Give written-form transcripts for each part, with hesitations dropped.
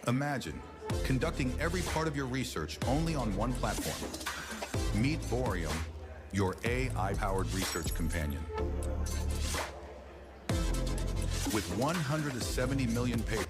Imagine conducting every part of your research only on one platform. Meet Boreum, your AI-powered research companion. With 170 million papers.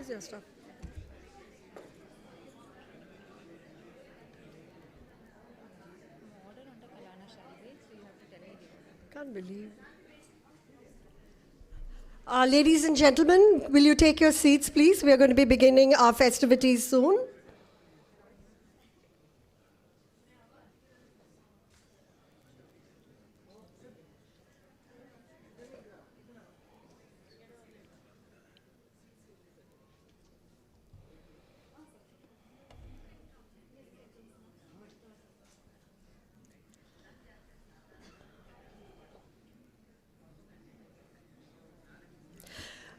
Where's your stuff? Can't believe. Ladies and gentlemen, will you take your seats, please? We are going to be beginning our festivities soon.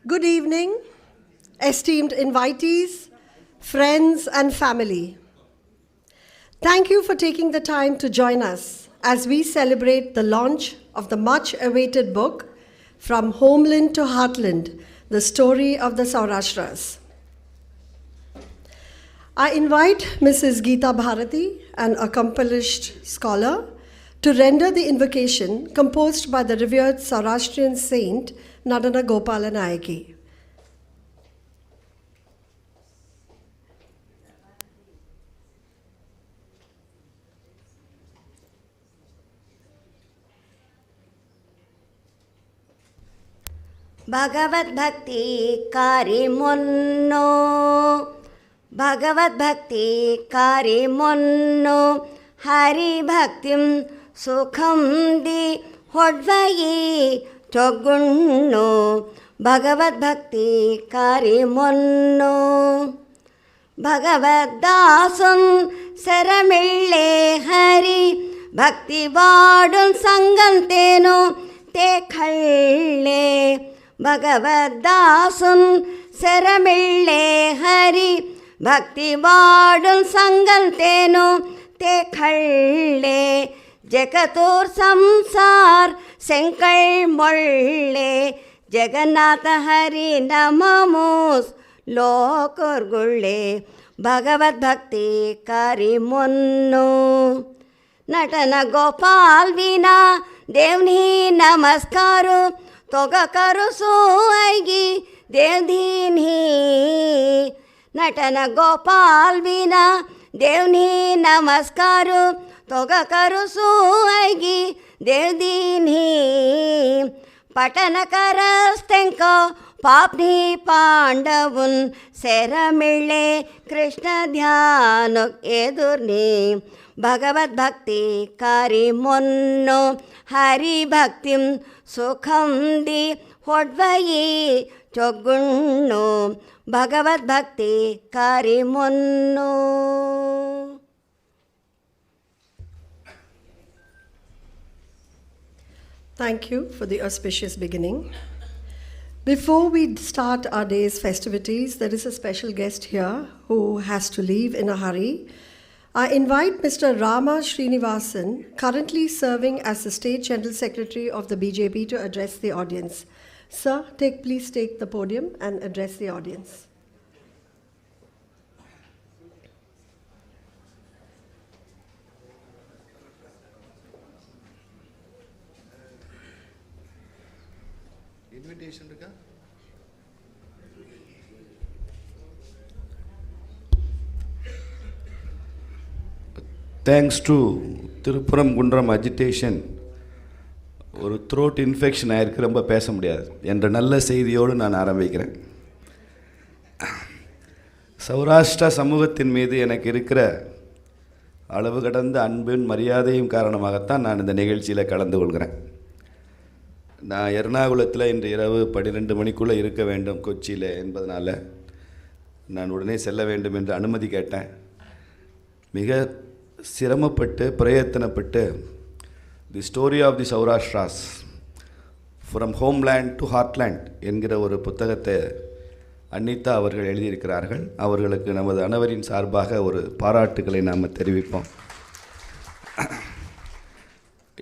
Good evening, esteemed invitees, friends and family. Thank you for taking the time to join us as we celebrate the launch of the much-awaited book, From Homeland to Heartland, the story of the SOURASHTRAS. I invite Mrs. Geeta Bharati, an accomplished scholar, to render the invocation composed by the revered Saurashtrian saint Nadana Gopala Nayaki. Bhagavad Bhakti Kari Monno, Bhagavad Bhakti Kari Monno, Hari Bhaktim Sukham Di Hodvayi Togunno, Bhagavad Bhakti Kari Monno, Bhagavad Dasam Saramille Hari Bhakti Vadun Sanganteno Te Khalle, Bhagavad Dasam Saramille Hari Bhakti Vadun Sanganteno Te Khalle, Jagatur Samsar Senkal Molle, Jagannatha Hari Namamus Lokur Gulle, Bhagavad Bhakti Kari Monno, Natana Gopal Vina Devni Namaskaru Toga Karu Soaigi Devdinhi, Natana Gopal Vina Devni Namaskaru Toga Karu Soaigi Devdinhi, Patana Karastenko Papni Pandavun Seramille Krishna Dhyanuk Edurni, Bhagavad Bhakti Kari Monno, Hari Bhaktim Sukham Di Hodvayi Chogunno, Bhagavad Bhakti Kari Monno. Thank you for the auspicious beginning. Before we start our day's festivities, there is a special guest here who has to leave in a hurry. I invite Mr. Rama Srinivasan, currently serving as the State General Secretary of the BJP, to address the audience. Sir, please take the podium and address the audience. Invitation irukka? Thanks to Thirupuram Gundram agitation, ஒரு throat infection ஆயிருக்கு, ரொம்ப பேச முடியாது என்ற நல்ல செய்தியோடு நான் ஆரம்பிக்கிறேன். சௌராஷ்டிரா சமூகத்தின் மீது எனக்கு இருக்கிற அளவு கடந்த அன்பின் மரியாதையும் காரணமாகத்தான் நான் இந்த நிகழ்ச்சியில் கலந்து கொள்கிறேன். நான் எர்ணாகுளத்தில் இன்று இரவு 12 மணிக்குள்ளே இருக்க வேண்டும் கொச்சியில் என்பதனால் நான் உடனே செல்ல வேண்டும் என்று அனுமதி கேட்டேன். மிக சிரமப்பட்டு பிரயத்தனப்பட்டு the story of the Saurashtras from homeland to heartland என்கிற ஒரு புத்தகத்தை அனிதா அவர்கள் எழுதியிருக்கிறார்கள். அவர்களுக்கு நமது அனைவரின் சார்பாக ஒரு பாராட்டுக்களை நாம் தெரிவிப்போம்.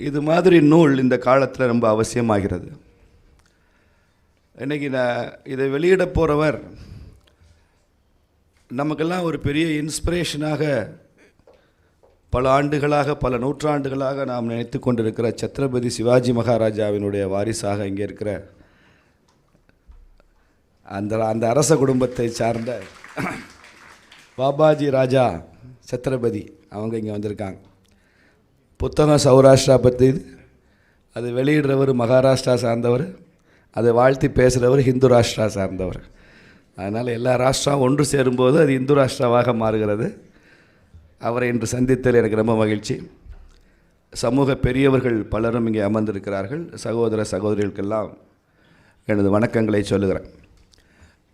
இது மாதிரி நூல் இந்த காலத்தில் ரொம்ப அவசியமாகிறது. இன்றைக்கி நான் இதை வெளியிட போகிறவர் நமக்கெல்லாம் ஒரு பெரிய இன்ஸ்பிரேஷனாக பல ஆண்டுகளாக, பல நூற்றாண்டுகளாக நாம் நினைத்து கொண்டிருக்கிற சத்ரபதி சிவாஜி மகாராஜாவினுடைய வாரிசாக இங்கே இருக்கிற அந்த அரச குடும்பத்தை சார்ந்த பாபாஜி ராஜா சத்ரபதி அவங்க இங்கே வந்திருக்காங்க. புத்தகம் சௌராஷ்டிரா பற்றி, அது வெளியிடுறவர் மகாராஷ்டிரா சார்ந்தவர், அதை வாழ்த்தி பேசுகிறவர் ஹிந்து ராஷ்டிரா சார்ந்தவர். அதனால் எல்லா ராஷ்டிரம் ஒன்று சேரும்போது அது இந்து ராஷ்டிராவாக மாறுகிறது. அவரை இன்று சந்தித்ததில் எனக்கு ரொம்ப மகிழ்ச்சி. சமூக பெரியவர்கள் பலரும் இங்கே அமர்ந்திருக்கிறார்கள். சகோதர சகோதரிகளுக்கெல்லாம் எனது வணக்கங்களை சொல்லுகிறேன்.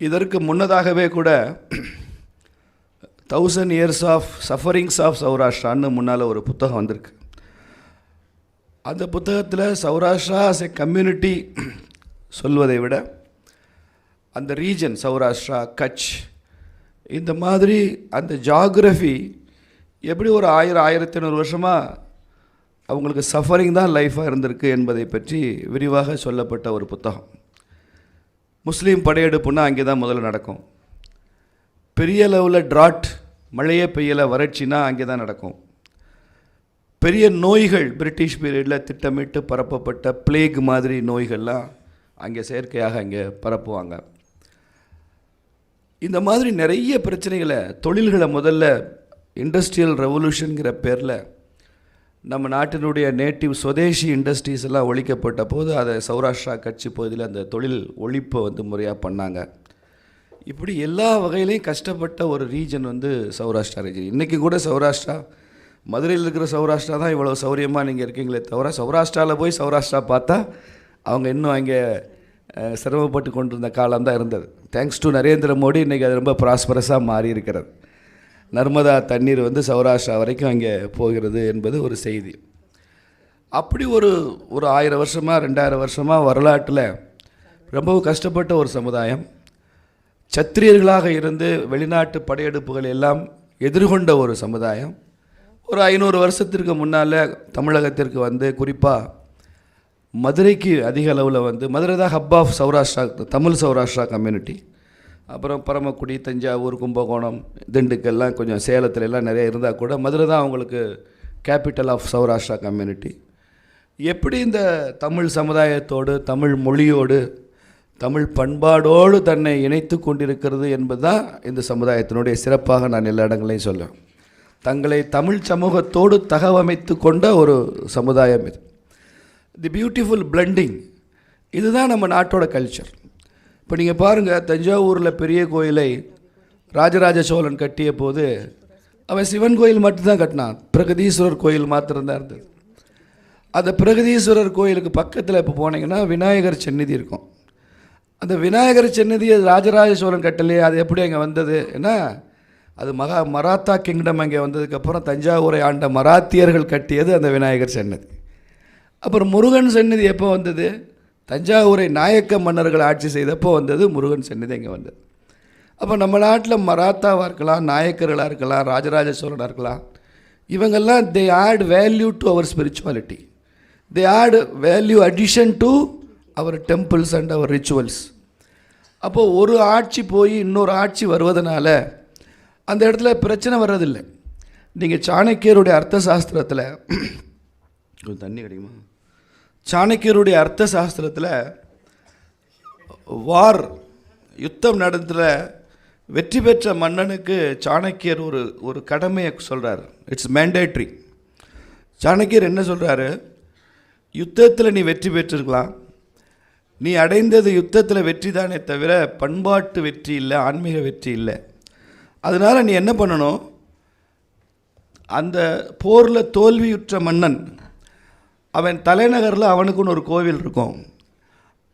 இதற்கு முன்னதாகவே கூட 1000 years ஆஃப் சஃபரிங்ஸ் ஆஃப் சௌராஷ்டிரான்னு முன்னால் ஒரு புத்தகம் வந்திருக்கு. அந்த புத்தகத்தில் சௌராஷ்டிரா ஆஸ் எ கம்யூனிட்டி சொல்வதை விட அந்த ரீஜன் சௌராஷ்டிரா, கட்ச், இந்த மாதிரி அந்த ஜாகிரஃபி எப்படி ஒரு 1000-1500 வருஷமாக அவங்களுக்கு சஃபரிங் தான் லைஃபாக இருந்திருக்கு என்பதை பற்றி விரிவாக சொல்லப்பட்ட ஒரு புத்தகம். முஸ்லீம் படையெடுப்புன்னா அங்கே தான் முதல்ல நடக்கும். பெரிய லெவலில் ட்ராட், மழையே பெய்யலை, வறட்சினா அங்கே தான் நடக்கும். பெரிய நோய்கள் பிரிட்டிஷ் பீரியடில் திட்டமிட்டு பரப்பப்பட்ட பிளேக் மாதிரி நோய்கள்லாம் அங்கே செயற்கையாக அங்கே பரப்புவாங்க. இந்த மாதிரி நிறைய பிரச்சனைகளை, தொழில்களை முதல்ல இண்டஸ்ட்ரியல் ரெவல்யூஷனுங்கிற பேரில் நம்ம நாட்டினுடைய நேட்டிவ் சுதேசி இண்டஸ்ட்ரீஸ் எல்லாம் ஒழிக்கப்பட்ட போது அதை சௌராஷ்டிரா கட்சி பகுதியில் அந்த தொழில் ஒழிப்பை முறையாக பண்ணாங்க. இப்படி எல்லா வகையிலையும் கஷ்டப்பட்ட ஒரு ரீஜன் சௌராஷ்டிரா ரீஜன். இன்றைக்கி கூட சௌராஷ்டிரா, மதுரையில் இருக்கிற சௌராஷ்டிரா தான் இவ்வளோ சௌரியமாக நீங்கள் இருக்கீங்களே தவிர, சௌராஷ்டிராவில் போய் சௌராஷ்டிரா பார்த்தா அவங்க இன்னும் அங்கே சிரமப்பட்டு கொண்டிருந்த காலம் தான் இருந்தது. தேங்க்ஸ் டு நரேந்திர மோடி இன்றைக்கி அது ரொம்ப ப்ராஸ்பரஸாக மாறி இருக்கிறது. நர்மதா தண்ணீர் சௌராஷ்டிரா வரைக்கும் அங்கே போகிறது என்பது ஒரு செய்தி. அப்படி ஒரு 1000 வருஷமாக 2000 வருஷமாக வரலாற்றில் ரொம்பவும் கஷ்டப்பட்ட ஒரு சமுதாயம். சத்திரியர்களாக இருந்து வெளிநாட்டு படையெடுப்புகள் எல்லாம் எதிர்கொண்ட ஒரு சமுதாயம். ஒரு 500 வருஷத்திற்கு முன்னால் தமிழகத்திற்கு குறிப்பாக மதுரைக்கு அதிக அளவில் மதுரை தான் hub of Saurashtra, Tamil Saurashtra community. அப்புறம் பரமக்குடி, தஞ்சாவூர், கும்பகோணம், திண்டுக்கல்லாம் கொஞ்சம் சேலத்துல எல்லாம் நிறைய இருந்தால் கூட மதுரை தான் அவங்களுக்கு கேபிட்டல் ஆஃப் சௌராஷ்டிரா கம்யூனிட்டி. எப்படி இந்த தமிழ் சமுதாயத்தோடு, தமிழ் மொழியோடு, தமிழ் பண்பாடோடு தன்னை இணைத்து கொண்டிருக்கிறது என்பது தான் இந்த சமுதாயத்தினுடைய சிறப்பாக நான் எல்லா இடங்களையும் சொல்லுவேன். தங்களை தமிழ் சமூகத்தோடு தகவமைத்து கொண்ட ஒரு சமுதாயம் இது. தி பியூட்டிஃபுல் பிளண்டிங், இதுதான் நம்ம நாட்டோட கல்ச்சர். இப்போ நீங்கள் பாருங்கள், தஞ்சாவூரில் பெரிய கோயிலை ராஜராஜ சோழன் கட்டிய போது அவன் சிவன் கோயில் மட்டும்தான் கட்டினான், பிரகதீஸ்வரர் கோயில் மாத்திரம்தான் இருந்தது. அந்த பிரகதீஸ்வரர் கோயிலுக்கு பக்கத்தில் இப்போ போனீங்கன்னா விநாயகர் சந்நிதி இருக்கும். அந்த விநாயகர் சந்நிதியை ராஜராஜ சோழன் கட்டலையே, அது எப்படி அங்கே வந்தது? ஏன்னா அது மராத்தா கிங்டம் அங்கே வந்ததுக்கப்புறம் தஞ்சாவூரை ஆண்ட மராத்தியர்கள் கட்டியது அந்த விநாயகர் சன்னதி. அப்புறம் முருகன் சன்னதி எப்போ வந்தது? தஞ்சாவூரை நாயக்க மன்னர்கள் ஆட்சி செய்தப்போ வந்தது முருகன் சன்னதி இங்கே வந்தது. அப்போ நம்ம நாட்டில் மராத்தாவாக இருக்கலாம், நாயக்கர்களாக இருக்கலாம், ராஜராஜ சோழனாக இருக்கலாம், இவங்கெல்லாம் they add value to our spirituality, they add value addition to our temples and our rituals. அப்போது ஒரு ஆட்சி போய் இன்னொரு ஆட்சி வருவதனால அந்த இடத்துல பிரச்சனை வர்றதில்லை. நீங்கள் சாணக்கியருடைய அர்த்த சாஸ்திரத்தில் தண்ணி கிடைக்குமா? சாணக்கியருடைய அர்த்த சாஸ்திரத்தில் வார், யுத்தம் நடத்துல வெற்றி பெற்ற மன்னனுக்கு சாணக்கியர் ஒரு கடமையை சொல்கிறார். It's mandatory. சாணக்கியர் என்ன சொல்கிறாரு? யுத்தத்தில் நீ வெற்றி பெற்றிருக்கலாம், நீ அடைந்தது யுத்தத்தில் வெற்றி தானே தவிர பண்பாட்டு வெற்றி இல்லை, ஆன்மீக வெற்றி இல்லை. அதனால் நீ என்ன பண்ணணும், அந்த போரில் தோல்வியுற்ற மன்னன் அவன் தலைநகரில் அவனுக்குன்னு ஒரு கோவில் இருக்கும்,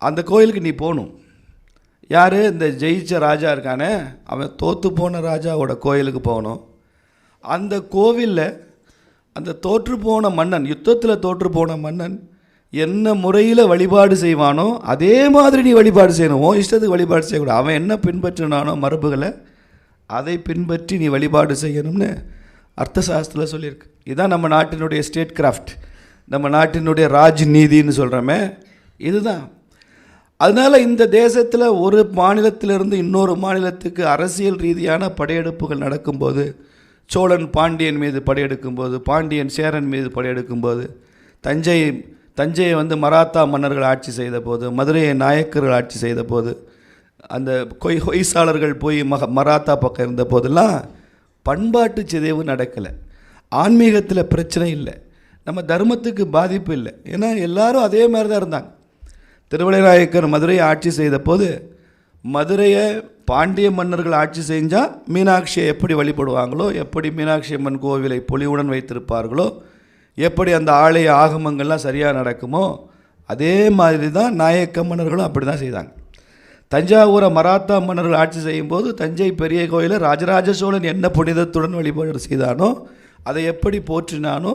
அந்த கோவிலுக்கு நீ போகணும். யார்? இந்த ஜெயிச்ச ராஜா இருக்கானே, அவன் தோற்று போன ராஜாவோட கோயிலுக்கு போகணும். அந்த கோவிலில் அந்த தோற்று போன மன்னன், யுத்தத்தில் தோற்று போன மன்னன் என்ன முறையில் வழிபாடு செய்வானோ அதே மாதிரி நீ வழிபாடு செய்யணும். ஓ இஷ்டத்துக்கு வழிபாடு செய்யக்கூடாது. அவன் என்ன பின்பற்றினானோ மரபுகளை அதை பின்பற்றி நீ வழிபாடு செய்யணும்னு அர்த்த சாஸ்திரத்தில் சொல்லியிருக்கு. இதுதான் நம்ம நாட்டினுடைய ஸ்டேட் கிராஃப்ட், நம்ம நாட்டினுடைய ராஜ்நீதின்னு சொல்கிறோமே, இதுதான். அதனால் இந்த தேசத்தில் ஒரு மாநிலத்திலிருந்து இன்னொரு மாநிலத்துக்கு அரசியல் ரீதியான படையெடுப்புகள் நடக்கும்போது, சோழன் பாண்டியன் மீது படையெடுக்கும்போது, பாண்டியன் சேரன் மீது படையெடுக்கும்போது, தஞ்சையை மராத்தா மன்னர்கள் ஆட்சி செய்த போது, மதுரையை நாயக்கர்கள் ஆட்சி செய்த போது, அந்த ஹொய்சாளர்கள் போய் மராத்தா பக்கம் இருந்த போதெல்லாம் பண்பாட்டு சிதைவு நடக்கலை, ஆன்மீகத்தில் பிரச்சனை இல்லை, நம்ம தர்மத்துக்கு பாதிப்பு இல்லை. ஏன்னா எல்லாரும் அதே மாதிரி தான் இருந்தாங்க. திருவிளைநாயக்கர் மதுரையை ஆட்சி செய்த போது மதுரையை பாண்டிய மன்னர்கள் ஆட்சி செஞ்சால் மீனாட்சியை எப்படி வழிபடுவாங்களோ, எப்படி மீனாட்சி அம்மன் கோவிலை பொலிவுடன் வைத்திருப்பார்களோ, எப்படி அந்த ஆலய ஆகமங்கள்லாம் சரியாக நடக்குமோ, அதே மாதிரி தான் நாயக்க மன்னர்களும் அப்படி தான் செய்தாங்க. தஞ்சாவூரை மராத்தா மன்னர்கள் ஆட்சி செய்யும்போது தஞ்சை பெரிய கோயிலை ராஜராஜ சோழன் என்ன புனிதத்துடன் வழிபாடு செய்தானோ, அதை எப்படி போற்றினானோ,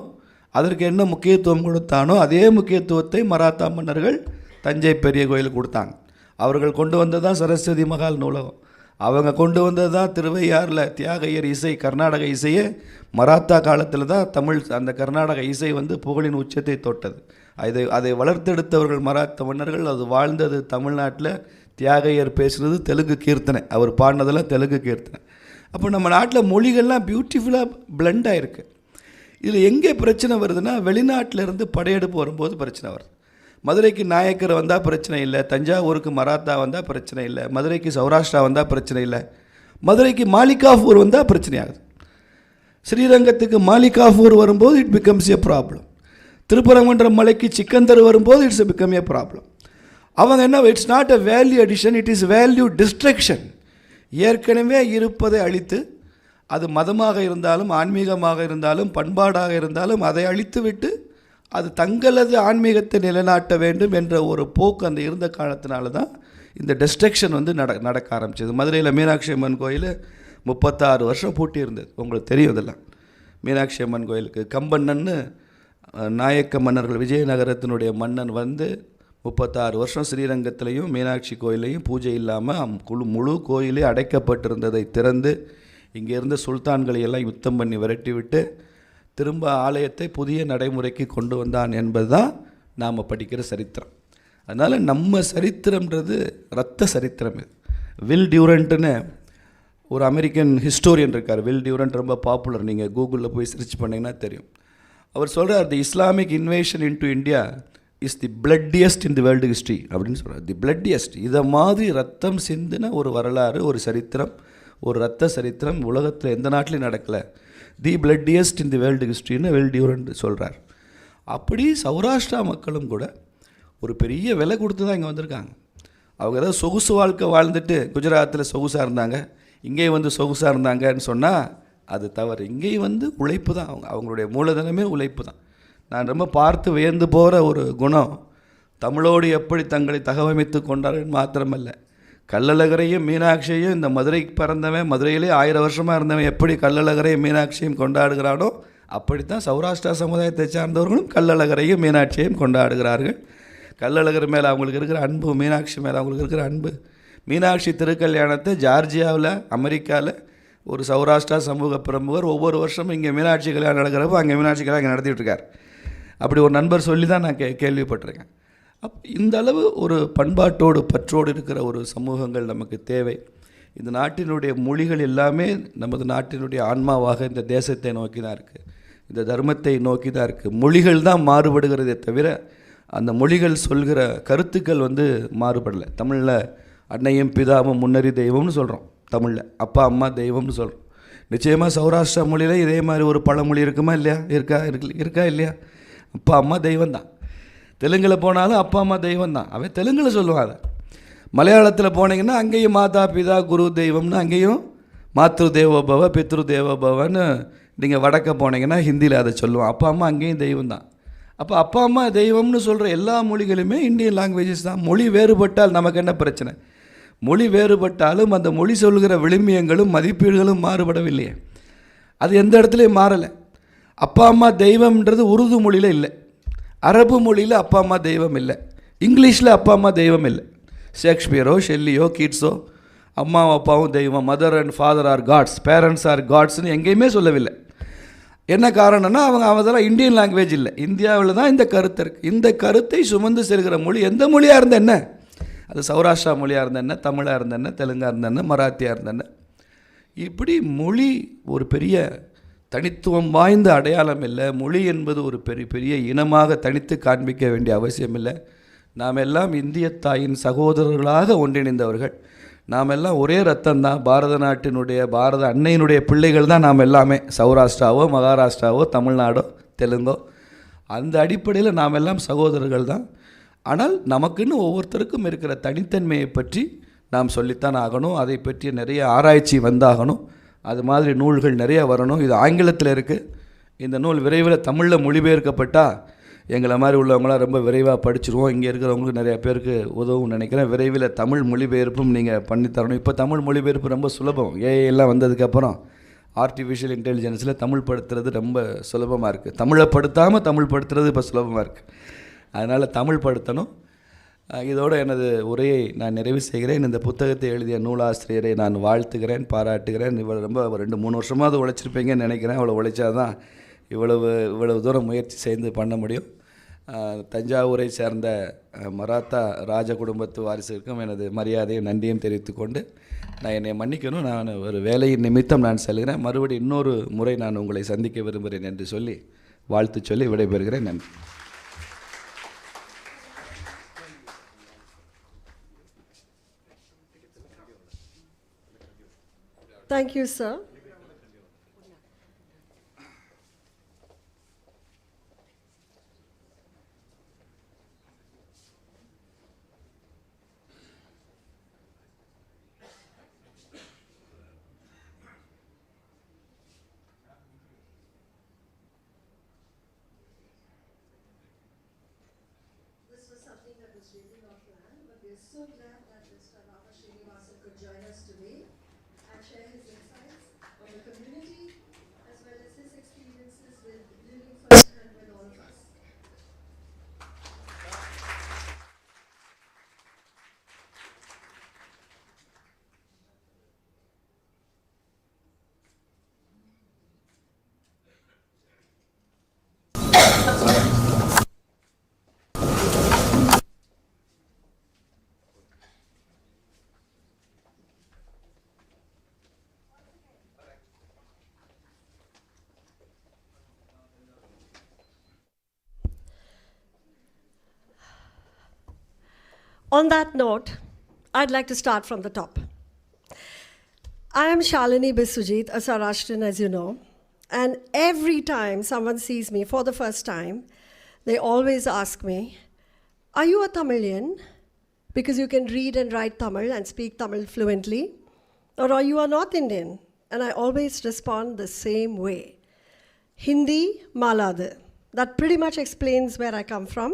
அதற்கு என்ன முக்கியத்துவம் கொடுத்தானோ, அதே முக்கியத்துவத்தை மராத்தா மன்னர்கள் தஞ்சை பெரிய கோயிலுக்கு கொடுத்தாங்க. அவர்கள் கொண்டு வந்தது தான் சரஸ்வதி மகால் நூலகம், அவங்க கொண்டு வந்தது தான் திருவையாறில் தியாகையர் இசை, கர்நாடக இசையே மராத்தா காலத்தில் தான் தமிழ் அந்த கர்நாடக இசை புகழின் உச்சத்தை தொட்டது. அதை வளர்த்தெடுத்தவர்கள் மராத்த மன்னர்கள். அது வாழ்ந்தது தமிழ்நாட்டில். தியாகையர் பேசுகிறது தெலுங்கு கீர்த்தனை, அவர் பாடினதெல்லாம் தெலுங்கு கீர்த்தனை. அப்போ நம்ம நாட்டில் மொழிகள்லாம் பியூட்டிஃபுல்லாக பிளெண்ட் ஆகிருக்கு. இதில் எங்கே பிரச்சனை வருதுன்னா, வெளிநாட்டிலேருந்து படையெடுப்பு வரும்போது பிரச்சனை வருது. மதுரைக்கு நாயக்கர் வந்தால் பிரச்சனை இல்லை, தஞ்சாவூருக்கு மராத்தா வந்தால் பிரச்சனை இல்லை, மதுரைக்கு சௌராஷ்டிரா வந்தால் பிரச்சனை இல்லை, மதுரைக்கு மாலிகாஃபூர் வந்தால் பிரச்சனை ஆகுது. ஸ்ரீரங்கத்துக்கு மாலிகாஃபூர் வரும்போது it becomes A problem. Thiruparankundram மலைக்கு சிக்கந்தர் வரும்போது இட்ஸ் பிகம் ஏ ப்ராப்ளம். அவங்க என்ன, it's not a value addition, it is value destruction. ஏற்கனவே இருப்பதை அழித்து, அது மதமாக இருந்தாலும் ஆன்மீகமாக இருந்தாலும் பண்பாடாக இருந்தாலும் அதை அழித்து விட்டு அது தங்களது ஆன்மீகத்தை நிலைநாட்ட வேண்டும் என்ற ஒரு போக்கு அந்த இருந்த காலத்தினால தான் இந்த டிஸ்ட்ரக்ஷன் நடக்க ஆரம்பிச்சது. மதுரையில் மீனாட்சி அம்மன் கோயில் 36 வருஷம் பூட்டி இருந்தது, உங்களுக்கு தெரியும் இதெல்லாம். மீனாட்சி அம்மன் கோயிலுக்கு கம்பண்ணன்னு நாயக்க மன்னர்கள், விஜயநகரத்தினுடைய மன்னன் 36 வருஷம் ஸ்ரீரங்கத்திலையும் மீனாட்சி கோயிலையும் பூஜை இல்லாமல் முழு கோயிலே அடைக்கப்பட்டிருந்ததை திறந்து இங்கே இருந்த சுல்தான்களை எல்லாம் யுத்தம் பண்ணி விரட்டி விட்டு திரும்ப ஆலயத்தை புதிய நடைமுறைக்கு கொண்டு வந்தான் என்பது தான் நாம் படிக்கிற சரித்திரம். அதனால் நம்ம சரித்திரம்ன்றது இரத்த சரித்திரம். இது வில் டியூரண்ட்டுன்னு ஒரு அமெரிக்கன் ஹிஸ்டோரியன் இருக்கார். வில் டியூரண்ட் ரொம்ப பாப்புலர், நீங்கள் கூகுளில் போய் சர்ச் பண்ணிங்கன்னா தெரியும். அவர் சொல்கிறார், the Islamic invasion into India is the bloodiest in the world history அப்படின்னு சொல்கிறார். தி பிளட்டியஸ்ட், இதை மாதிரி ரத்தம் சிந்தின ஒரு வரலாறு, ஒரு சரித்திரம், ஒரு இரத்த சரித்திரம் உலகத்தில் எந்த நாட்டிலையும் நடக்கலை. The bloodiest in the world ஹிஸ்ட்ரின்னு வில் டியூரண்ட் சொல்கிறார். அப்படி சௌராஷ்டிரா மக்களும் கூட ஒரு பெரிய விலை கொடுத்து தான் இங்கே வந்திருக்காங்க. அவங்க ஏதாவது சொகுசு வாழ்க்கை வாழ்ந்துட்டு குஜராத்தில் சொகுசாக இருந்தாங்க, இங்கேயும் சொகுசாக இருந்தாங்கன்னு சொன்னால் அது தவறு. இங்கேயும் உழைப்பு தான், அவங்களுடைய மூலதனமே உழைப்பு தான். நான் ரொம்ப பார்த்து வியந்து போகிற ஒரு குணம், தமிழோடு எப்படி தங்களை தகவமைத்து கொண்டார்கள் மாத்திரமல்ல, கள்ளழகரையும் மீனாட்சியையும் இந்த மதுரைக்கு பிறந்தவன், மதுரையிலே 1000 வருஷமாக இருந்தவன் எப்படி கள்ளழகரையும் மீனாட்சியும் கொண்டாடுகிறானோ, அப்படித்தான் சௌராஷ்டிரா சமுதாயத்தை சார்ந்தவர்களும் கள்ளழகரையும் மீனாட்சியையும் கொண்டாடுகிறார்கள். கள்ளழகர் மேலே அவங்களுக்கு இருக்கிற அன்பு, மீனாட்சி மேலே அவங்களுக்கு இருக்கிற அன்பு. மீனாட்சி திருக்கல்யாணத்தை ஜார்ஜியாவில், அமெரிக்காவில் ஒரு சௌராஷ்டிரா சமூக பிரமுகர் ஒவ்வொரு வருஷமும் இங்கே மீனாட்சி கல்யாணம் நடக்கிறப்போ அங்கே மீனாட்சி கல்யாணம் இங்கே நடத்திட்டு இருக்கார். அப்படி ஒரு நண்பர் சொல்லி தான் நான் கேள்விப்பட்டிருக்கேன். இந்த அளவு ஒரு பண்பாட்டோடு பற்றோடு இருக்கிற ஒரு சமூகங்கள் நமக்கு தேவை. இந்த நாட்டினுடைய மொழிகள் எல்லாமே நமது நாட்டினுடைய ஆன்மாவாக இந்த தேசத்தை நோக்கி தான் இருக்குது, இந்த தர்மத்தை நோக்கி தான் இருக்குது. மொழிகள் தான் மாறுபடுகிறதே தவிர அந்த மொழிகள் சொல்கிற கருத்துக்கள் மாறுபடலை. தமிழில் அன்னையும் பிதாவும் முன்னறி தெய்வம்னு சொல்கிறோம், தமிழில் அப்பா அம்மா தெய்வம்னு சொல்கிறோம். நிச்சயமாக சௌராஷ்டிரா மொழியில் இதே மாதிரி ஒரு பழமொழி இருக்குமா இல்லையா? இருக்கா இல்லையா? அப்பா அம்மா தெய்வம் தான். தெலுங்கில் போனாலும் அப்பா அம்மா தெய்வம் தான், அவன் தெலுங்கில் சொல்லுவாங்க. மலையாளத்தில் போனீங்கன்னா அங்கேயும் மாதா பிதா குரு தெய்வம்னு, அங்கேயும் மாத்ரு தேவோபவ பித்ரு தேவோபவன்னு. நீங்கள் வடக்க போனீங்கன்னா ஹிந்தியில் அதை சொல்லுவான். அப்பா அம்மா அங்கேயும் தெய்வம் தான். அப்போ அப்பா அம்மா தெய்வம்னு சொல்கிற எல்லா மொழிகளுமே இந்தியன் லாங்குவேஜஸ் தான். மொழி வேறுபட்டால் நமக்கு என்ன பிரச்சனை? மொழி வேறுபட்டாலும் அந்த மொழி சொல்கிற விளிம்பியங்களும் மதிப்பீடுகளும் மாறுபடவில்லையே, அது எந்த இடத்துலையும் மாறலை. அப்பா அம்மா தெய்வம்ன்றது உருது மொழியில் இல்லை, அரபு மொழியில் அப்பா அம்மா தெய்வம் இல்லை, இங்கிலீஷில் அப்பா அம்மா தெய்வம் இல்லை. ஷேக்ஸ்பியரோ ஷெல்லியோ கீட்ஸோ அம்மாவும் அப்பாவும் தெய்வம், mother and father are gods, parents are காட்ஸ்னு எங்கேயுமே சொல்லவில்லை. என்ன காரணம்னா அவங்க அதெல்லாம் இந்தியன் லாங்குவேஜ் இல்லை. இந்தியாவில் தான் இந்த கருத்து இருக்குது. இந்த கருத்தை சுமந்து செல்கிற மொழி எந்த மொழியாக இருந்தால் என்ன? அது சௌராஷ்டிரா மொழியாக இருந்தால் என்ன, தமிழாக இருந்தால் என்ன, தெலுங்காக இருந்தால் என்ன, மராத்தியாக இருந்தால் என்ன. இப்படி மொழி ஒரு பெரிய தனித்துவம் வாய்ந்த அடையாளம் இல்லை. மொழி என்பது ஒரு பெரிய இனமாக தனித்து காண்பிக்க வேண்டிய அவசியம் இல்லை. நாம் எல்லாம் இந்திய தாயின் சகோதரர்களாக ஒன்றிணைந்தவர்கள். நாம் எல்லாம் ஒரே ரத்தம் தான். பாரத நாட்டினுடைய, பாரத அன்னையினுடைய பிள்ளைகள் தான் நாம் எல்லாமே. சௌராஷ்டிராவோ மகாராஷ்டிராவோ தமிழ்நாடோ தெலுங்கோ, அந்த அடிப்படையில் நாம் எல்லாம் சகோதரர்கள் தான். ஆனால் நமக்குன்னு ஒவ்வொருத்தருக்கும் இருக்கிற தனித்தன்மையை பற்றி நாம் சொல்லித்தான் ஆகணும். அதை பற்றி நிறைய ஆராய்ச்சி வந்தாகணும். அது மாதிரி நூல்கள் நிறைய வரணும். இது ஆங்கிலத்தில் இருக்குது. இந்த நூல் விரைவில் தமிழில் மொழிபெயர்க்கப்பட்டால் எங்களை மாதிரி உள்ளவங்களாம் ரொம்ப விரைவாக படிச்சிருவோம். இங்கே இருக்கிறவங்களுக்கு நிறைய பேருக்கு உதவும் நினைக்கிறேன். விரைவில் தமிழ் மொழிபெயர்ப்பும் நீங்கள் பண்ணித்தரணும். இப்போ தமிழ் மொழிபெயர்ப்பு ரொம்ப சுலபம். ஏஐ எல்லாம் வந்ததுக்கப்புறம் ஆர்டிஃபிஷியல் இன்டெலிஜென்ஸில் தமிழ் படுத்துறது ரொம்ப சுலபமாக இருக்குது. தமிழை படுத்தாமல் தமிழ் படுத்துறது இப்போ சுலபமாக இருக்குது. அதனால் தமிழ் படுத்தணும். இதோடு எனது உரையை நான் நிறைவு செய்கிறேன். இந்த புத்தகத்தை எழுதிய நூலாசிரியரை நான் வாழ்த்துகிறேன், பாராட்டுகிறேன். இவ்வளோ ரொம்ப 2-3 வருஷமாவது உழைச்சிருப்பீங்கன்னு நினைக்கிறேன். அவ்வளோ உழைச்சாதான் இவ்வளவு தூரம் முயற்சி செய்து பண்ண முடியும். தஞ்சாவூரை சேர்ந்த மராத்தா ராஜ குடும்பத்து வாரிசுக்கும் எனது மரியாதையும் நன்றியும் தெரிவித்துக்கொண்டு நான் என்னை மன்னிக்கணும். நான் ஒரு வேலையின் நிமித்தம் நான் செல்கிறேன். மறுபடியும் இன்னொரு முறை நான் உங்களை சந்திக்க விரும்புகிறேன் என்று சொல்லி வாழ்த்து சொல்லி விடைபெறுகிறேன். நன்றி. Thank you, sir. This was something that was really not planned, but we're so glad that Mr. Rajarajan could join us today and share his insights on the community as well as his experiences with living firsthand with all of us. On that note, I'd like to start from the top. I am Shalini Bisujit, a SOURASHTRAN, as you know, and every time someone sees me for the first time, they always ask me, "Are you a Tamilian? Because you can read and write Tamil and speak Tamil fluently, or are you a North Indian?" And I always respond the same way. Hindi, Malade. That pretty much explains where I come from.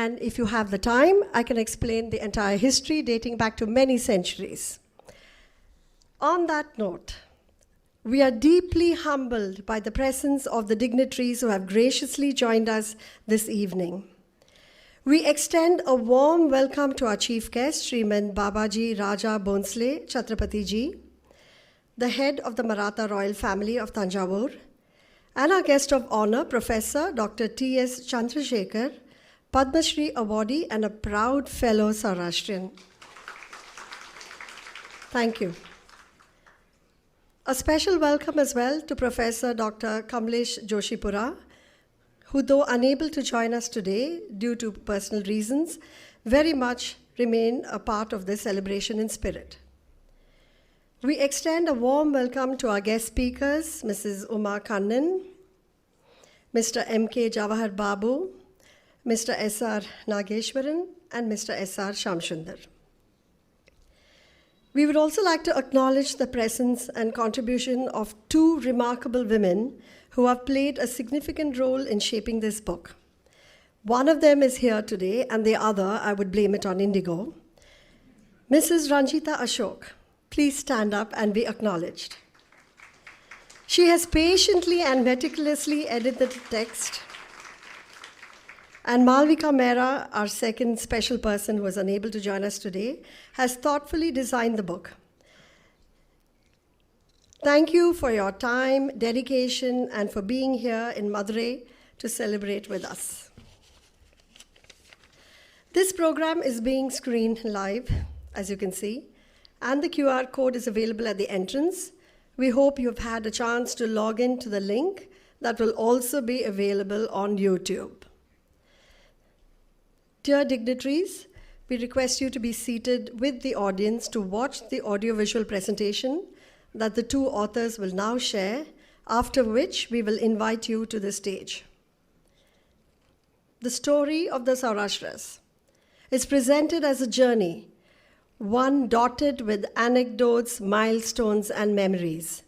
And if you have the time, I can explain the entire history dating back to many centuries. On that note, we are deeply humbled by the presence of the dignitaries who have graciously joined us this evening. We extend a warm welcome to our chief guest, Sriman Babaji Raja Bhonsle Chhatrapati Ji, the head of the Maratha royal family of Thanjavur, and our guest of honor, Professor Dr. T.S. Chandrasekhar, Padma Shri awardee and a proud fellow Saurashtrian. Thank you. A special welcome as well to Professor Dr. Kamlesh Joshipura, who, though unable to join us today due to personal reasons, very much remain a part of this celebration in spirit. We extend a warm welcome to our guest speakers, Mrs. Umar Kanan, Mr. M.K. Jawahar Babu, Mr. S.R. Nageswaran, and Mr. S.R. Shamsundar. We would also like to acknowledge the presence and contribution of two remarkable women who have played a significant role in shaping this book. One of them is here today, and the other, I would blame it on Indigo. Mrs. Ranjita Ashok, please stand up and be acknowledged. She has patiently and meticulously edited the text. And Malvika Mehra, our second special person who was unable to join us today, has thoughtfully designed the book. Thank you for your time, dedication, and for being here in Madurai to celebrate with us. This program is being screened live, as you can see, and the QR code is available at the entrance. We hope you've had a chance to log in to the link that will also be available on YouTube. Dear dignitaries, we request you to be seated with the audience to watch the audiovisual presentation that the two authors will now share, after which we will invite you to the stage. The story of the SOURASHTRAS is presented as a journey, one dotted with anecdotes, milestones, and memories.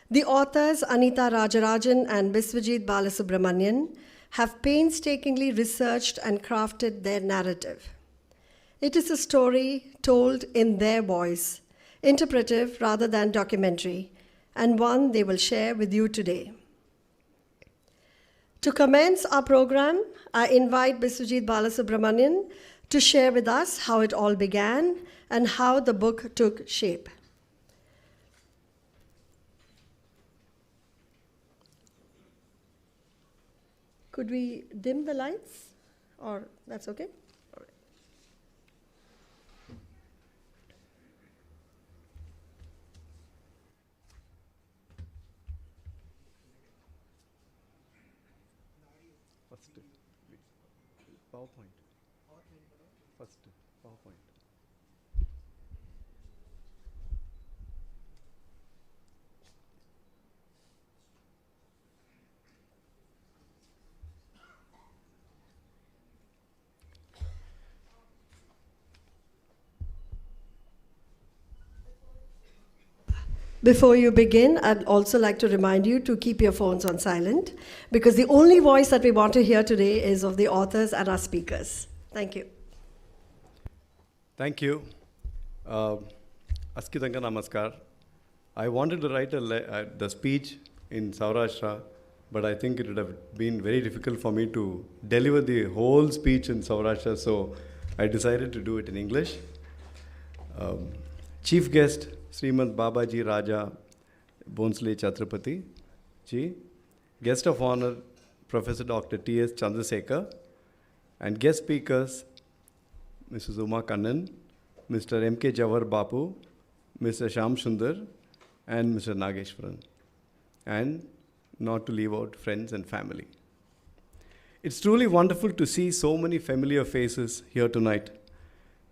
The authors, Anita Rajarajan and Biswajit Balasubramanian, have painstakingly researched and crafted their narrative. It is a story told in their voice, interpretive rather than documentary, and one they will share with you today. To commence our program, I invite Bisujit Balasubramanian to share with us how it all began and how the book took shape. Could we dim the lights? Or that's okay? All right. First, PowerPoint. First, PowerPoint. Before you begin, I'd also like to remind you to keep your phones on silent, because the only voice that we want to hear today is of the authors and our speakers. Thank you. Thank you. Askitanga Namaskar. I wanted to write the speech in Saurashtra, but I think it would have been very difficult for me to deliver the whole speech in Saurashtra, so I decided to do it in English. Chief guest, Srimad Babaji Raja Bonsle Chhatrapati Ji, guest of honor, Professor Dr. T.S. Chandrasekhar, and guest speakers, Mrs. Uma Kanan, Mr. M.K. Jawahar Babu, Mr. Shyam Sundar, and Mr. Nageswaran, and not to leave out friends and family. It's truly wonderful to see so many familiar faces here tonight.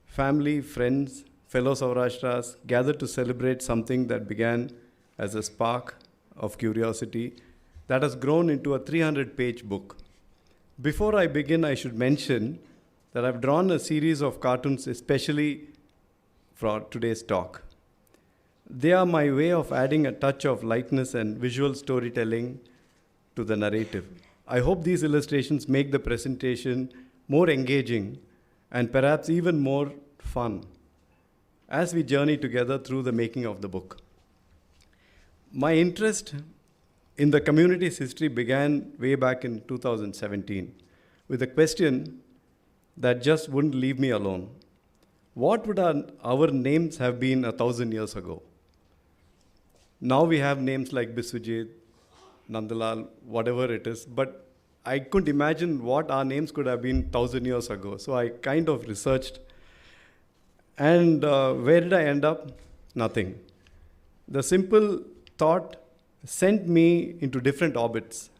Family, friends, fellow SOURASHTRAs gathered to celebrate something that began as a spark of curiosity that has grown into a 300-page book. Before I begin, I should mention that I've drawn a series of cartoons especially for today's talk. They are my way of adding a touch of lightness and visual storytelling to the narrative. I hope these illustrations make the presentation more engaging and perhaps even more fun as we journey together through the making of the book. My interest in the community's history began way back in 2017 with a question that just wouldn't leave me alone. What would our names have been 1,000 years ago? Now we have names like Bisujit, Nandalal, whatever it is, but I couldn't imagine what our names could have been 1,000 years ago. So I kind of researched. And where did I end up? Nothing. The simple thought sent me into different orbits.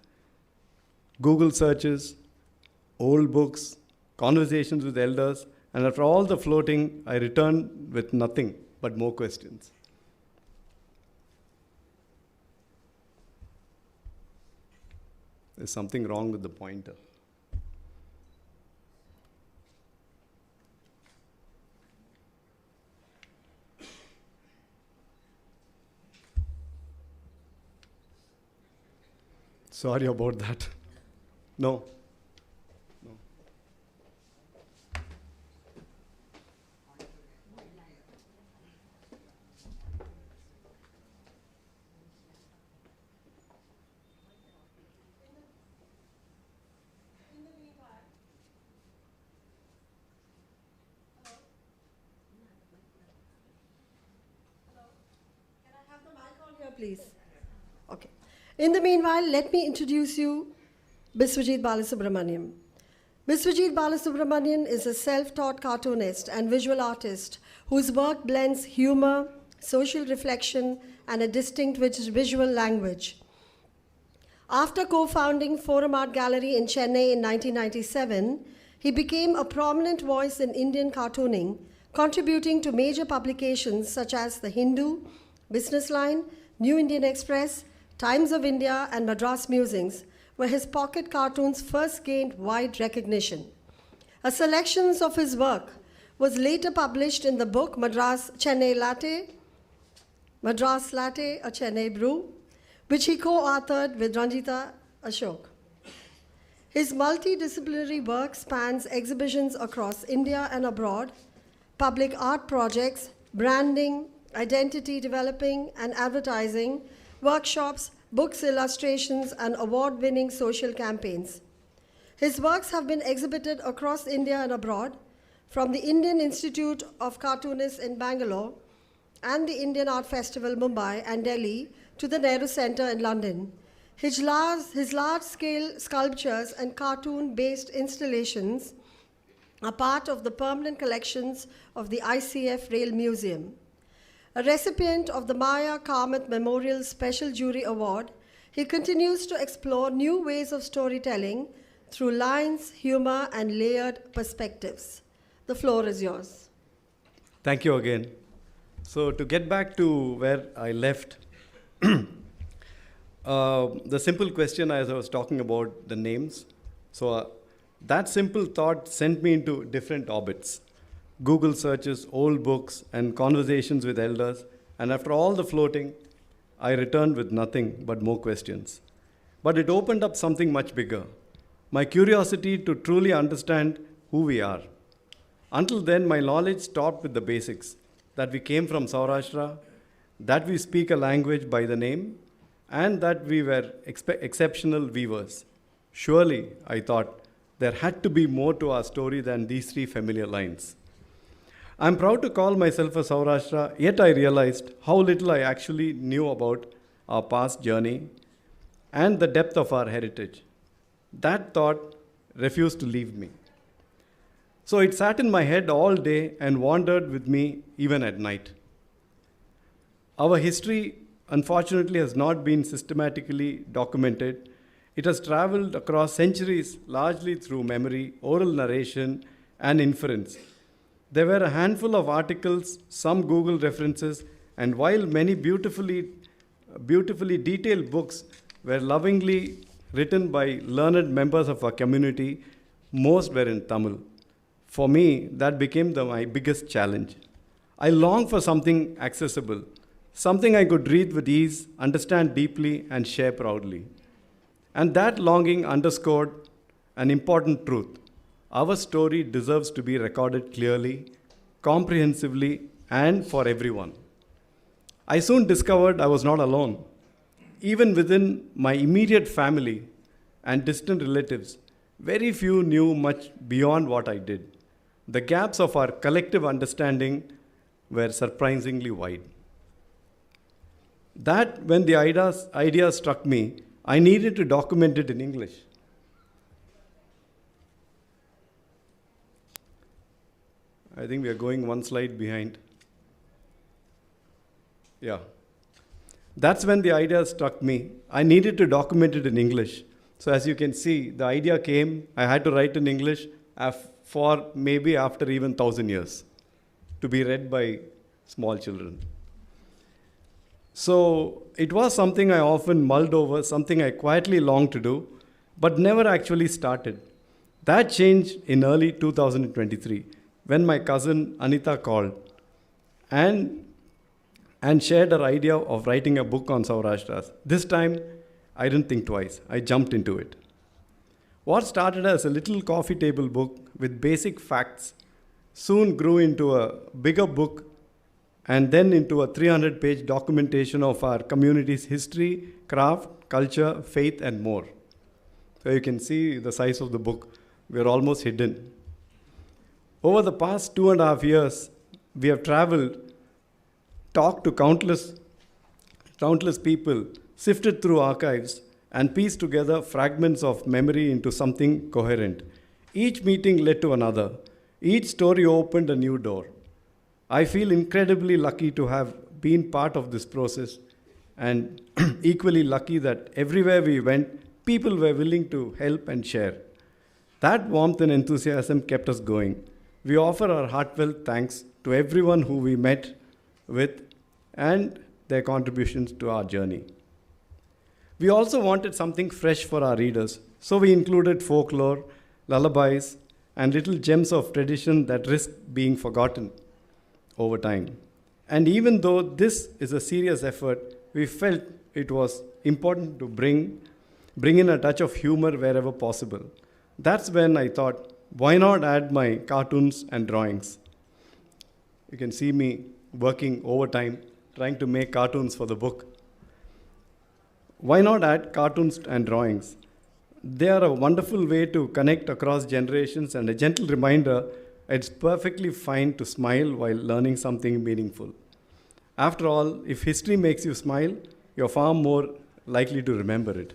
Google searches, old books, conversations with elders, and after all the floating, I returned with nothing but more questions. There's something wrong with the pointer. Sorry about that. No. Please. Okay. In the meanwhile, let me introduce you Biswajit Balasubramanian. Biswajit Balasubramanian is a self-taught cartoonist and visual artist whose work blends humor, social reflection, and a distinct visual language. After co-founding Forum Art Gallery in Chennai in 1997, he became a prominent voice in Indian cartooning, contributing to major publications such as The Hindu, Business Line, New Indian Express, Times of India, and Madras Musings, where his pocket cartoons first gained wide recognition. A selection of his work was later published in the book Madras Latte, a Chennai Brew, which he co-authored with Ranjita Ashok. His multidisciplinary work spans exhibitions across India and abroad, public art projects, branding, identity developing and advertising, workshops, books, illustrations, and award-winning social campaigns. His works have been exhibited across India and abroad, from the Indian Institute of Cartoonists in Bangalore and the Indian Art Festival Mumbai and Delhi to the Nehru Centre in London. His large-scale sculptures and cartoon-based installations are part of the permanent collections of the ICF Rail Museum. A recipient of the Maya Kamath Memorial Special Jury Award, he continues to explore new ways of storytelling through lines, humor, and layered perspectives. The floor is yours. Thank you again. So to get back to where I left, the simple question as I was talking about the names. So that simple thought sent me into different orbits. Google searches, old books, and conversations with elders. And after all the floating, I returned with nothing but more questions. But it opened up something much bigger. My curiosity to truly understand who we are. Until then, my knowledge stopped with the basics, that we came from Saurashtra, that we speak a language by the name, and that we were exceptional weavers. Surely, I thought, there had to be more to our story than these three familiar lines. I'm proud to call myself a Saurashtra, yet I realized how little I actually knew about our past journey and the depth of our heritage. That thought refused to leave me. So it sat in my head all day and wandered with me even at night. Our history, unfortunately, has not been systematically documented. It has traveled across centuries, largely through memory, oral narration, and inference. There were a handful of articles, some Google references, and while many beautifully detailed books were lovingly written by learned members of our community, most were in Tamil. For me, that became my biggest challenge. I longed for something accessible, something I could read with ease, understand deeply, and share proudly. And that longing underscored an important truth. Our story deserves to be recorded clearly, comprehensively, and for everyone. I soon discovered I was not alone. Even within my immediate family and distant relatives, very few knew much beyond what I did. The gaps of our collective understanding were surprisingly wide. That when the idea struck me, I needed to document it in English. I think we are going one slide behind. Yeah. That's when the idea struck me. I needed to document it in English. So as you can see, the idea came, I had to write in English for maybe after even 1,000 years to be read by small children. So it was something I often mulled over, something I quietly longed to do, but never actually started. That changed in early 2023 when my cousin Anita called and shared her idea of writing a book on SOURASHTRAS. This time, I didn't think twice. I jumped into it. What started as a little coffee table book with basic facts soon grew into a bigger book and then into a 300-page documentation of our community's history, craft, culture, faith, and more. So you can see the size of the book. We're almost hidden. Over the past 2.5 years, we have traveled, talked to countless people, sifted through archives, and pieced together fragments of memory into something coherent. Each meeting led to another. Each story opened a new door. I feel incredibly lucky to have been part of this process and equally lucky that everywhere we went, people were willing to help and share. That warmth and enthusiasm kept us going. We offer our heartfelt thanks to everyone who we met with and their contributions to our journey. We also wanted something fresh for our readers, so we included folklore, lullabies, and little gems of tradition that risk being forgotten over time. And even though this is a serious effort, we felt it was important to bring in a touch of humor wherever possible. That's when I thought, why not add my cartoons and drawings? You can see me working overtime, trying to make cartoons for the book. Why not add cartoons and drawings? They are a wonderful way to connect across generations and a gentle reminder it's perfectly fine to smile while learning something meaningful. After all, if history makes you smile, you're far more likely to remember it.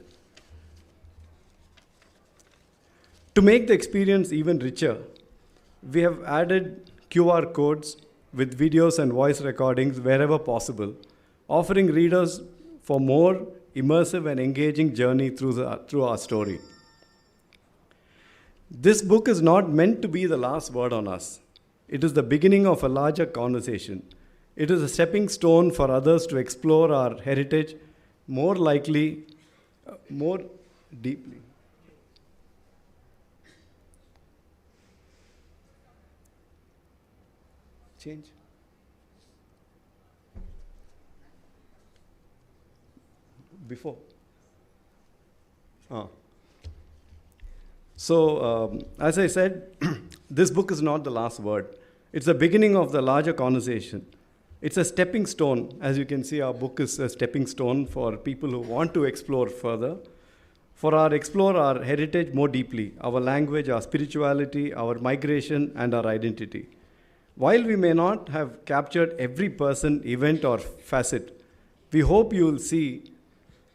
To make the experience even richer, we have added QR codes with videos and voice recordings wherever possible, offering readers for more immersive and engaging journey through our story. This book is not meant to be the last word on us. It is the beginning of a larger conversation. It is a stepping stone for others to explore our heritage more deeply. Change. Before. So, as I said, this book is not the last word. It's the beginning of the larger conversation. It's a stepping stone. As you can see, our book is a stepping stone for people who want to explore further, explore our heritage more deeply, our language, our spirituality, our migration, and our identity. While we may not have captured every person, event, or facet, we hope you will see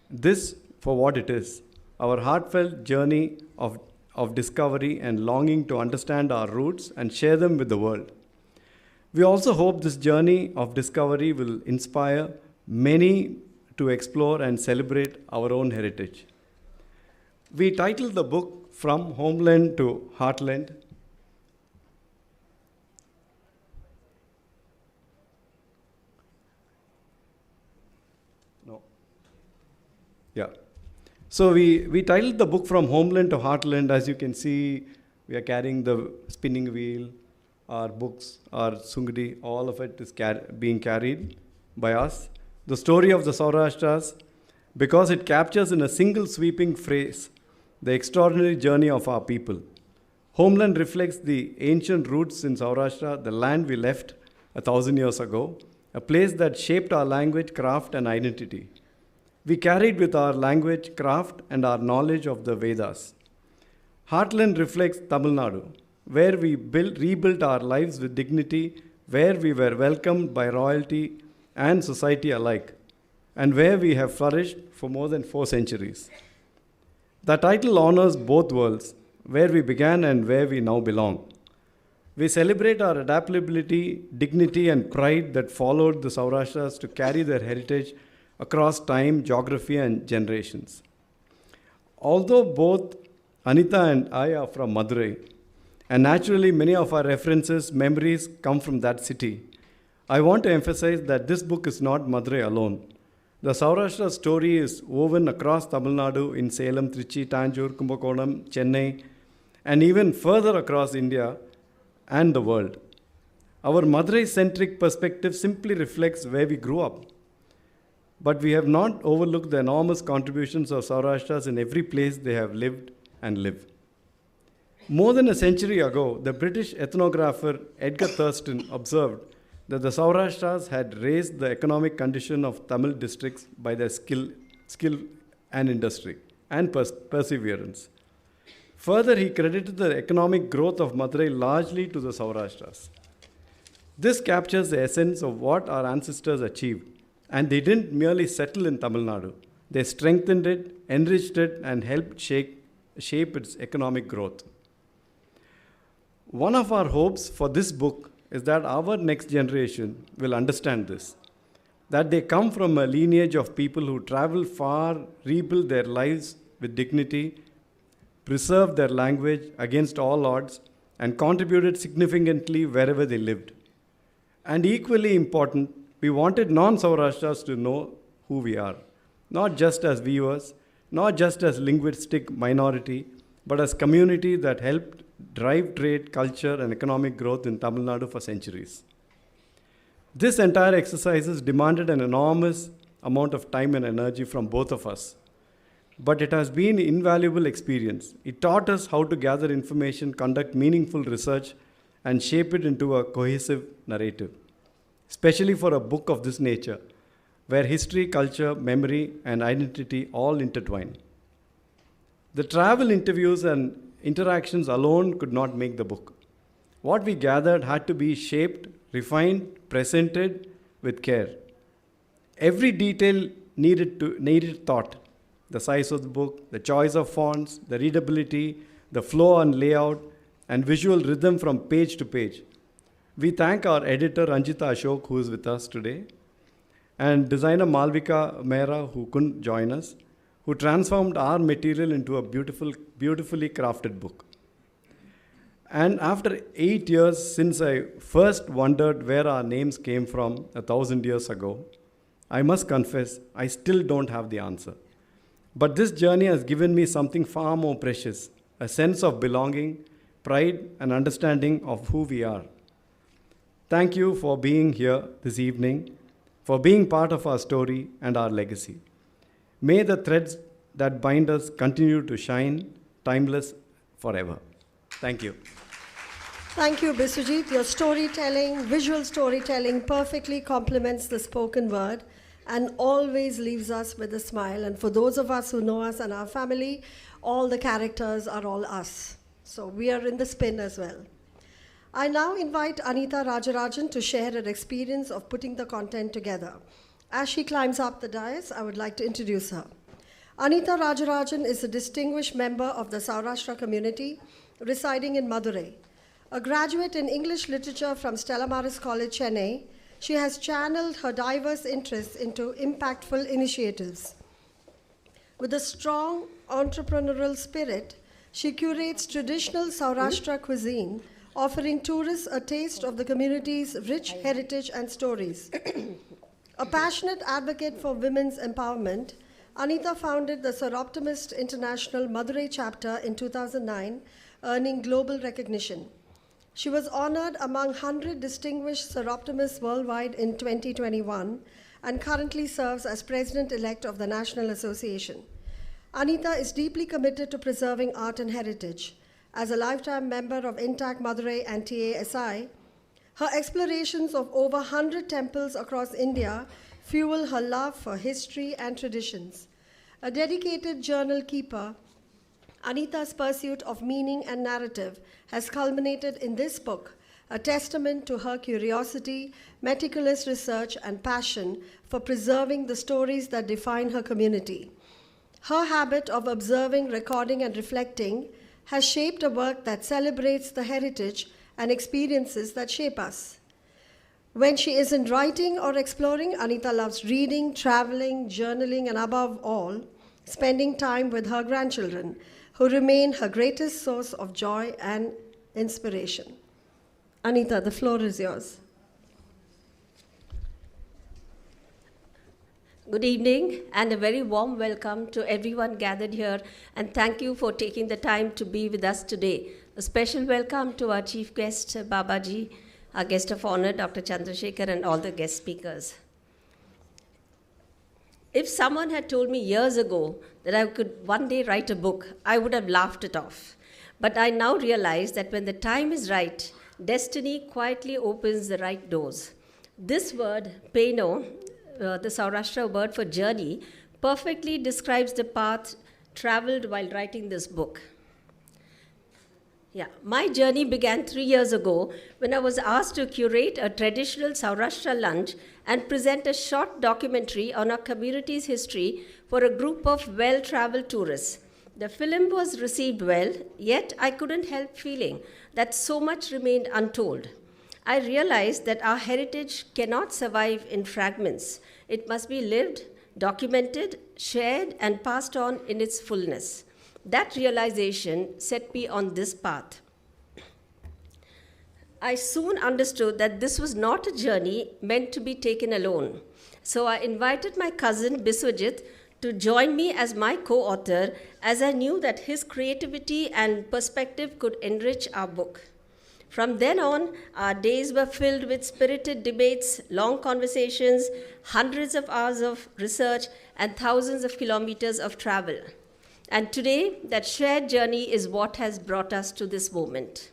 this for what it is, our heartfelt journey of discovery and longing to understand our roots and share them with the world. We also hope this journey of discovery will inspire many to explore and celebrate our own heritage. We titled the book From Homeland to Heartland. So we titled the book From Homeland to Heartland. As you can see, we are carrying the spinning wheel, our books, our sungdi, all of it is being carried by us. The story of the SOURASHTRAS, because it captures in a single sweeping phrase the extraordinary journey of our people. Homeland reflects the ancient roots in Saurashtra, the land we left 1,000 years ago, a place that shaped our language, craft, and identity. We carried with our language, craft, and our knowledge of the Vedas. Heartland reflects Tamil Nadu, where we rebuilt our lives with dignity, where we were welcomed by royalty and society alike, and where we have flourished for more than 4 centuries. The title honors both worlds, where we began and where we now belong. We celebrate our adaptability, dignity, and pride that followed the Saurashtras to carry their heritage across time, geography, and generations. Although both Anita and I are from Madurai, and naturally many of our references, memories come from that city, I want to emphasize that this book is not Madurai alone. The Saurashtra story is woven across Tamil Nadu in Salem, Trichy, Tanjore, Kumbakonam, Chennai, and even further across India and the world. Our Madurai-centric perspective simply reflects where we grew up. But we have not overlooked the enormous contributions of Saurashtras in every place they have lived and live. More than a century ago, the British ethnographer Edgar Thurston observed that the Saurashtras had raised the economic condition of Tamil districts by their skill and industry and perseverance. Further, he credited the economic growth of Madurai largely to the Saurashtras. This captures the essence of what our ancestors achieved. And they didn't merely settle in Tamil Nadu. They strengthened it, enriched it, and helped shape its economic growth. One of our hopes for this book is that our next generation will understand this, that they come from a lineage of people who travel far, rebuild their lives with dignity, preserved their language against all odds, and contributed significantly wherever they lived. And equally important, we wanted non-Saurashtras to know who we are, not just as viewers, not just as linguistic minority, but as community that helped drive trade, culture, and economic growth in Tamil Nadu for centuries. This entire exercise demanded an enormous amount of time and energy from both of us. But it has been an invaluable experience. It taught us how to gather information, conduct meaningful research, and shape it into a cohesive narrative, especially for a book of this nature, where history, culture, memory, and identity all intertwine. The travel interviews and interactions alone could not make the book. What we gathered had to be shaped, refined, presented with care. Every detail needed thought. The size of the book, the choice of fonts, the readability, the flow and layout, and visual rhythm from page to page. We thank our editor Ranjita Ashok, who is with us today, and designer Malvika Mehra, who couldn't join us, who transformed our material into a beautifully crafted book. And after 8 years since I first wondered where our names came from 1,000 years ago, I must confess, I still don't have the answer. But this journey has given me something far more precious, a sense of belonging, pride, and understanding of who we are. Thank you for being here this evening, for being part of our story and our legacy. May the threads that bind us continue to shine, timeless forever. Thank you. Thank you, Bisujit. Your storytelling, visual storytelling, perfectly complements the spoken word and always leaves us with a smile. And for those of us who know us and our family, all the characters are all us. So we are in the spin as well. I now invite Anita Rajarajan to share her experience of putting the content together. As she climbs up the dais, I would like to introduce her. Anita Rajarajan is a distinguished member of the Saurashtra community residing in Madurai. A graduate in English literature from Stella Maris College, Chennai, she has channeled her diverse interests into impactful initiatives. With a strong entrepreneurial spirit, she curates traditional Saurashtra cuisine, offering tourists a taste of the community's rich heritage and stories. A passionate advocate for women's empowerment, Anita founded the Sauroptimist International Madurai chapter in 2009, earning global recognition. She was honored among 100 distinguished Sauroptimists worldwide in 2021 and currently serves as president-elect of the National Association. Anita is deeply committed to preserving art and heritage. As a lifetime member of Intact Madurai and TASI, her explorations of over 100 temples across India fuel her love for history and traditions. A dedicated journal keeper, Anita's pursuit of meaning and narrative has culminated in this book, a testament to her curiosity, meticulous research, and passion for preserving the stories that define her community. Her habit of observing, recording, and reflecting has shaped a work that celebrates the heritage and experiences that shape us. When she isn't writing or exploring, Anita loves reading, traveling, journaling, and above all, spending time with her grandchildren, who remain her greatest source of joy and inspiration. Anita, the floor is yours. Good evening and a very warm welcome to everyone gathered here, and thank you for taking the time to be with us today. A special welcome to our chief guest, Babaji, our guest of honor, Dr. Chandrasekhar, and all the guest speakers. If someone had told me years ago that I could one day write a book, I would have laughed it off. But I now realize that when the time is right, destiny quietly opens the right doors. This word, Peno, the Saurashtra word for journey, perfectly describes the path traveled while writing this book. My journey began 3 years ago when I was asked to curate a traditional Saurashtra lunch and present a short documentary on our community's history for a group of well-traveled tourists. The film was received well, yet I couldn't help feeling that so much remained untold. I realized that our heritage cannot survive in fragments. It must be lived, documented, shared, and passed on in its fullness. That realization set me on this path. I soon understood that this was not a journey meant to be taken alone. So I invited my cousin Biswajit to join me as my co-author, as I knew that his creativity and perspective could enrich our book. From then on, our days were filled with spirited debates, long conversations, hundreds of hours of research, and thousands of kilometers of travel. And today, that shared journey is what has brought us to this moment.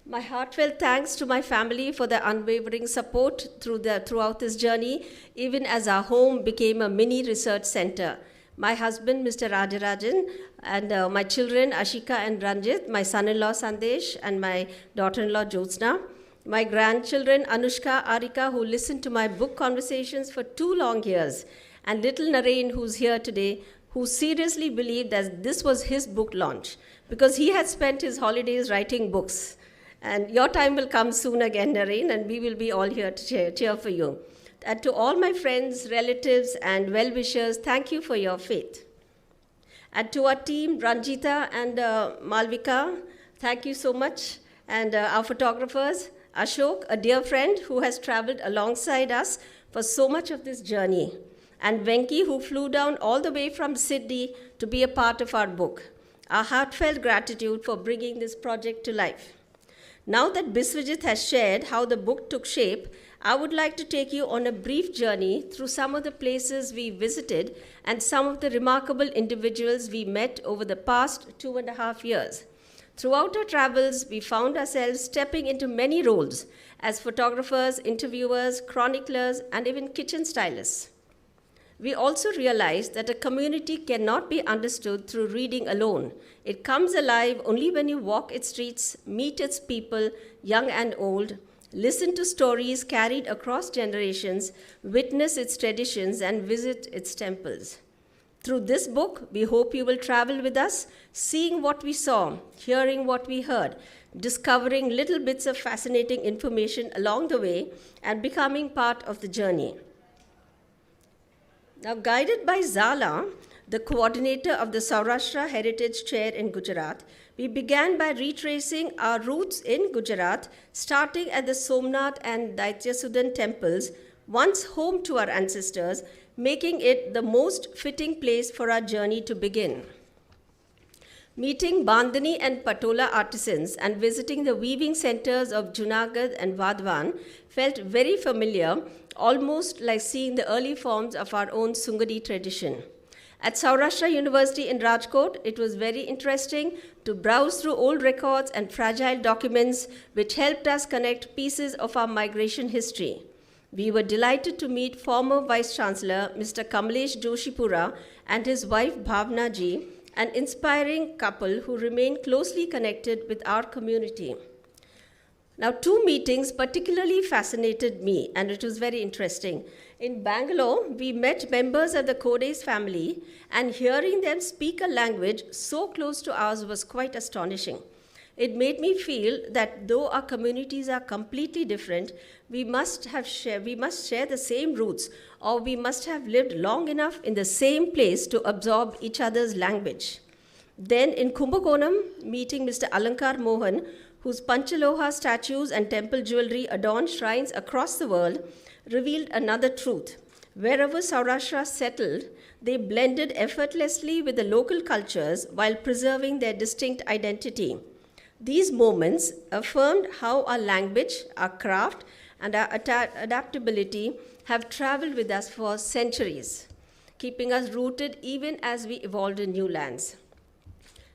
My heartfelt thanks to my family for their unwavering support throughout this journey, even as our home became a mini research center. My husband, Mr. Rajarajan, and my children, Ashika and Ranjit, my son-in-law, Sandesh, and my daughter-in-law, Jyotsna, my grandchildren, Anushka, Arika, who listened to my book conversations for 2 long years, and little Naren, who's here today, who seriously believed that this was his book launch, because he had spent his holidays writing books. And your time will come soon again, Naren, and we will be all here to cheer for you. And to all my friends, relatives, and well-wishers, thank you for your faith. And to our team, Ranjita and Malvika, thank you so much. And our photographers, Ashok, a dear friend who has traveled alongside us for so much of this journey. And Venki, who flew down all the way from Sydney to be a part of our book. Our heartfelt gratitude for bringing this project to life. Now that Biswajit has shared how the book took shape, I would like to take you on a brief journey through some of the places we visited and some of the remarkable individuals we met over the past 2.5 years. Throughout our travels, we found ourselves stepping into many roles as photographers, interviewers, chroniclers, and even kitchen stylists. We also realized that a community cannot be understood through reading alone. It comes alive only when you walk its streets, meet its people, young and old, listen to stories carried across generations, witness its traditions, and visit its temples. Through this book, we hope you will travel with us, seeing what we saw, hearing what we heard, discovering little bits of fascinating information along the way, and becoming part of the journey. Now, guided by Zala, the coordinator of the Saurashtra Heritage Chair in Gujarat, we began by retracing our roots in Gujarat, starting at the Somnath and Daityasudan temples, once home to our ancestors, making it the most fitting place for our journey to begin. Meeting Bandhani and Patola artisans and visiting the weaving centers of Junagadh and Vadwan felt very familiar, almost like seeing the early forms of our own Sungadi tradition. At Saurashtra University in Rajkot, it was very interesting to browse through old records and fragile documents which helped us connect pieces of our migration history. We were delighted to meet former Vice-Chancellor Mr. Kamlesh Joshipura and his wife Bhavna Ji, an inspiring couple who remain closely connected with our community. Now, 2 meetings particularly fascinated me, and it was very interesting. In Bangalore, we met members of the Codes family, and hearing them speak a language so close to ours was quite astonishing. It made me feel that though our communities are completely different, we must share the same roots, or we must have lived long enough in the same place to absorb each other's language. Then in Kumbakonam, meeting Mr. Alankar Mohan, whose Panchaloha statues and temple jewelry adorn shrines across the world, revealed another truth. Wherever Saurashtra settled, they blended effortlessly with the local cultures while preserving their distinct identity. These moments affirmed how our language, our craft, and our adaptability have traveled with us for centuries, keeping us rooted even as we evolved in new lands.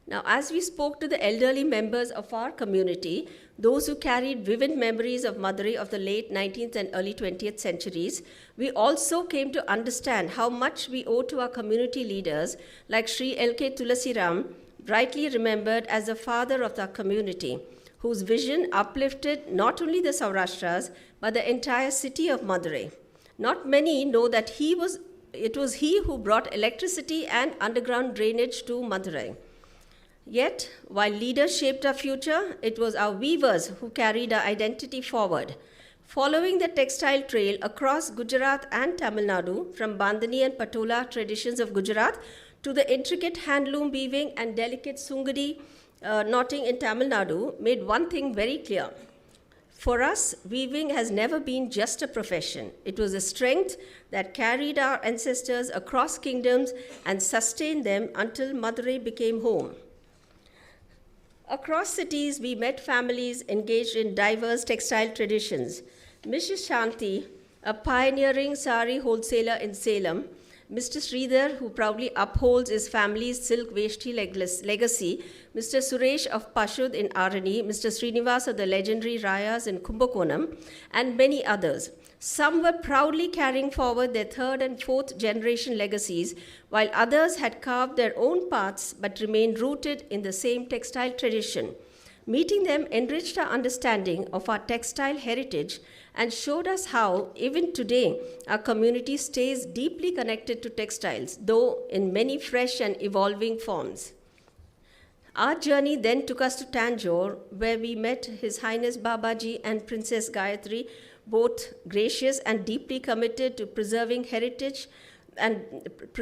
Now, as we spoke to the elderly members of our community, those who carried vivid memories of Madurai of the late 19th and early 20th centuries, we also came to understand how much we owe to our community leaders like Sri L.K. Tulasiram, rightly remembered as the father of our community, whose vision uplifted not only the Saurashtras, but the entire city of Madurai. Not many know that it was he who brought electricity and underground drainage to Madurai. Yet, while leaders shaped our future, it was our weavers who carried our identity forward. Following the textile trail across Gujarat and Tamil Nadu, from Bandhani and Patola traditions of Gujarat to the intricate handloom weaving and delicate sungadi knotting in Tamil Nadu, made one thing very clear. For us, weaving has never been just a profession. It was a strength that carried our ancestors across kingdoms and sustained them until Madurai became home. Across cities, we met families engaged in diverse textile traditions. Mrs. Shanti, a pioneering sari wholesaler in Salem, Mr. Sridhar, who proudly upholds his family's silk veshti legacy, Mr. Suresh of Pashud in Arani, Mr. Srinivas of the legendary Rayas in Kumbakonam, and many others. Some were proudly carrying forward their third and fourth generation legacies, while others had carved their own paths but remained rooted in the same textile tradition. Meeting them enriched our understanding of our textile heritage and showed us how, even today, our community stays deeply connected to textiles, though in many fresh and evolving forms. Our journey then took us to Tanjore, where we met His Highness Babaji and Princess Gayatri, both gracious and deeply committed to preserving heritage, and it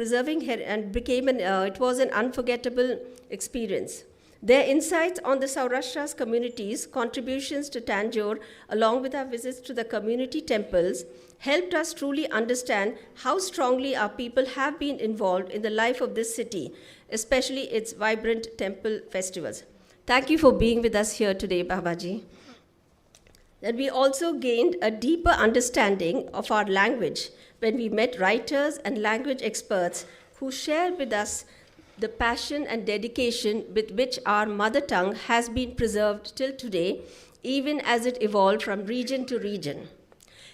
was an unforgettable experience. Their insights on the SOURASHTRAS communities, contributions to Tanjore, along with our visits to the community temples, helped us truly understand how strongly our people have been involved in the life of this city, especially its vibrant temple festivals. Thank you for being with us here today, Babaji. And we also gained a deeper understanding of our language when we met writers and language experts who shared with us the passion and dedication with which our mother tongue has been preserved till today, even as it evolved from region to region.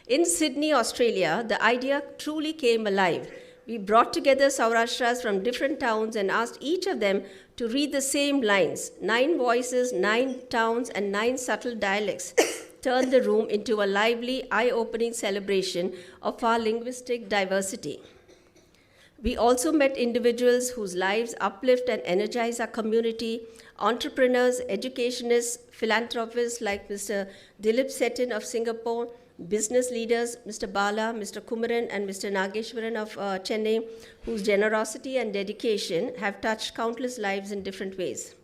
In Sydney, Australia, the idea truly came alive. We brought together SOURASHTRAS from different towns and asked each of them to read the same lines. 9 voices, 9 towns, and 9 subtle dialects turned the room into a lively, eye-opening celebration of our linguistic diversity. We also met individuals whose lives uplift and energize our community, entrepreneurs, educationists, philanthropists like Mr. Dilip Setin of Singapore, business leaders, Mr. Bala, Mr. Kumaran, and Mr. Nageswaran of Chennai, whose generosity and dedication have touched countless lives in different ways.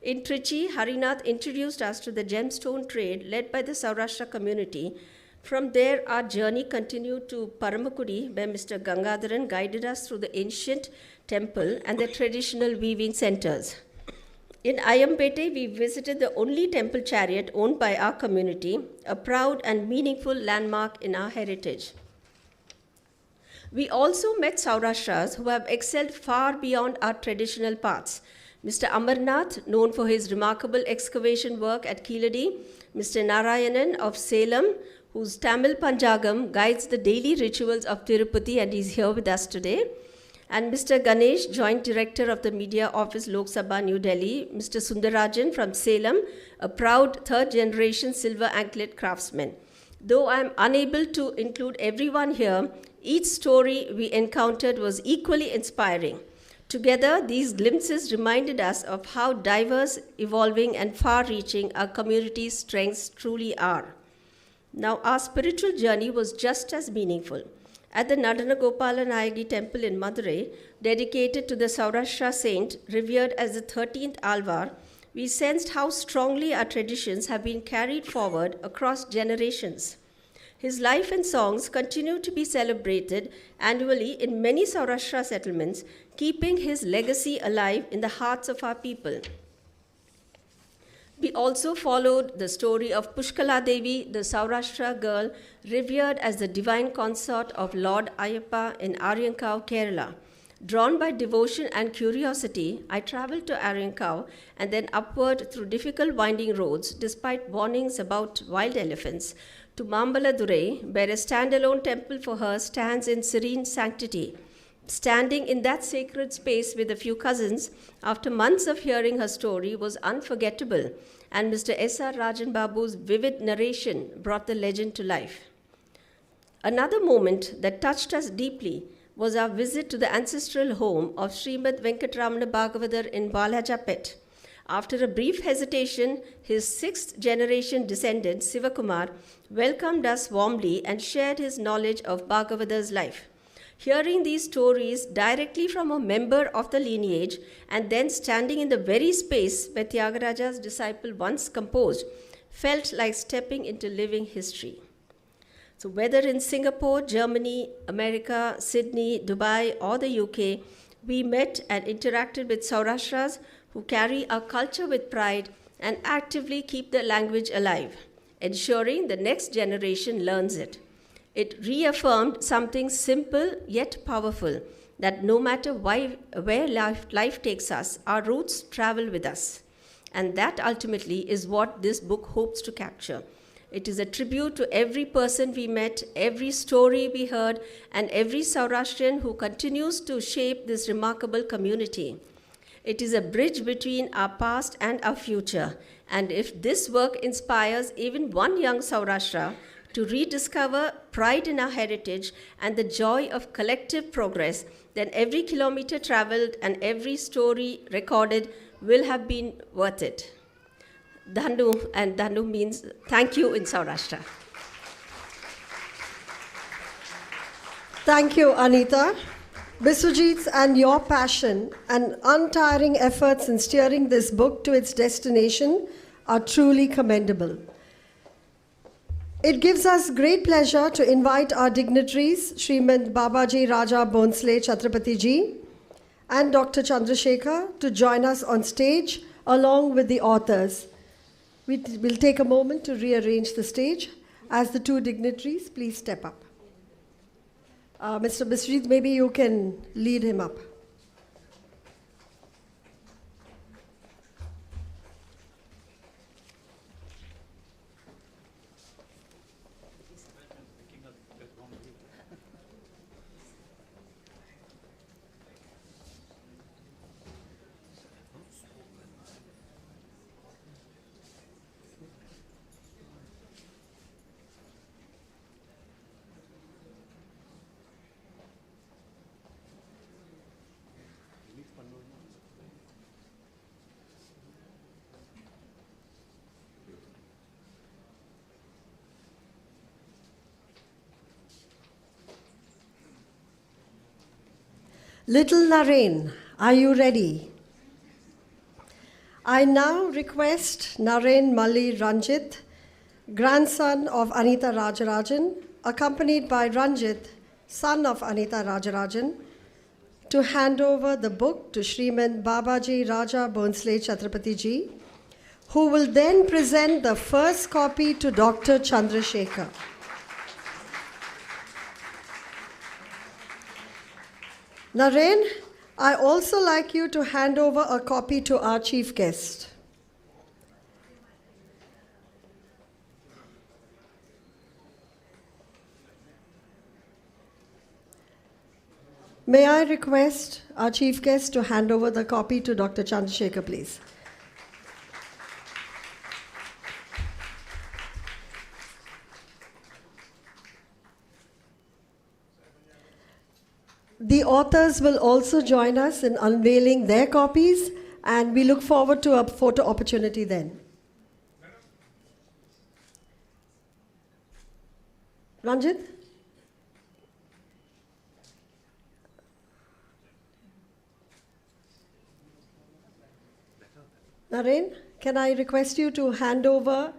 In Trichy, Harinath introduced us to the gemstone trade led by the Saurashtra community. From there, our journey continued to Paramakudi, where Mr. Gangadharan guided us through the ancient temple and the traditional weaving centers. In Ayampete, we visited the only temple chariot owned by our community, a proud and meaningful landmark in our heritage. We also met SOURASHTRAS who have excelled far beyond our traditional paths. Mr. Amarnath, known for his remarkable excavation work at Keeladi, Mr. Narayanan of Salem, whose Tamil Panjagam guides the daily rituals of Tirupati, and he's here with us today. And Mr. Ganesh, Joint Director of the Media Office, Lok Sabha, New Delhi. Mr. Sundarajan from Salem, a proud third-generation silver anklet craftsman. Though I am unable to include everyone here, each story we encountered was equally inspiring. Together, these glimpses reminded us of how diverse, evolving, and far-reaching our community's strengths truly are. Now, our spiritual journey was just as meaningful. At the Nadanagopala Nayagi temple in Madurai, dedicated to the Saurashtra saint, revered as the 13th Alvar, we sensed how strongly our traditions have been carried forward across generations. His life and songs continue to be celebrated annually in many Saurashtra settlements, keeping his legacy alive in the hearts of our people. We also followed the story of Pushkala Devi, the Saurashtra girl, revered as the divine consort of Lord Ayyappa in Ariyankau, Kerala. Drawn by devotion and curiosity, I traveled to Ariyankau and then upward through difficult winding roads, despite warnings about wild elephants, to Mambaladurai, where a standalone temple for her stands in serene sanctity. Standing in that sacred space with a few cousins, after months of hearing her story, was unforgettable, and Mr. S.R. Rajan Babu's vivid narration brought the legend to life. Another moment that touched us deeply was our visit to the ancestral home of Srimad Venkatramana Bhagavathar in Valajapet. After a brief hesitation, his sixth-generation descendant, Sivakumar, welcomed us warmly and shared his knowledge of Bhagavada's life. Hearing these stories directly from a member of the lineage and then standing in the very space where Tyagaraja's disciple once composed felt like stepping into living history. So whether in Singapore, Germany, America, Sydney, Dubai, or the UK, we met and interacted with SOURASHTRAS who carry our culture with pride and actively keep the language alive, ensuring the next generation learns it. It reaffirmed something simple yet powerful, that no matter where life takes us, our roots travel with us. And that ultimately is what this book hopes to capture. It is a tribute to every person we met, every story we heard, and every Saurashtrian who continues to shape this remarkable community. It is a bridge between our past and our future. And if this work inspires even one young Saurashtra to rediscover pride in our heritage and the joy of collective progress, then every kilometer traveled and every story recorded will have been worth it. Dhandu, and Dhandu means thank you in Saurashtra. Thank you, Anita. Biswajit and your passion and untiring efforts in steering this book to its destination are truly commendable. It gives us great pleasure to invite our dignitaries, Srimad Babaji Raja Bhonsle Chhatrapati Ji and Dr. Chandrasekhar, to join us on stage along with the authors. We will take a moment to rearrange the stage. As the two dignitaries, please step up. Mr. Biswajit, maybe you can lead him up. Little Naren, are you ready? I now request Naren Malli Ranjit, grandson of Anita Rajarajan, accompanied by Ranjit, son of Anita Rajarajan, to hand over the book to Srimad Babaji Raja Bhonsle Chhatrapati Ji, who will then present the first copy to Dr. Chandrasekhar. Naren, I also like you to hand over a copy to our chief guest. May I request our chief guest to hand over the copy to Dr. Chandrasekhar, please. The authors will also join us in unveiling their copies, and we look forward to a photo opportunity then. Ranjit? Naren, can I request you to hand over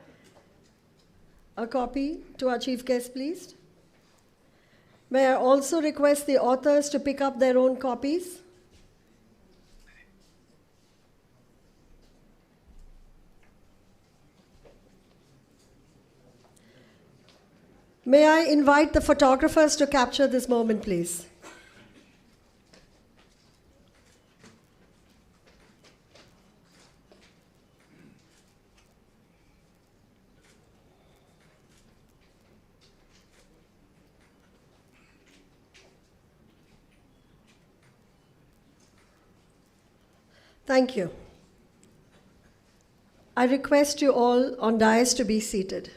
a copy to our chief guest, please? May I also request the authors to pick up their own copies? May I invite the photographers to capture this moment, please? Thank you. I request you all on dais to be seated.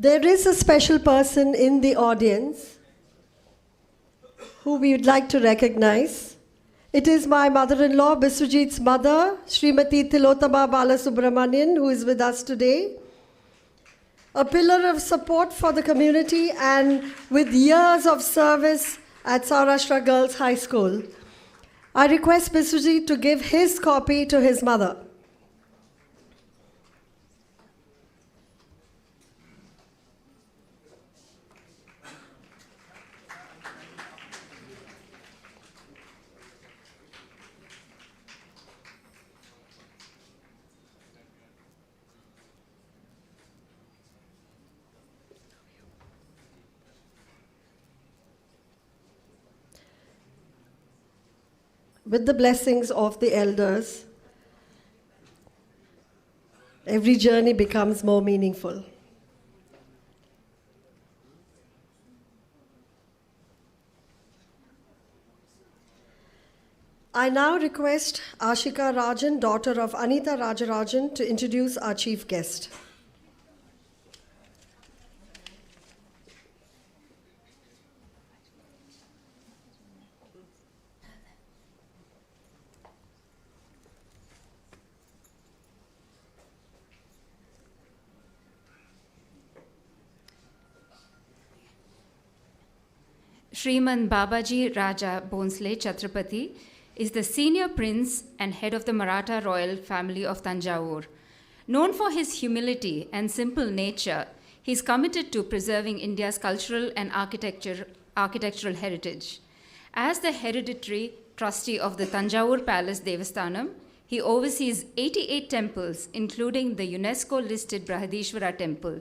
There is a special person in the audience who we would like to recognize. It is my mother-in-law, Biswajit's mother, Srimati Tilotama Balasubramanian, who is with us today. A pillar of support for the community and with years of service at SOURASHTRA Girls High School. I request Bisujit to give his copy to his mother. With the blessings of the elders, every journey becomes more meaningful. I now request Ashika Rajan, daughter of Anita Rajarajan, to introduce our chief guest. Sriman Babaji Raja Bhonsle Chhatrapati is the senior prince and head of the Maratha royal family of Thanjavur. Known for his humility and simple nature, he is committed to preserving India's cultural and architectural heritage. As the hereditary trustee of the Thanjavur Palace Devasthanam, he oversees 88 temples, including the UNESCO-listed Brihadishvara temple.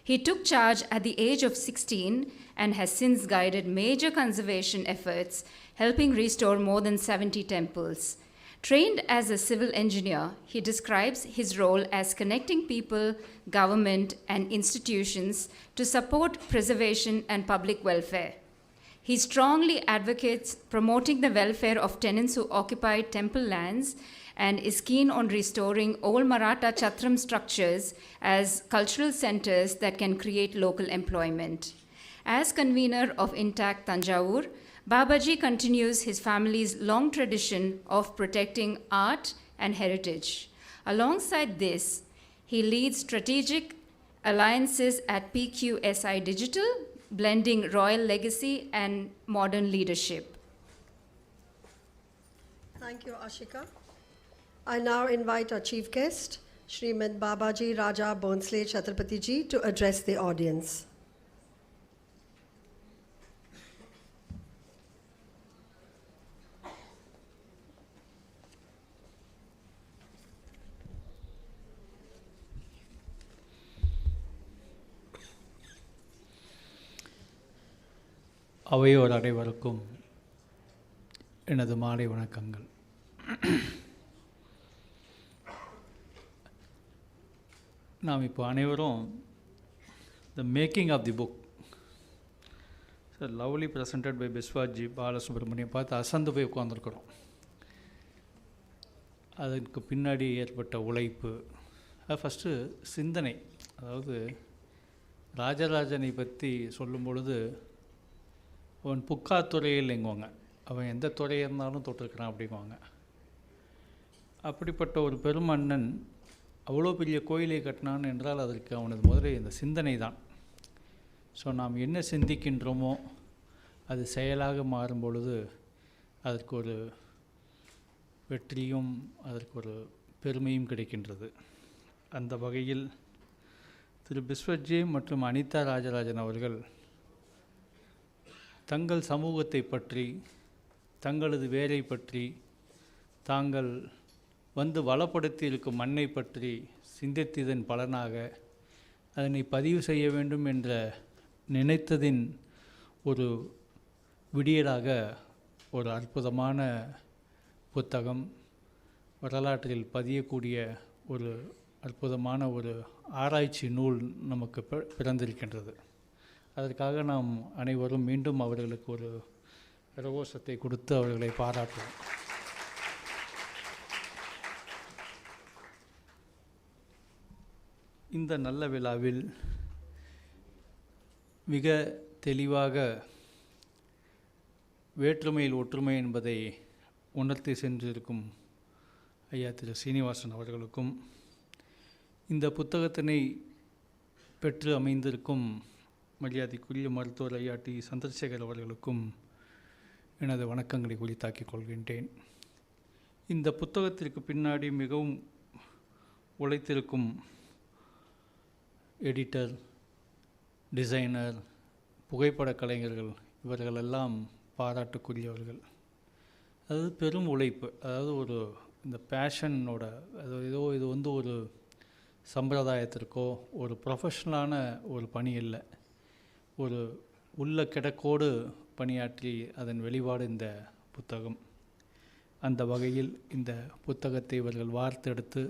He took charge at the age of 16 and has since guided major conservation efforts, helping restore more than 70 temples. Trained as a civil engineer, he describes his role as connecting people, government, and institutions to support preservation and public welfare. He strongly advocates promoting the welfare of tenants who occupy temple lands and is keen on restoring old Maratha Chatram structures as cultural centers that can create local employment. As convener of Intact Thanjavur, Babaji continues his family's long tradition of protecting art and heritage. Alongside this, he leads strategic alliances at PQSI Digital, blending royal legacy and modern leadership. Thank you, Ashika. I now invite our chief guest, Srimad Babaji Raja Bhonsle Chhatrapati ji, to address the audience. அவையோர் அனைவருக்கும் எனது மாலை வணக்கங்கள். நாம் இப்போ அனைவரும் the making of the book lovely presented by Biswaji Balasubramaniam பார்த்து அசந்து போய் உட்காந்துருக்குறோம். அதற்கு பின்னாடி ஏற்பட்ட உழைப்பு, அது ஃபஸ்ட்டு சிந்தனை. அதாவது ராஜராஜனை பற்றி சொல்லும் பொழுது அவன் புக்கா துறையில் எங்குவாங்க, அவன் எந்த துறையாக இருந்தாலும் தொட்டிருக்கிறான் அப்படிங்குவாங்க. அப்படிப்பட்ட ஒரு பெருமன்னன் அவ்வளோ பெரிய கோயிலை கட்டினான் என்றால் அதற்கு அவனது முதலே இந்த சிந்தனை தான். ஸோ நாம் என்ன சிந்திக்கின்றோமோ அது செயலாக மாறும் பொழுது அதற்கு ஒரு வெற்றியும் அதற்கு ஒரு பெருமையும் கிடைக்கின்றது. அந்த வகையில் திரு பிஸ்வஜி மற்றும் அனிதா ராஜராஜன் அவர்கள் தங்கள் சமூகத்தை பற்றி, தங்களது வேலை பற்றி, தாங்கள் வந்து வளப்படுத்தி இருக்கும் மண்ணை பற்றி சிந்தித்ததன் பலனாக அதனை பதிவு செய்ய வேண்டும் என்ற நினைத்ததின் ஒரு விடியலாக ஒரு அற்புதமான புத்தகம், வரலாற்றில் பதியக்கூடிய ஒரு அற்புதமான ஒரு ஆராய்ச்சி நூல் நமக்கு பிறந்திருக்கின்றது. அதற்காக நாம் அனைவரும் மீண்டும் அவர்களுக்கு ஒரு கரகோஷத்தை கொடுத்து அவர்களை பாராட்டுவோம். இந்த நல்ல விழாவில் மிக தெளிவாக வேற்றுமையில் ஒற்றுமை என்பதை உணர்த்தி சென்றிருக்கும் ஐயா திரு சீனிவாசன் அவர்களுக்கும், இந்த புத்தகத்தினை பெற்று அமைந்திருக்கும் மரியாதைக்குரிய மருத்துவர் ஐயா டி சந்திரசேகர் அவர்களுக்கும் எனது வணக்கங்களை உரித்தாக்கிக் கொள்கின்றேன். இந்த புத்தகத்திற்கு பின்னாடி மிகவும் உழைத்திருக்கும் எடிட்டர், டிசைனர், புகைப்பட கலைஞர்கள் இவர்களெல்லாம் பாராட்டுக்குரியவர்கள். அதாவது பெரும் உழைப்பு, அதாவது இந்த பேஷனோட இது ஒரு சம்பிரதாயத்திற்கோ ஒரு ப்ரொஃபஷ்னலான ஒரு பணி இல்லை, ஒரு உள்ள கிடக்கோடு பணியாற்றி அதன் வெளிப்பாடு இந்த புத்தகம். அந்த வகையில் இந்த புத்தகத்தை இவர்கள் வார்த்தெடுத்து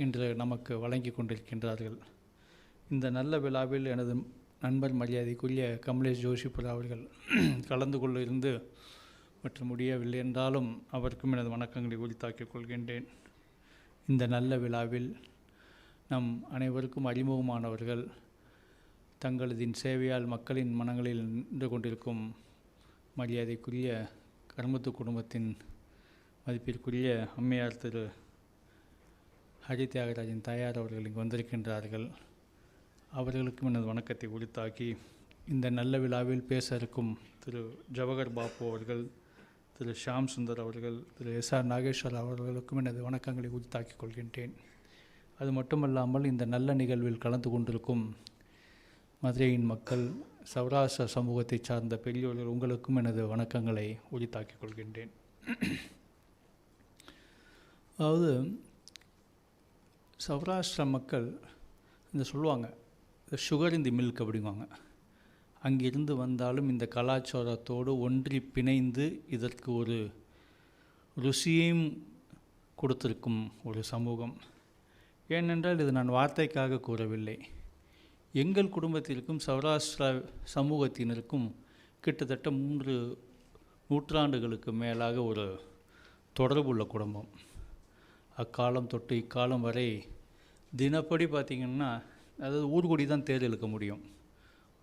இன்று நமக்கு வழங்கி கொண்டிருக்கின்றார்கள். இந்த நல்ல விழாவில் எனது நண்பர் மரியாதைக்குரிய கமலேஷ் ஜோஷிபுரா அவர்கள் கலந்து கொள்ள இருந்து மற்றும் முடியவில்லை என்றாலும் அவருக்கும் எனது வணக்கங்களை உரித்தாக்கிக் கொள்கின்றேன். இந்த நல்ல விழாவில் நம் அனைவருக்கும் அறிமுகமானவர்கள், தங்களதின் சேவையால் மக்களின் மனங்களில் நின்று கொண்டிருக்கும் மரியாதைக்குரிய கருமத்து குடும்பத்தின் மதிப்பிற்குரிய அம்மையார் திரு ஹரி தியாகராஜன் தாயார் அவர்கள் இங்கு வந்திருக்கின்றார்கள். அவர்களுக்கும் எனது வணக்கத்தை உரித்தாக்கி, இந்த நல்ல விழாவில் பேச இருக்கும் திரு ஜவஹர் பாபு அவர்கள், திரு ஷாம் சுந்தர் அவர்கள், திரு SR நாகேஸ்வரன் அவர்களுக்கும் எனது வணக்கங்களை உரித்தாக்கிக் கொள்கின்றேன். அது மட்டுமல்லாமல் இந்த நல்ல நிகழ்வில் கலந்து கொண்டிருக்கும் மதுரையின் மக்கள், சௌராஷ்டிர சமூகத்தை சார்ந்த பெரியோர்கள் உங்களுக்கும் எனது வணக்கங்களை உரித்தாக்கிக் கொள்கின்றேன். அதாவது சௌராஷ்டிர மக்கள் இந்த சொல்லுவாங்க, சுகர் இன் தி மில்க் அப்படிங்குவாங்க. அங்கிருந்து வந்தாலும் இந்த கலாச்சாரத்தோடு ஒன்றி பிணைந்து இதற்கு ஒரு ருசியையும் கொடுத்திருக்கும் ஒரு சமூகம். ஏனென்றால் இது நான் வார்த்தைக்காக கூறவில்லை. எங்கள் குடும்பத்திற்கும் சௌராஷ்டிரா சமூகத்தினருக்கும் கிட்டத்தட்ட 3 நூற்றாண்டுகளுக்கு மேலாக ஒரு தொடர்புள்ள குடும்பம். அக்காலம் தொட்டு இக்காலம் வரை தினப்படி பார்த்திங்கன்னா, அதாவது ஊர்கூடி தான் தேர் இழுக்க முடியும்,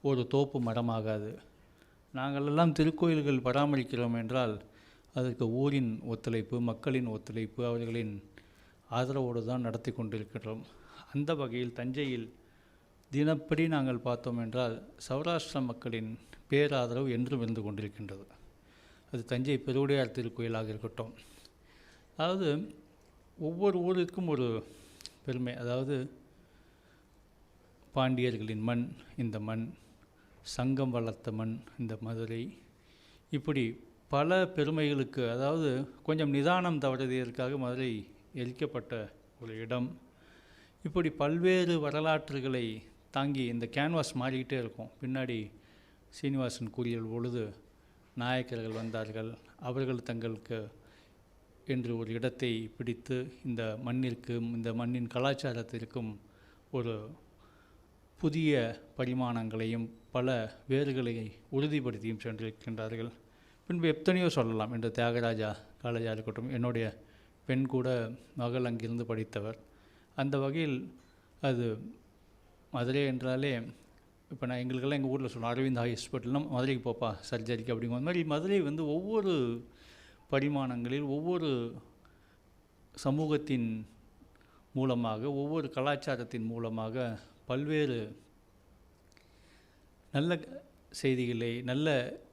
ஒரு தோப்பு மரமாகாது. நாங்களெல்லாம் திருக்கோயில்கள் பராமரிக்கிறோம் என்றால் அதற்கு ஊரின் ஒத்துழைப்பு, மக்களின் ஒத்துழைப்பு, அவர்களின் ஆதரவோடு தான் நடத்தி கொண்டிருக்கிறோம். அந்த வகையில் தஞ்சையில் தினப்படி நாங்கள் பார்த்தோம் என்றால் சௌராஷ்டிர மக்களின் பேராதரவு என்றும் இருந்து கொண்டிருக்கின்றது. அது தஞ்சை பெருவுடையார் திருக்கோயிலாக இருக்கட்டும். அதாவது ஒவ்வொரு ஊருக்கும் ஒரு பெருமை. அதாவது பாண்டியர்களின் மண் இந்த மண், சங்கம் வளர்த்த மண் இந்த மதுரை, இப்படி பல பெருமைகளுக்கு, அதாவது கொஞ்சம் நிதானம் தவறியதற்காக மதுரை எரிக்கப்பட்ட ஒரு இடம். இப்படி பல்வேறு வரலாற்றுகளை தாங்கி இந்த கேன்வாஸ் மாறிக்கிட்டே இருக்கும். பின்னாடி சீனிவாசன் கூறிய பொழுது நாயக்கர்கள் வந்தார்கள், அவர்கள் தங்களுக்கு என்று ஒரு இடத்தை பிடித்து இந்த மண்ணிற்கும் இந்த மண்ணின் கலாச்சாரத்திற்கும் ஒரு புதிய பரிமாணங்களையும் பல வேர்களை உறுதிப்படுத்தியும் சென்றிருக்கின்றார்கள். பின்பு எத்தனையோ சொல்லலாம். இன்று தியாகராஜா காலேஜாக இருக்கட்டும், என்னுடைய பெண் கூட மகள் அங்கிருந்து படித்தவர். அந்த வகையில் அது மதுரை என்றாலே, இப்போ நான் எங்களுக்கெல்லாம் எங்கள் ஊரில் சொல்லுவோம், அரவிந்த் ஹாஸ்பிட்டல்னால் மதுரைக்கு போப்பா சர்ஜரிக்கு அப்படிங்கிற மாதிரி மதுரை ஒவ்வொரு பரிமாணங்களில் ஒவ்வொரு சமூகத்தின் மூலமாக, ஒவ்வொரு கலாச்சாரத்தின் மூலமாக பல்வேறு நல்ல செய்திகளை, நல்ல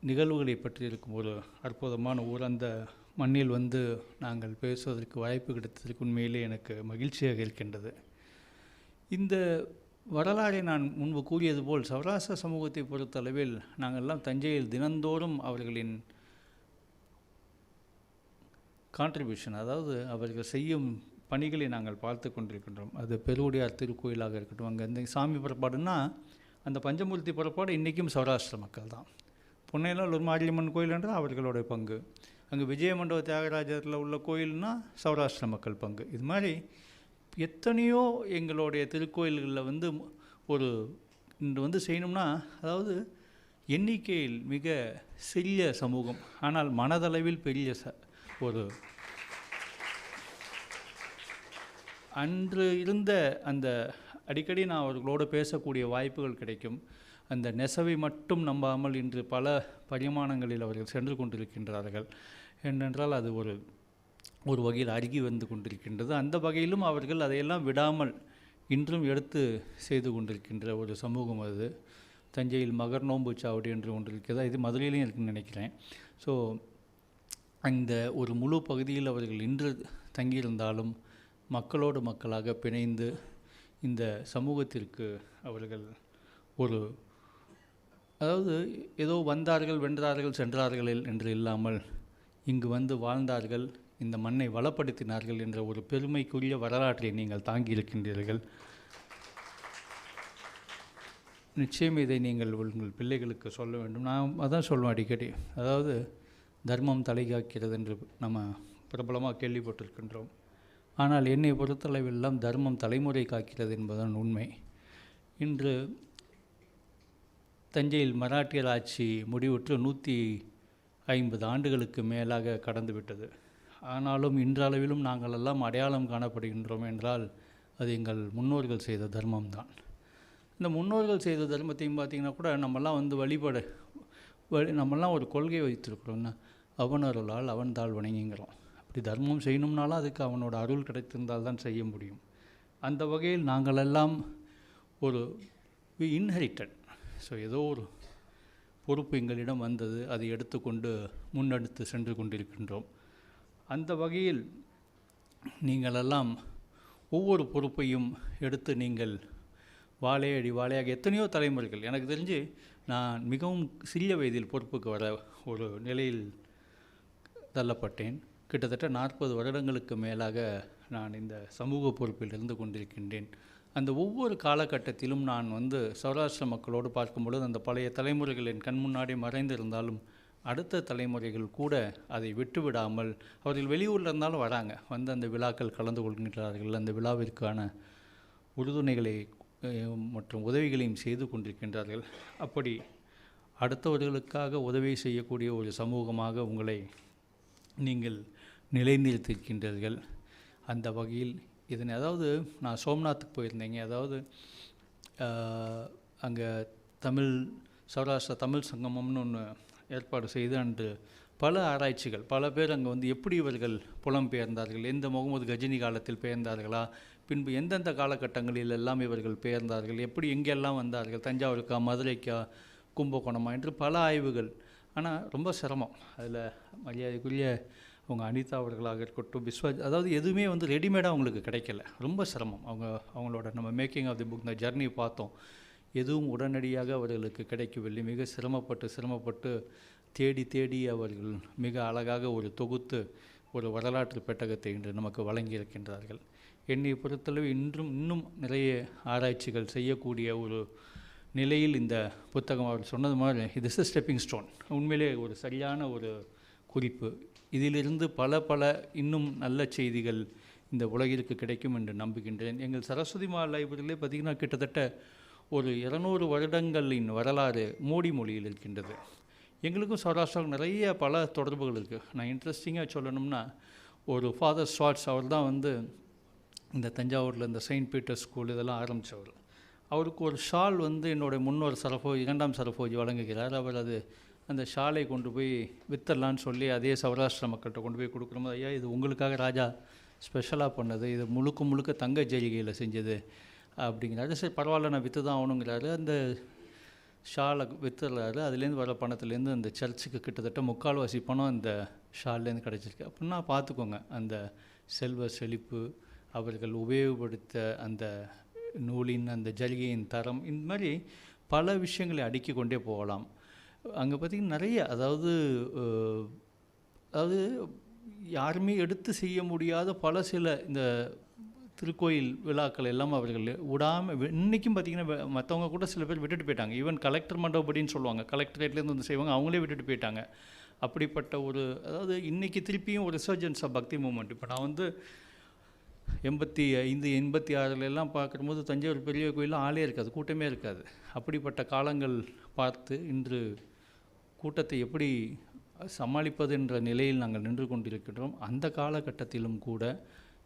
நிகழ்வுகளை பற்றி இருக்கும் ஒரு அற்புதமான ஊர். அந்த மண்ணில் நாங்கள் பேசுவதற்கு வாய்ப்பு கிடைத்ததற்கு உண்மையிலே எனக்கு மகிழ்ச்சியாக இருக்கின்றது. இந்த வரலாறை நான் முன்பு கூறியது போல் சௌராஷ்டிர சமூகத்தை பொறுத்தளவில் நாங்கள்லாம் தஞ்சையில் தினந்தோறும் அவர்களின் கான்ட்ரிபியூஷன், அதாவது அவர்கள் செய்யும் பணிகளை நாங்கள் பார்த்து கொண்டிருக்கின்றோம். அது பெருவுடையார் திருக்கோயிலாக இருக்கட்டும், அங்கே இந்த சாமி புறப்பாடுன்னா அந்த பஞ்சமூர்த்தி புறப்பாடு இன்றைக்கும் சௌராஷ்டிர மக்கள் தான். புன்னையில் ஒரு மாரியம்மன் கோயில் என்றால் அவர்களுடைய பங்கு, அங்கே விஜயமண்டப தியாகராஜரில் உள்ள கோயில்னால் சௌராஷ்டிர மக்கள் பங்கு. இது மாதிரி எத்தனையோ எங்களுடைய திருக்கோயில்களில் ஒரு இன்று செய்யணும்னா, அதாவது எண்ணிக்கையில் மிக சிறிய சமூகம், ஆனால் மனதளவில் பெரிய ஒரு அன்று இருந்த அந்த அடிக்கடி நான் அவர்களோடு பேசக்கூடிய வாய்ப்புகள் கிடைக்கும். அந்த நெசவை மட்டும் நம்பாமல் இன்று பல பரிமாணங்களில் அவர்கள் சென்று கொண்டிருக்கின்றார்கள். ஏனென்றால் அது ஒரு வகையில் அருகி வந்து கொண்டிருக்கின்றது. அந்த வகையிலும் அவர்கள் அதையெல்லாம் விடாமல் இன்றும் எடுத்து செய்து கொண்டிருக்கின்ற ஒரு சமூகம் அது. தஞ்சையில் மகர் நோம்பு சாவடி என்று ஒன்று இருக்கிறதா, இது மதுரையிலையும் இருக்குன்னு நினைக்கிறேன். ஸோ அந்த ஒரு முழு பகுதியில் அவர்கள் இன்று தங்கியிருந்தாலும் மக்களோடு மக்களாக பிணைந்து இந்த சமூகத்திற்கு அவர்கள் அதாவது ஏதோ வந்தார்கள், வென்றார்கள், சென்றார்கள் என்று இல்லாமல் இங்கு வந்து வாழ்ந்தார்கள், இந்த மண்ணை வளப்படுத்தினார்கள் என்ற ஒரு பெருமைக்குரிய வரலாற்றை நீங்கள் தாங்கியிருக்கின்றீர்கள். நிச்சயம் இதை நீங்கள் உங்கள் பிள்ளைகளுக்கு சொல்ல வேண்டும். நான் அதான் சொல்லுவேன் அடிக்கடி, அதாவது தர்மம் தலைகாக்கிறது என்று நம்ம பிரபலமாக கேள்விப்பட்டிருக்கின்றோம். ஆனால் என்னை பொறுத்தளவெல்லாம் தர்மம் தலைமுறை காக்கிறது என்பதுதான் உண்மை. இன்று தஞ்சையில் மராட்டியர் ஆட்சி முடிவுற்று 150 ஆண்டுகளுக்கு மேலாக கடந்துவிட்டது. ஆனாலும் இன்றளவிலும் நாங்கள் எல்லாம் அடையாளம் காணப்படுகின்றோம் என்றால் அது எங்கள் முன்னோர்கள் செய்த தர்மம்தான். இந்த முன்னோர்கள் செய்த தர்மத்தையும் பார்த்திங்கன்னா கூட நம்மெல்லாம் வந்து நம்மெல்லாம் ஒரு கொள்கை வைத்திருக்கிறோம்னா, அவன் அருளால் அவன் தாழ் வணங்கிங்கிறோம். அப்படி தர்மம் செய்யணும்னாலும் அதுக்கு அவனோட அருள் கிடைத்திருந்தால் தான் செய்ய முடியும். அந்த வகையில் நாங்களெல்லாம் ஒரு இன்ஹெரிட்டட். ஸோ ஏதோ ஒரு பொறுப்பு எங்களிடம் வந்தது, அதை எடுத்துக்கொண்டு முன்னெடுத்து சென்று கொண்டிருக்கின்றோம். அந்த வகையில் நீங்களெல்லாம் ஒவ்வொரு பொறுப்பையும் எடுத்து நீங்கள் வாழையாக எத்தனையோ தலைமுறைகள், எனக்கு தெரிஞ்சு நான் மிகவும் சிறிய வயதில் பொறுப்புக்கு வர ஒரு நிலையில் தள்ளப்பட்டேன். கிட்டத்தட்ட 40 வருடங்களுக்கு மேலாக நான் இந்த சமூக பொறுப்பில் இருந்து கொண்டிருக்கின்றேன். அந்த ஒவ்வொரு காலகட்டத்திலும் நான் வந்து சௌராஷ்டிர மக்களோடு பார்க்கும்பொழுது அந்த பழைய தலைமுறைகள் என் கண் முன்னாடி மறைந்திருந்தாலும் அடுத்த தலைமுறைகள் கூட அதை விட்டுவிடாமல், அவர்கள் வெளியூரில் இருந்தாலும் வராங்க, வந்து அந்த விழாக்கள் கலந்து கொள்கின்றார்கள், அந்த விழாவிற்கான உறுதுணைகளை மற்றும் உதவிகளையும் செய்து கொண்டிருக்கின்றார்கள். அப்படி அடுத்தவர்களுக்காக உதவி செய்யக்கூடிய ஒரு சமூகமாக உங்களை நீங்கள் நிலைநிறுத்தியிருக்கின்றீர்கள். அந்த வகையில் இதனை, அதாவது நான் சோம்நாத்துக்கு போயிருந்தேங்க, அதாவது அங்கே சௌராஷ்டிரா தமிழ் சங்கமம்னு ஒன்று ஏற்பாடு செய்து அன்று பல ஆராய்ச்சிகள், பல பேர் அங்கே வந்து எப்படி இவர்கள் புலம்பெயர்ந்தார்கள், எந்த முகமது கஜினி காலத்தில் பெயர்ந்தார்களா, பின்பு எந்தெந்த காலகட்டங்களில் எல்லாம் இவர்கள் பெயர்ந்தார்கள், எப்படி எங்கெல்லாம் வந்தார்கள், தஞ்சாவூருக்கா, மதுரைக்கா, கும்பகோணமா என்று பல ஆய்வுகள். ஆனால் ரொம்ப சிரமம். அதில் மரியாதைக்குரிய அவங்க அனிதா அவர்களாக இருக்கட்டும், அதாவது எதுவுமே வந்து ரெடிமேடாக அவங்களுக்கு கிடைக்கல, ரொம்ப சிரமம். அவங்களோட நம்ம மேக்கிங் ஆஃப் தி புக், இந்த ஜர்னி பார்த்தோம், எதுவும் உடனடியாக அவர்களுக்கு கிடைக்கவில்லை. மிக சிரமப்பட்டு தேடி அவர்கள் மிக அழகாக ஒரு தொகுத்து ஒரு வரலாற்று பெட்டகத்தை இன்று நமக்கு வழங்கியிருக்கின்றார்கள். என்னை பொறுத்தளவு இன்னும் நிறைய ஆராய்ச்சிகள் செய்யக்கூடிய ஒரு நிலையில் இந்த புத்தகம், அவர் சொன்னது மாதிரி இது இஸ் ஸ்டெப்பிங் ஸ்டோன். உண்மையிலே ஒரு சரியான ஒரு குறிப்பு. இதிலிருந்து பல இன்னும் நல்ல செய்திகள் இந்த உலகிற்கு கிடைக்கும் என்று நம்புகின்றேன். எங்கள் சரஸ்வதி லைப்ரரியிலே பார்த்திங்கன்னா கிட்டத்தட்ட ஒரு 200 வருடங்களின் வரலாறு மோடி மொழியில் இருக்கின்றது. எங்களுக்கும் சௌராஷ்டிராவுக்கு நிறைய பல தொடர்புகள் இருக்குது. நான் இன்ட்ரெஸ்டிங்காக சொல்லணும்னா, ஒரு ஃபாதர் ஸ்வாட்ஸ், அவர் தான் வந்து இந்த தஞ்சாவூரில் இந்த செயின்ட் பீட்டர்ஸ் ஸ்கூல் இதெல்லாம் ஆரம்பித்தவர். அவருக்கு ஒரு ஷால் வந்து என்னுடைய முன்னோர் இரண்டாம் சரஃபோஜி வழங்குகிறார். அவர் அந்த ஷாலை கொண்டு போய் வித்தரலான்னு சொல்லி அதே சௌராஷ்டிரா மக்கள்கிட்ட கொண்டு போய் கொடுக்குறோம். ஐயா, இது உங்களுக்காக ராஜா ஸ்பெஷலாக பண்ணது, இது முழுக்க தங்க ஜரிகையில் செஞ்சது அப்படிங்கிறாரு. சரி பரவாயில்ல, நான் விற்று தான் ஆகணுங்கிறாரு. அந்த ஷாலை வித்துறாரு. அதுலேருந்து வர பணத்துலேருந்து அந்த சர்ச்சுக்கு கிட்டத்தட்ட 3/4 பணம் அந்த ஷால்லேருந்து கிடச்சிருக்கு. அப்படின்னா பார்த்துக்கோங்க அந்த செல்வ செழிப்பு, அவர்கள் உபயோகப்படுத்த அந்த நூலின் அந்த ஜரிகையின் தரம், இந்த மாதிரி பல விஷயங்களை அடுக்கி கொண்டே போகலாம். அங்கே பார்த்திங்கன்னா நிறைய, அதாவது யாருமே எடுத்து செய்ய முடியாத பல சில இந்த திருக்கோயில் விழாக்கள் எல்லாம் அவர்கள் விடாமல் இன்றைக்கும் பார்த்திங்கன்னா மற்றவங்க கூட சில பேர் விட்டுட்டு போயிட்டாங்க. ஈவன் கலெக்டர் மண்டபடின்னு சொல்லுவாங்க, கலெக்டரேட்லேருந்து வந்து செய்வாங்க, அவங்களே விட்டுட்டு போயிட்டாங்க. அப்படிப்பட்ட ஒரு, அதாவது இன்றைக்கி திருப்பியும் ஒரு ரிசர்ஜன்ஸ் ஆஃப் பக்தி மூமெண்ட். இப்போ நான் வந்து 85, 86 பார்க்கும்போது தஞ்சாவூர் பெரிய கோயிலில் ஆளே இருக்காது, கூட்டமே இருக்காது. அப்படிப்பட்ட காலங்கள் பார்த்து இன்று கூட்டத்தை எப்படி சமாளிப்பது என்ற நிலையில் நாங்கள் நின்று கொண்டிருக்கின்றோம். அந்த காலகட்டத்திலும் கூட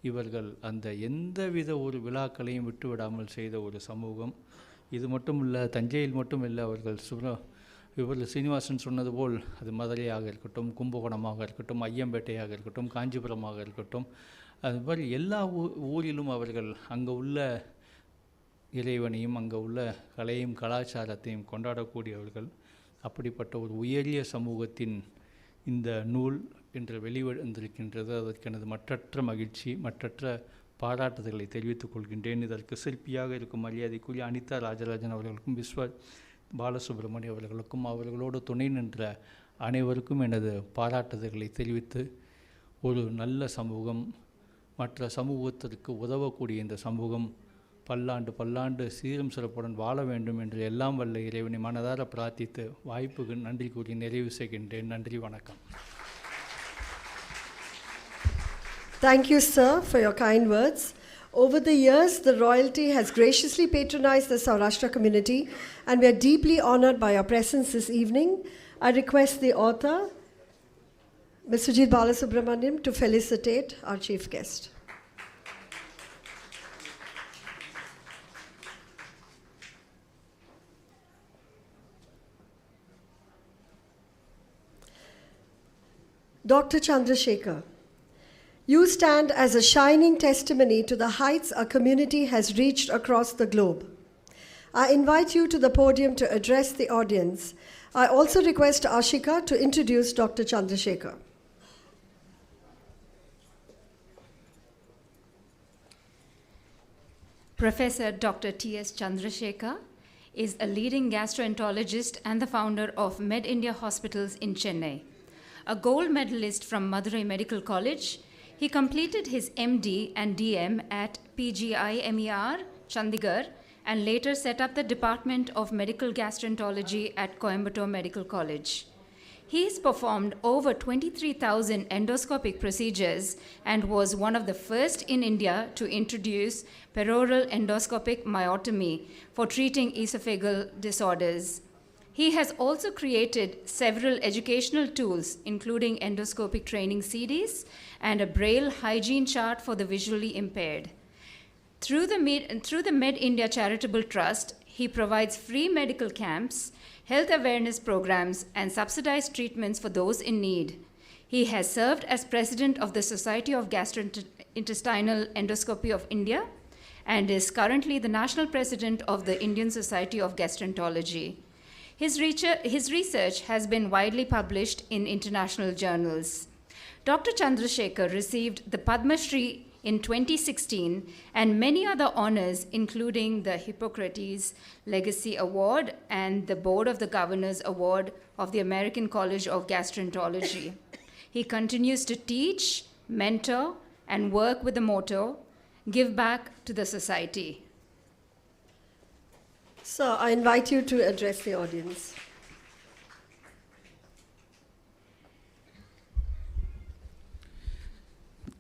இவர்கள் அந்த எந்தவித ஒரு விழாக்களையும் விட்டுவிடாமல் செய்த ஒரு சமூகம். இது மட்டும் இல்லை, தஞ்சையில் மட்டும் இல்லை, அவர்கள் இவர் சீனிவாசன் சொன்னது போல் அது மதுரையாக இருக்கட்டும், கும்பகோணமாக இருக்கட்டும், ஐயம்பேட்டையாக இருக்கட்டும், காஞ்சிபுரமாக இருக்கட்டும், அதுபோல் எல்லா ஊரிலும் அவர்கள் அங்கே உள்ள இறைவனையும் அங்கே உள்ள கலையும் கலாச்சாரத்தையும் கொண்டாடக்கூடியவர்கள். அப்படிப்பட்ட ஒரு உயரிய சமூகத்தின் இந்த நூல் இன்று வெளிவந்திருக்கின்றது. அதற்கு எனது மற்றற்ற மகிழ்ச்சி, மற்றற்ற பாராட்டுதல்களை தெரிவித்துக் கொள்கின்றேன். இதற்கு சிற்பியாக இருக்கும் மரியாதைக்குரிய அனிதா ராஜராஜன் அவர்களுக்கும், பாலசுப்ரமணியம் அவர்களுக்கும், அவர்களோடு துணை நின்ற அனைவருக்கும் எனது பாராட்டுதல்களை தெரிவித்து, ஒரு நல்ல சமூகம், மற்ற சமூகத்திற்கு உதவக்கூடிய இந்த சமூகம் பல்லாண்டு சீரும் சிறப்புடன் வாழ வேண்டும் என்று எல்லாம் வல்ல இறைவனை மனதார பிரார்த்தித்து வாய்ப்புக்கு நன்றி கூறி நிறைவு செய்கின்றேன். நன்றி, வணக்கம். Thank you, sir, for your kind words. Over the years, the royalty has graciously patronized the Saurashtra community, and we are deeply honored by your presence this evening. I request the author, Biswajit Balasubramanian, to felicitate our chief guest. Dr. Chandrasekhar, you stand as a shining testimony to the heights our community has reached across the globe. I invite you to the podium to address the audience. I also request Ashika to introduce Dr. Chandrasekhar. Professor Dr. T.S. Chandrasekhar is a leading gastroenterologist and the founder of Med India Hospitals in Chennai. A gold medalist from Madurai Medical College, he completed his MD and DM at PGI-MER, Chandigarh, and later set up the Department of Medical Gastroenterology at Coimbatore Medical College. He has performed over 23,000 endoscopic procedures and was one of the first in India to introduce peroral endoscopic myotomy for treating esophageal disorders. He has also created several educational tools, including endoscopic training CDs and a Braille hygiene chart for the visually impaired. Through the Med India Charitable Trust, he provides free medical camps, health awareness programs, and subsidized treatments for those in need. He has served as president of the Society of Gastrointestinal Endoscopy of India and is currently the national president of the Indian Society of Gastroenterology. His research has been widely published in international journals. Dr. Chandrasekhar received the Padma Shri in 2016 and many other honors, including the Hippocrates Legacy Award and the Board of the Governors Award of the American College of Gastroenterology. He continues to teach, mentor, and work with the motto, "Give back to the society." Sir, I invite you to address the audience.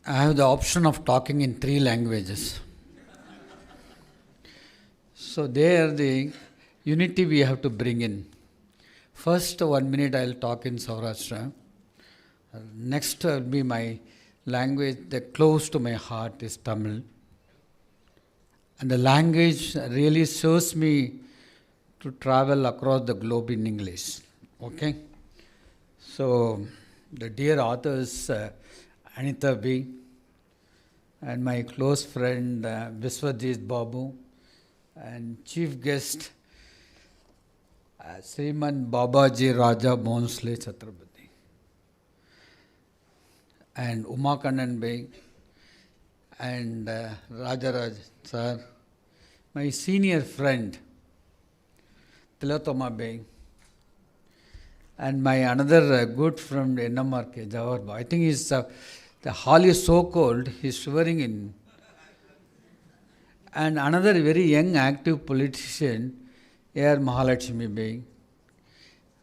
I have the option of talking in 3 languages. So there the unity we have to bring in. First 1 minute I will talk in Saurashtra. Next will be my language that close to my heart is Tamil. And the language really shows me to travel across the globe in English. Okay? So the dear authors, Anita B, and my close friend Biswajit Babu, and chief guest Sriman Babaji Raja Bonsle Chhatrapati, and Kanan Bey, and Rajarajan sir, my senior friend Tilatoma Bey, and my another good friend NMRK Jawahar. I think the hall is so cold, he's shivering in. And another very young active politician, A.R. Mahalakshmi Bey.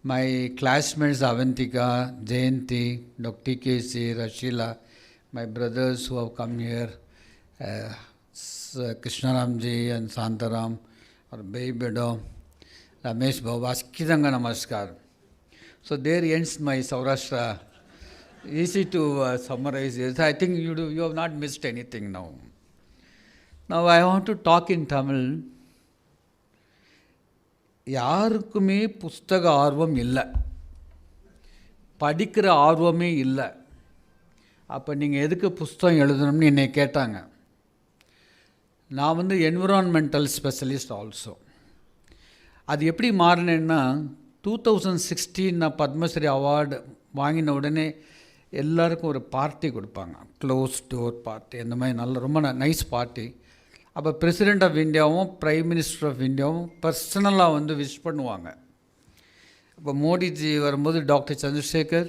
My classmates Avantika, Jayanti, Dr. K.C., Rashila, my brothers who have come here, Krishnaramji and Santaram, or Bedo, Ramesh Babu, Askidanga Namaskar. So there ends my Saurashtra. Easy to summarize this. I think you have not missed anything now. Now I want to talk in Tamil. யாருக்குமே புஸ்தக ஆர்வம் இல்லை, படிக்கிற ஆர்வமே இல்லை. அப்போ நீங்கள் எதுக்கு புஸ்தகம் எழுதணும்னு என்னை கேட்டாங்க. நான் வந்து என்விரான்மெண்டல் ஸ்பெஷலிஸ்ட் ஆல்சோ. அது எப்படி மாறினேன்னா 2016 நான் பத்மஸ்ரீ அவார்டு வாங்கின உடனே எல்லாருக்கும் ஒரு பார்ட்டி கொடுப்பாங்க, க்ளோஸ் டோர் பார்ட்டி. அந்த மாதிரி நல்ல ரொம்ப நைஸ் பார்ட்டி. அப்போ பிரசிடெண்ட் ஆஃப் இந்தியாவும் பிரைம் மினிஸ்டர் ஆஃப் இந்தியாவும் பர்சனலாக வந்து விஷ் பண்ணுவாங்க. அப்போ மோடிஜி வரும்போது டாக்டர் சந்திரசேகர்,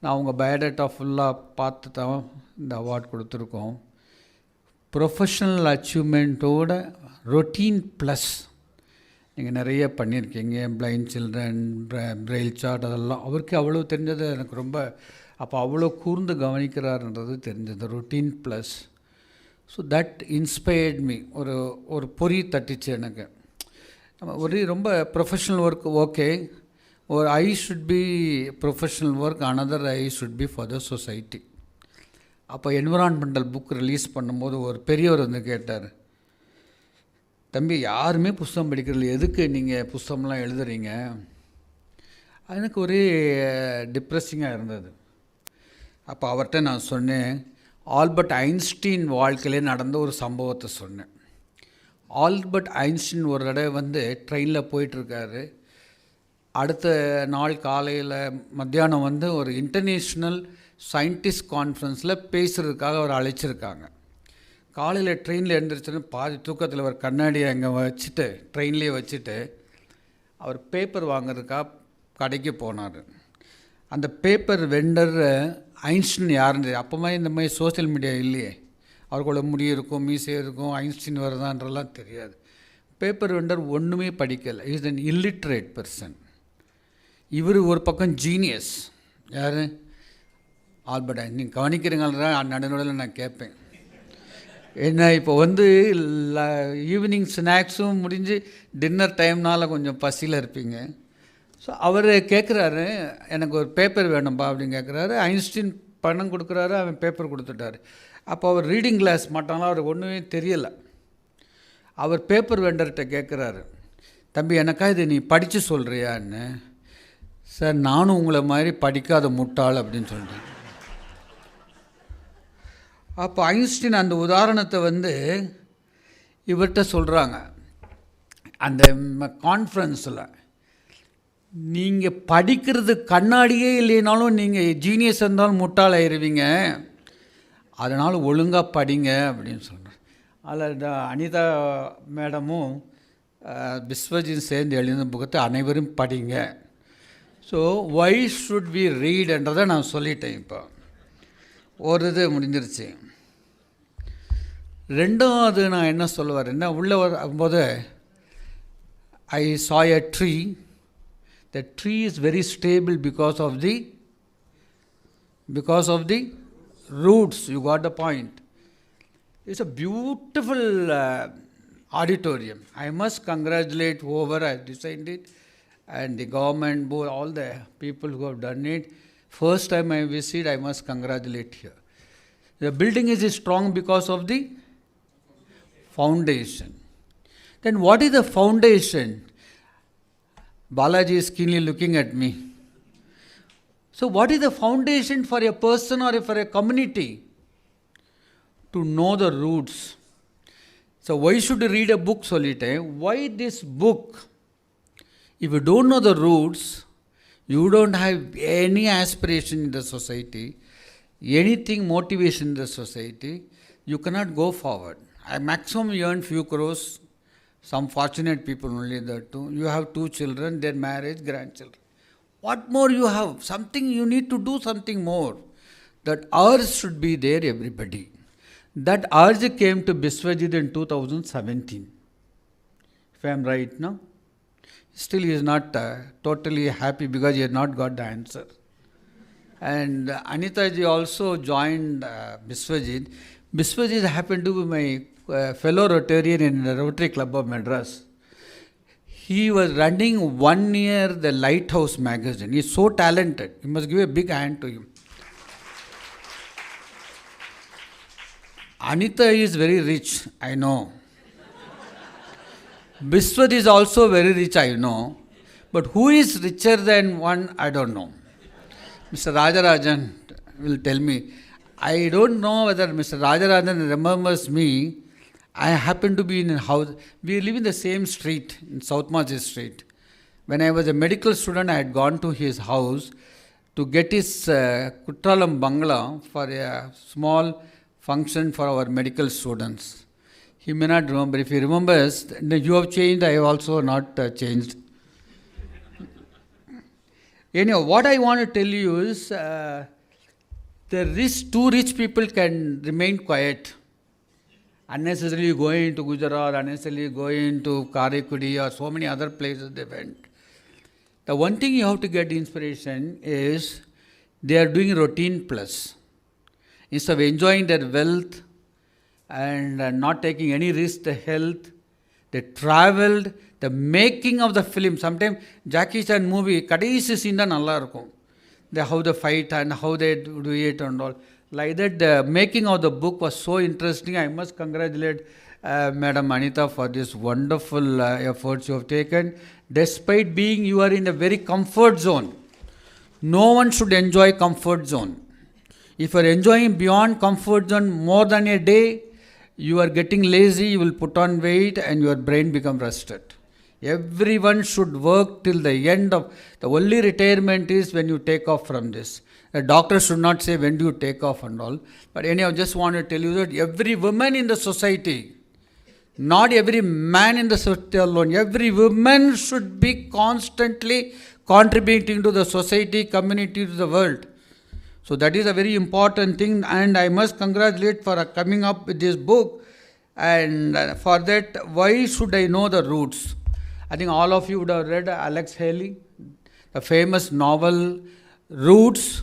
நான் உங்கள் பயோடேட்டா ஃபுல்லாக பார்த்து தான் இந்த அவார்ட் கொடுத்துருக்கோம். ப்ரொஃபஷ்னல் அச்சீவ்மெண்ட்டோட ரொட்டீன் ப்ளஸ் நீங்கள் நிறைய பண்ணியிருக்கீங்க, பிளைண்ட் சில்ட்ரன், பிரெயில் சார்ட், அதெல்லாம் அவருக்கு அவ்வளோ தெரிஞ்சது எனக்கு ரொம்ப, அப்போ அவ்வளோ கூர்ந்து கவனிக்கிறாருன்றது தெரிஞ்சது. Routine plus. So that inspired me. ஒரு பொறி தட்டிச்சு எனக்கு. நம்ம ஒரு ரொம்ப ப்ரொஃபஷ்னல் ஒர்க் ஓகே, ஒரு I should be professional work, another I should be for the society. அப்போ என்விரான்மெண்டல் புக் ரிலீஸ் பண்ணும்போது ஒரு பெரியவர் வந்து கேட்டார், தம்பி யாருமே புஸ்தகம் படிக்கிறது, எதுக்கு நீங்கள் புஸ்தகம்லாம் எழுதுறீங்க? எனக்கு ஒரே டிப்ரெஸிங்காக இருந்தது. அப்போ அவர்கிட்ட நான் சொன்னேன், ஆல்பர்ட் ஐன்ஸ்டீன் வாழ்க்கையிலே நடந்த ஒரு சம்பவத்தை சொன்னேன். ஆல்பர்ட் ஐன்ஸ்டீன் ஒரு தடவை வந்து ட்ரெயினில் போயிட்டுருக்காரு. அடுத்த நாள் காலையில் மத்தியானம் வந்து ஒரு இன்டர்நேஷ்னல் சயின்டிஸ்ட் கான்ஃபரன்ஸில் பேசுகிறதுக்காக அவர் அழைச்சிருக்காங்க. காலையில் ட்ரெயினில் எழுந்திரிச்சுன்னு பாதி தூக்கத்தில் ஒரு கண்ணாடியை அங்கே வச்சுட்டு ட்ரெயின்லேயே வச்சுட்டு அவர் பேப்பர் வாங்குறதுக்காக கடைக்கு போனார். அந்த பேப்பர் வெண்டர் ஐன்ஸ்டீன் யாருன்னு, அப்போமா இந்த மாதிரி சோஷியல் மீடியா இல்லையே, அவருக்குள்ள முடி இருக்கும், மீசை இருக்கும், ஐன்ஸ்டீன் வருதான்றலாம் தெரியாது. பேப்பர் வெண்டர் ஒன்றுமே படிக்கலை. Is an illiterate person. இவர் ஒரு பக்கம் ஜீனியஸ். யார்? Albert Einstein. நீங்கள் கவனிக்கிறீங்களா? நடுநடுவில் நான் கேட்பேன். என்ன இப்போ வந்து ஈவினிங் ஸ்நாக்ஸும் முடிஞ்சு டின்னர் டைம்னால் கொஞ்சம் பசியில் இருப்பீங்க. ஸோ அவர் கேட்குறாரு, எனக்கு ஒரு பேப்பர் வேணும்பா அப்படின்னு கேட்குறாரு. ஐன்ஸ்டீன் பணம் கொடுக்குறாரு, அவன் பேப்பர் கொடுத்துட்டாரு. அப்போ அவர் ரீடிங் கிளாஸ் மாட்டாங்களா, அவருக்கு ஒன்றுமே தெரியலை. அவர் பேப்பர் வெண்டர்கிட்ட கேட்குறாரு, தம்பி எனக்கா இது நீ படித்து சொல்கிறியான்னு. சார் நானும் உங்களை மாதிரி படிக்காத முட்டாள் அப்படின்னு சொல்லிட்டேன். அப்போ ஐன்ஸ்டீன் அந்த உதாரணத்தை வந்து இவர்கிட்ட சொல்கிறாங்க அந்த கான்ஃபரன்ஸில். நீங்கள் படிக்கிறது கண்ணாடியே இல்லைனாலும் நீங்கள் ஜீனியஸ் இருந்தாலும் முட்டாள் ஆயிடுவீங்க, அதனால் ஒழுங்காக படிங்க அப்படின்னு சொல்கிறேன். அதில் அனிதா மேடமும் பிஸ்வஜித் சேர்ந்து எழுதின புக்கத்தை அனைவரும் படிங்க. ஸோ வை ஷுட் வி ரீடுன்றதை நான் சொல்லிட்டேன். இப்போ ஒரு இது முடிஞ்சிருச்சு. ரெண்டாவது நான் என்ன சொல்லுவார், என்ன உள்ளே வரும்போது ஐ saw a tree. The tree is very stable because of the roots. You got the point. It's a beautiful auditorium. I must congratulate whoever has designed it and the government board, all the people who have done it. First time I visit, I must congratulate here. The building is strong because of the foundation. Then what is the foundation? Balaji is keenly looking at me. So what is the foundation for a person or for a community? To know the roots. So why should you read a book? Solite. Why this book? If you don't know the roots, you don't have any aspiration in the society, anything motivation in the society, you cannot go forward. I maximum earn few crores. Some fortunate people only that too. You have 2 children, their marriage, grandchildren. What more you have? Something you need to do something more. That urge should be there, everybody. That urge came to Biswajit in 2017. If I am right, no? Still he is not totally happy because he has not got the answer. And Anita ji also joined Biswajit. Biswajit happened to be my fellow Rotarian in the Rotary Club of Madras. He was running 1 year the Lighthouse magazine. He is so talented. You must give a big hand to him. Anita is very rich, I know. Biswajit is also very rich, I know. But who is richer than one, I don't know. Mr. Rajarajan will tell me. I don't know whether Mr. Rajarajan remembers me. I happen to be in a house. We live in the same street, in South Market Street. When I was a medical student, I had gone to his house to get his Kutralam Bangla for a small function for our medical students. He may not remember. If he remembers, you have changed, I have also not changed. Anyhow, what I want to tell you is two rich people can remain quiet. Unnecessarily going to Gujarat, unnecessarily going to Karakudi or so many other places they went. The one thing you have to get inspiration is they are doing routine plus. Instead of enjoying their wealth and not taking any risk to health, they traveled. The making of the film, sometimes Jackie Chan movie, kadaisi scene da nalla irukum. How they fight and how they do it and all. Like that, the making of the book was so interesting. I must congratulate Madam Anita for this wonderful efforts you have taken. Despite being you are in a very comfort zone, no one should enjoy comfort zone. If you are enjoying beyond comfort zone more than a day, you are getting lazy, you will put on weight and your brain become rusted. Everyone should work till the end of, the only retirement is when you take off from this. The doctor should not say when do you take off and all. But anyhow, just want to tell you that every woman in the society, not every man in the society alone, every woman should be constantly contributing to the society, community, to the world. So that is a very important thing, and I must congratulate for coming up with this book. And for that, why should I know the roots? I think all of you would have read Alex Haley, the famous novel Roots.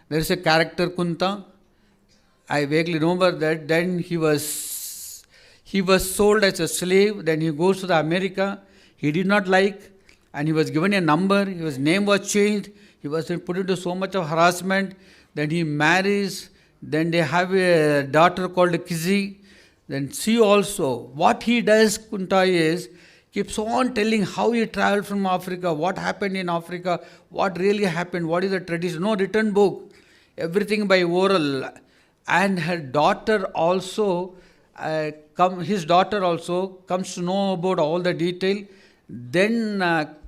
There is a character Kunta. I vaguely remember that. Then he was sold as a slave. Then he goes to the America. He did not like, and he was given a number. His name was changed. He was put into so much of harassment. Then he marries. Then they have a daughter called Kizzy. Then she also. What he does, Kunta, is keeps on telling how he traveled from Africa, what happened in Africa, what really happened, what is the tradition. No written book. Everything by oral. And her daughter also, his daughter also comes to know about all the detail. Then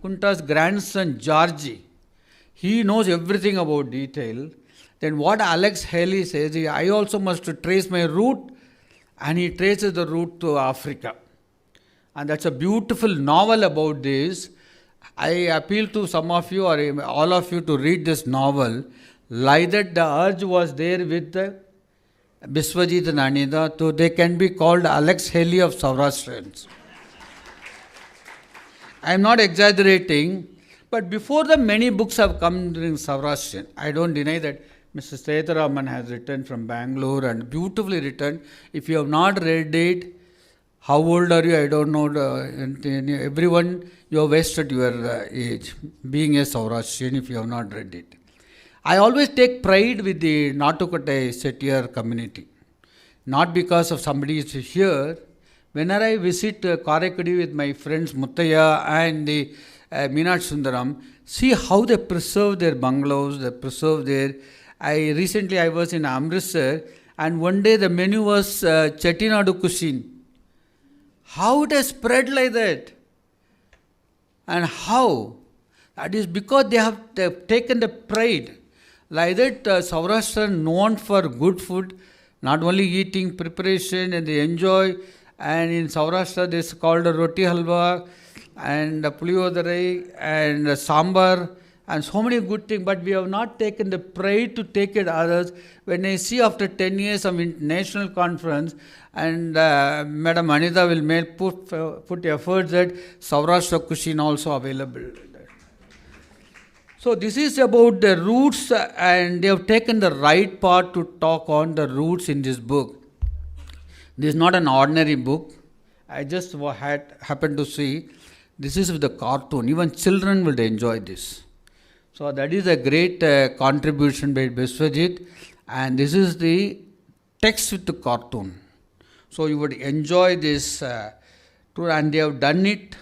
Kunta's grandson, Georgie, he knows everything about detail. Then what Alex Haley says, I also must trace my route, and he traces the route to Africa. And that's a beautiful novel about this. I appeal to some of you or all of you to read this novel. Like that, the urge was there with Biswajit and Anita, so they can be called Alex Haley of SOURASHTRAS. I am not exaggerating, but before the many books have come during SOURASHTRA, I don't deny that Mr. Setaraman has written from Bangalore and beautifully written. If you have not read it, how old are you? I don't know. Everyone, you have wasted your age being a Saurashtrian if you have not read it. I always take pride with the Natukotai Settiar community. Not because of somebody is here. Whenever I visit Karakudi with my friends Muttaya and the Meenakshi Sundaram, see how they preserve their bungalows, they preserve their... Recently I was in Amritsar, and one day the menu was Chettinadu cuisine. How it has spread like that? And how? That is because they have taken the pride. Like that, Saurashtra known for good food, not only eating, preparation, and they enjoy. And in Saurashtra, this is called a roti halwa, and puliyodare, and sambar, and so many good things. But we have not taken the pride to take it others. When I see after 10 years of international conference, and Madam Anita will put efforts that Saurashtra cuisine also available. So this is about the roots, and they have taken the right part to talk on the roots in this book. This is not an ordinary book. I just happened to see. This is with the cartoon. Even children will enjoy this. So that is a great contribution by Biswajit, and this is the text with the cartoon. So you would enjoy this And they have done it,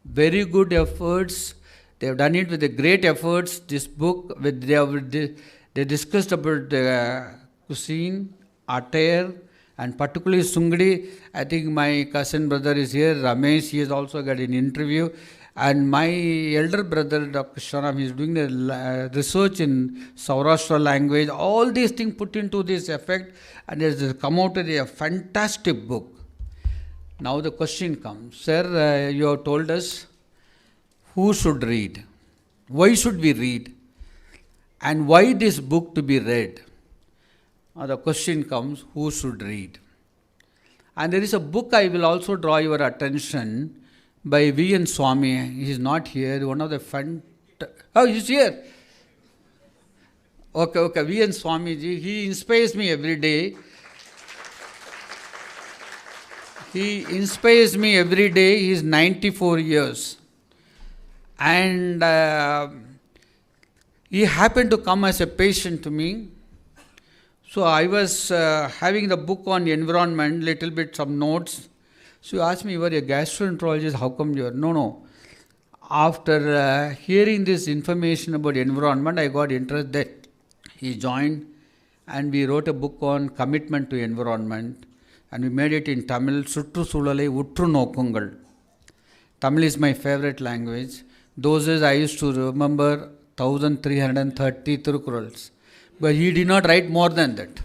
very good efforts. They have done it with a great efforts. This book, they discussed about the cuisine, attire, and particularly Sungdi. I think my cousin brother is here, Ramesh, he has also got an interview. And my elder brother, Dr. Sharam, he is doing the research in Saurashtra language. All these things put into this effect, and it has come out with a fantastic book. Now the question comes, sir, you have told us who should read, why should we read, and why this book to be read. Now the question comes, who should read? And there is a book I will also draw your attention by V.N. Swami. He is not here, one of the oh, he is here. Okay, V.N. Swami ji, he inspires me every day. He inspires me every day. He is 94 years. And he happened to come as a patient to me. So I was having the book on environment, little bit some notes. So he asked me, you are a gastroenterologist, how come you are? No. After hearing this information about environment, I got interested. He joined and we wrote a book on commitment to environment. And we made it in Tamil, Sutru Sulalai Utru Nokungal. Tamil is my favorite language. Those days I used to remember 1330 Thirukurals. But he did not write more than that.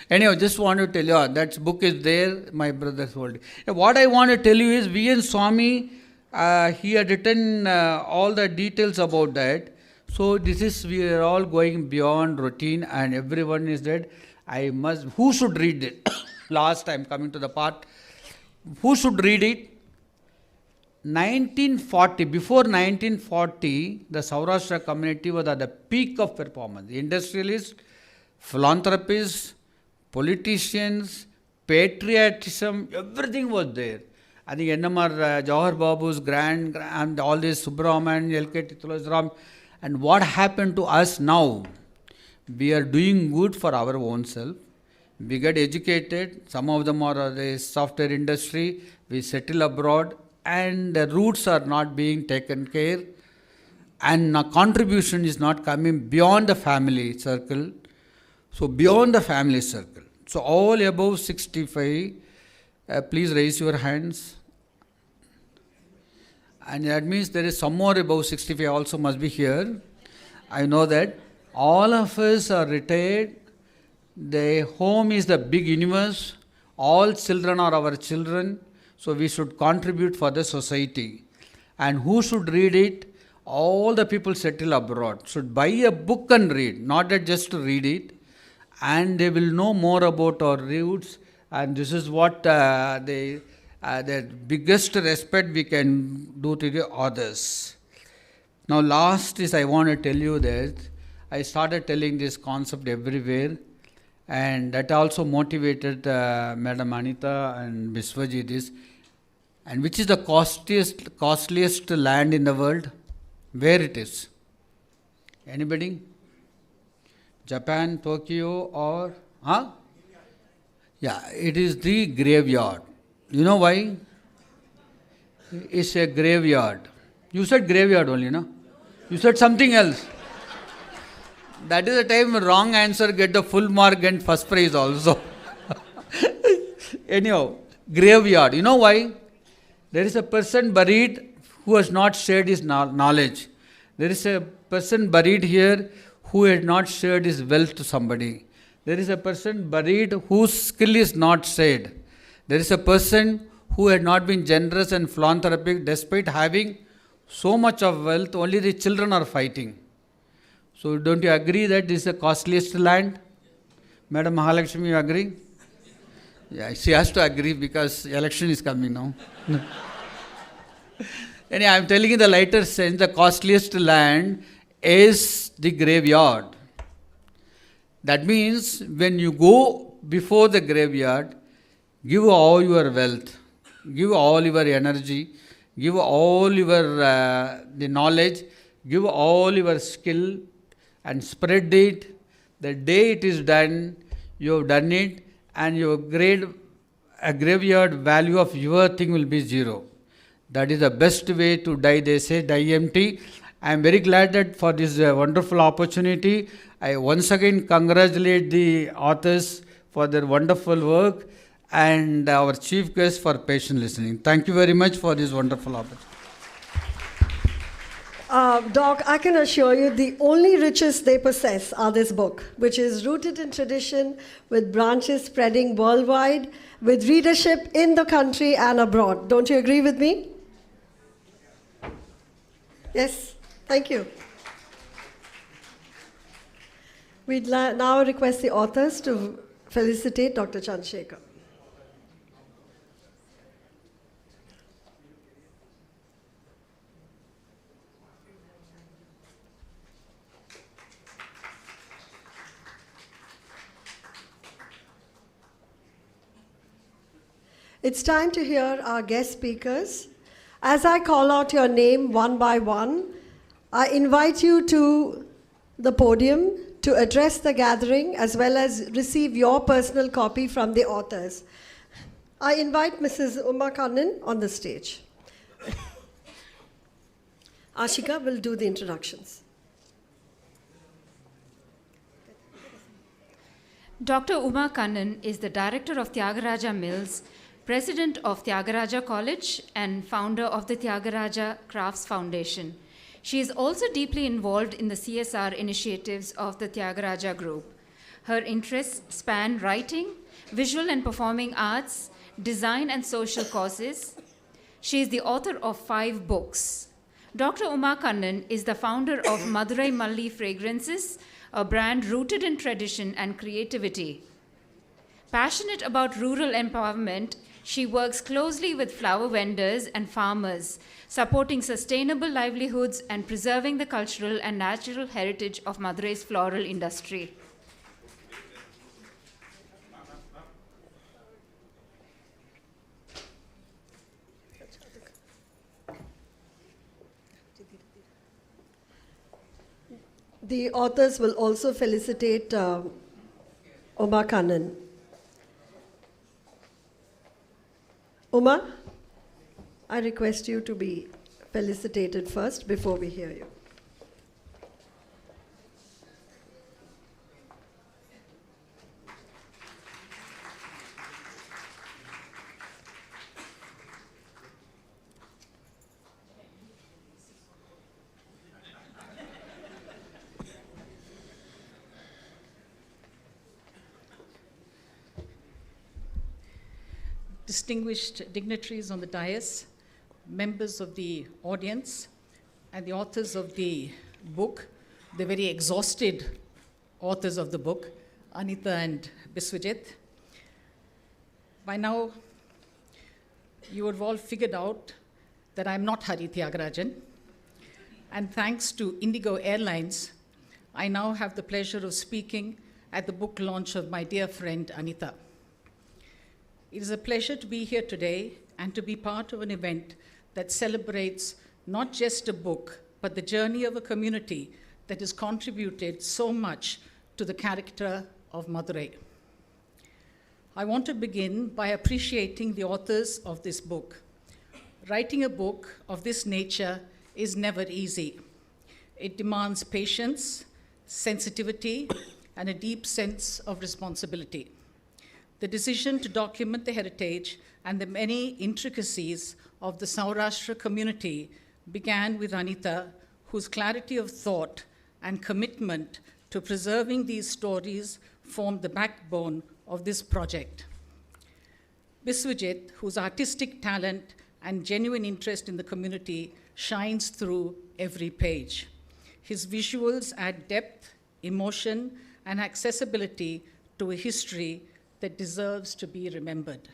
Anyhow, just want to tell you, that book is there, my brother told you. What I want to tell you is, V.N. Swami, he had written all the details about that. So we are all going beyond routine and everyone is dead. Who should read it? Last time coming to the part, who should read it? 1940, before 1940, the Saurashtra community was at the peak of performance. Industrialists, philanthropists, politicians, patriotism, everything was there. I think NMR, Jawahar Babu's and all this Subramanian, LK Titulasram. And what happened to us now? We are doing good for our own self. We get educated. Some of them are the software industry. We settle abroad. And the roots are not being taken care. And our contribution is not coming beyond the family circle. So beyond the family circle. So all above 65, please raise your hands. And that means there is some more above 65 also must be here. I know that. All of us are retired. The home is the big universe. All children are our children. So we should contribute for the society. And who should read it? All the people settle abroad should buy a book and read, not that just to read it. And they will know more about our roots. And this is what the biggest respect we can do to the others. Now last is I want to tell you that I started telling this concept everywhere. And that also motivated Madam Anita and Biswajit. And which is the costliest land in the world? Where it is? Anybody? Japan, Tokyo, or? Huh? Yeah, it is the graveyard. You know why? It's a graveyard. You said graveyard only, no? You said something else. That is the time wrong answer get the full mark and first prize also. Anyhow, graveyard. You know why? There is a person buried who has not shared his knowledge. There is a person buried here who has not shared his wealth to somebody. There is a person buried whose skill is not shared. There is a person who had not been generous and philanthropic despite having so much of wealth, only the children are fighting. So don't you agree that this is the costliest land? Madam Mahalakshmi, you agree? Yeah, she has to agree because election is coming now. Anyway, I am telling you the lighter sense, the costliest land is the graveyard. That means when you go before the graveyard, give all your wealth, give all your energy, give all your the knowledge, give all your skill and spread it. The day it is done, you have done it and you have a graveyard, value of your thing will be zero. That is the best way to die, they say, die empty. I am very glad that for this wonderful opportunity. I once again congratulate the authors for their wonderful work and our chief guest for patient listening. Thank you very much for this wonderful opportunity. Doc, I can assure you the only riches they possess are this book, which is rooted in tradition, with branches spreading worldwide, with readership in the country and abroad. Don't you agree with me? Yes, thank you. We'd now request the authors to felicitate Dr. Chandrasekhar. It's time to hear our guest speakers. As I call out your name one by one, I invite you to the podium to address the gathering as well as receive your personal copy from the authors. I invite Mrs. Uma Kanan on the stage. Ashika will do the introductions. Dr. Uma Kanan is the director of Tyagaraja Mills, president of Tyagaraja College, and founder of the Tyagaraja Crafts Foundation. She is also deeply involved in the CSR initiatives of the Tyagaraja Group. Her interests span writing, visual and performing arts, design and social causes. She is the author of 5 books. Dr. Uma Kanan is the founder of Madurai Malli Fragrances, a brand rooted in tradition and creativity. Passionate about rural empowerment, she works closely with flower vendors and farmers, supporting sustainable livelihoods and preserving the cultural and natural heritage of Madurai's floral industry. The authors will also felicitate Uma Kanan. Uma, I request you to be felicitated first before we hear you. Distinguished dignitaries on the dais, members of the audience, and the authors of the book, the very exhausted authors of the book, Anita and Biswajit. By now, you have all figured out that I'm not Hari Tyagarajan. And thanks to Indigo Airlines, I now have the pleasure of speaking at the book launch of my dear friend Anita. It is a pleasure to be here today and to be part of an event that celebrates not just a book, but the journey of a community that has contributed so much to the character of Madurai. I want to begin by appreciating the authors of this book. Writing a book of this nature is never easy. It demands patience, sensitivity, and a deep sense of responsibility. The decision to document the heritage and the many intricacies of the Saurashtra community began with Anita, whose clarity of thought and commitment to preserving these stories formed the backbone of this project. Biswajit, whose artistic talent and genuine interest in the community shines through every page. His visuals add depth, emotion, and accessibility to a history that deserves to be remembered.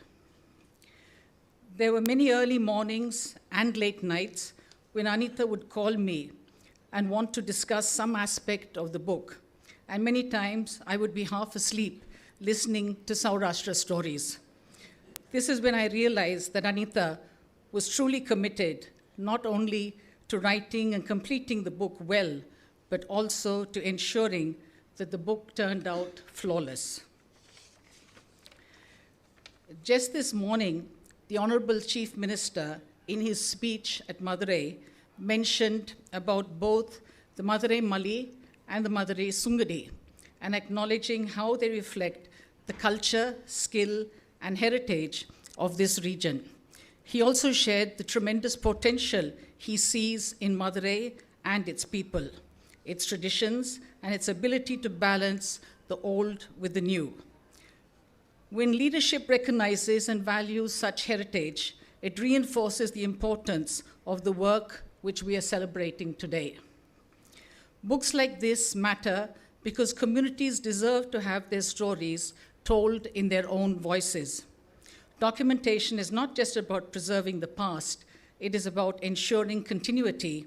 There were many early mornings and late nights when Anita would call me and want to discuss some aspect of the book, and many times I would be half asleep listening to Saurashtra stories. This is when I realized that Anita was truly committed not only to writing and completing the book well, but also to ensuring that the book turned out flawless. Just this morning, the Honorable Chief Minister, in his speech at Madurai, mentioned about both the Madurai Mali and the Madurai Sungadi, and acknowledging how they reflect the culture, skill, and heritage of this region. He also shared the tremendous potential he sees in Madurai and its people, its traditions, and its ability to balance the old with the new. When leadership recognizes and values such heritage, it reinforces the importance of the work which we are celebrating today. Books like this matter because communities deserve to have their stories told in their own voices. Documentation is not just about preserving the past, it is about ensuring continuity.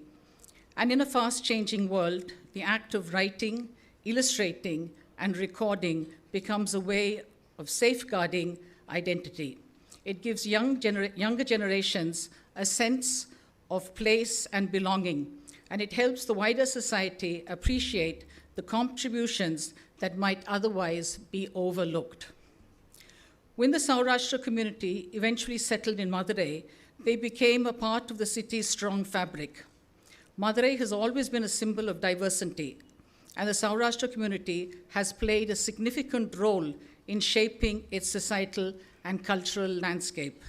And in a fast-changing world, the act of writing, illustrating, and recording becomes a way of safeguarding identity. It gives younger generations a sense of place and belonging, and it helps the wider society appreciate the contributions that might otherwise be overlooked. When the Saurashtra community eventually settled in Madurai, they became a part of the city's strong fabric. Madurai has always been a symbol of diversity, and the Saurashtra community has played a significant role in shaping its societal and cultural landscape.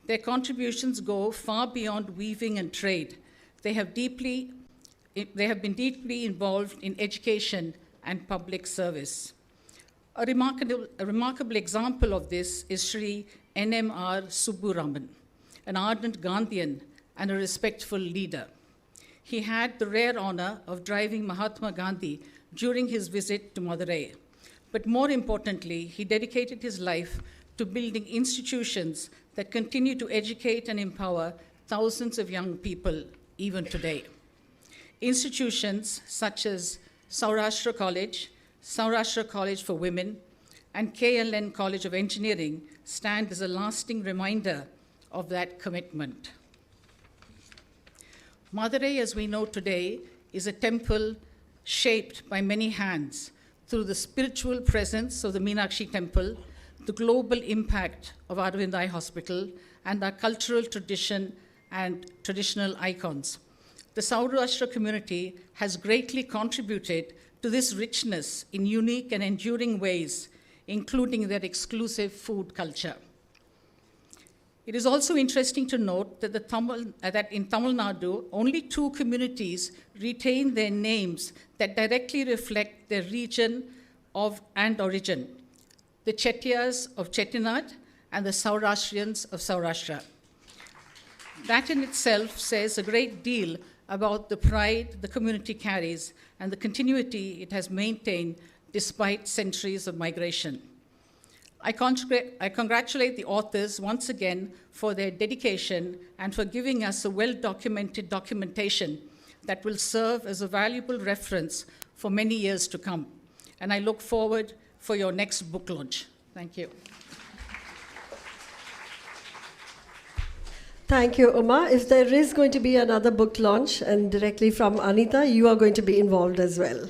Their contributions go far beyond weaving and trade. They have been deeply involved in education and public service. A remarkable example of this is Sri N.M.R. Subburaman, an ardent Gandhian and a respectful leader. He had the rare honor of driving Mahatma Gandhi during his visit to Madurai. But more importantly, he dedicated his life to building institutions that continue to educate and empower thousands of young people even today. Institutions such as Saurashtra College, Saurashtra College for Women, and KLN College of Engineering stand as a lasting reminder of that commitment. Madurai, as we know today, is a temple shaped by many hands through the spiritual presence of the Meenakshi Temple, the global impact of Aravind Eye Hospital, and our cultural tradition and traditional icons. The Saurashtra community has greatly contributed to this richness in unique and enduring ways, including their exclusive food culture. It is also interesting to note that, in Tamil Nadu, only 2 communities retain their names that directly reflect their region and origin, the Chettiars of Chettinad and the Saurashtrians of Saurashtra. That in itself says a great deal about the pride the community carries and the continuity it has maintained despite centuries of migration. I congratulate the authors once again for their dedication and for giving us a well-documented documentation that will serve as a valuable reference for many years to come. And I look forward for your next book launch. Thank you. Thank you, Omar. If there is going to be another book launch, and directly from Anita, you are going to be involved as well.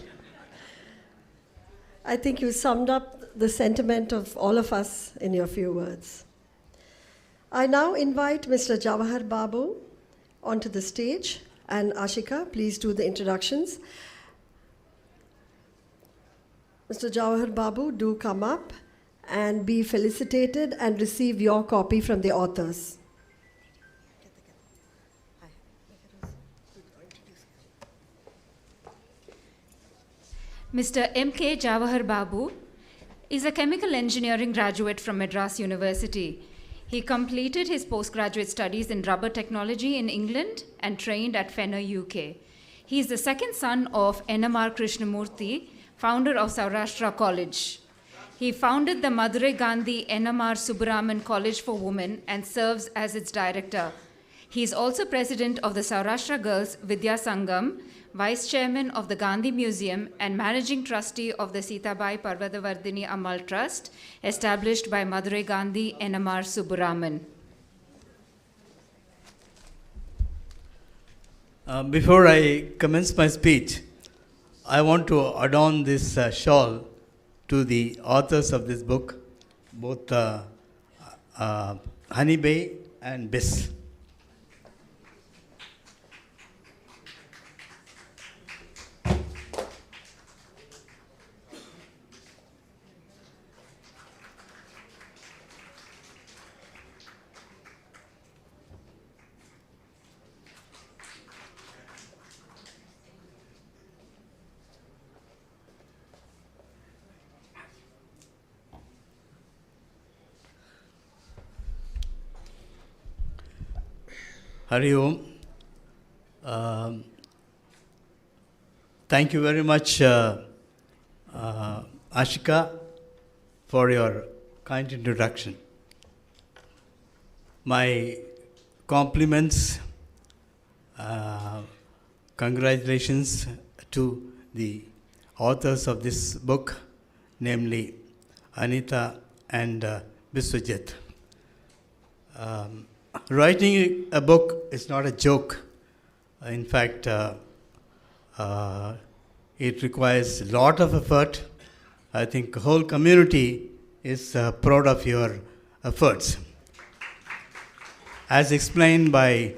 I think you summed up the sentiment of all of us in your few words. I now invite Mr. Jawahar Babu onto the stage, and Ashika, please do the introductions. Mr. Jawahar Babu, do come up and be felicitated and receive your copy from the authors. Mr. M.K. Jawahar Babu is a chemical engineering graduate from Madras University. He completed his postgraduate studies in rubber technology in England and trained at Fenner, UK. He is the second son of N.M.R. Krishnamurthy, founder of Saurashtra College. He founded the Madurai Gandhi N.M.R. Subburaman College for Women and serves as its director. He is also president of the Saurashtra Girls Vidya Sangam, vice chairman of the Gandhi Museum, and managing trustee of the Sitabai Parvatavardhini Ammal Trust, established by Madurai Gandhi N.M.R. Subburaman. Before I commence my speech, I want to adorn this shawl to the authors of this book, both Honey Bay and Bis. Hari Om. Thank you very much, Ashika, for your kind introduction. My compliments, congratulations to the authors of this book, namely Anita and Biswajit. Writing a book is not a joke. In fact, it requires a lot of effort. I think the whole community is proud of your efforts. As explained by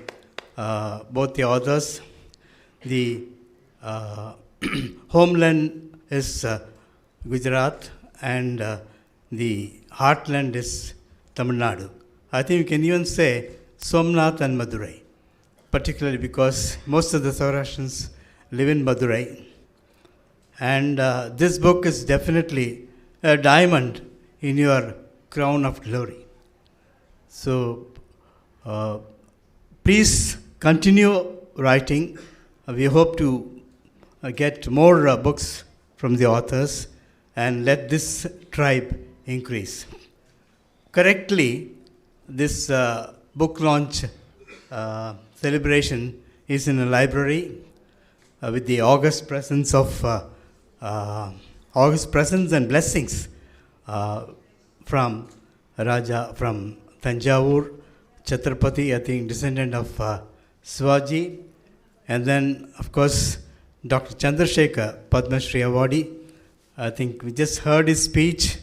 both the authors, the Homeland is Gujarat and the Heartland is Tamil Nadu. I think you can even say Somnath and Madurai, particularly because most of the SOURASHTRAS live in Madurai. And this book is definitely a diamond in your crown of glory. So please continue writing. We hope to get more books from the authors and let this tribe increase. Correctly, this book launch celebration is in a library with the august presence and blessings from from Thanjavur, Chhatrapati, I think descendant of Biswajit, and then of course Dr. Chandrasekhar, Padma Shri awardee. I think we just heard his speech.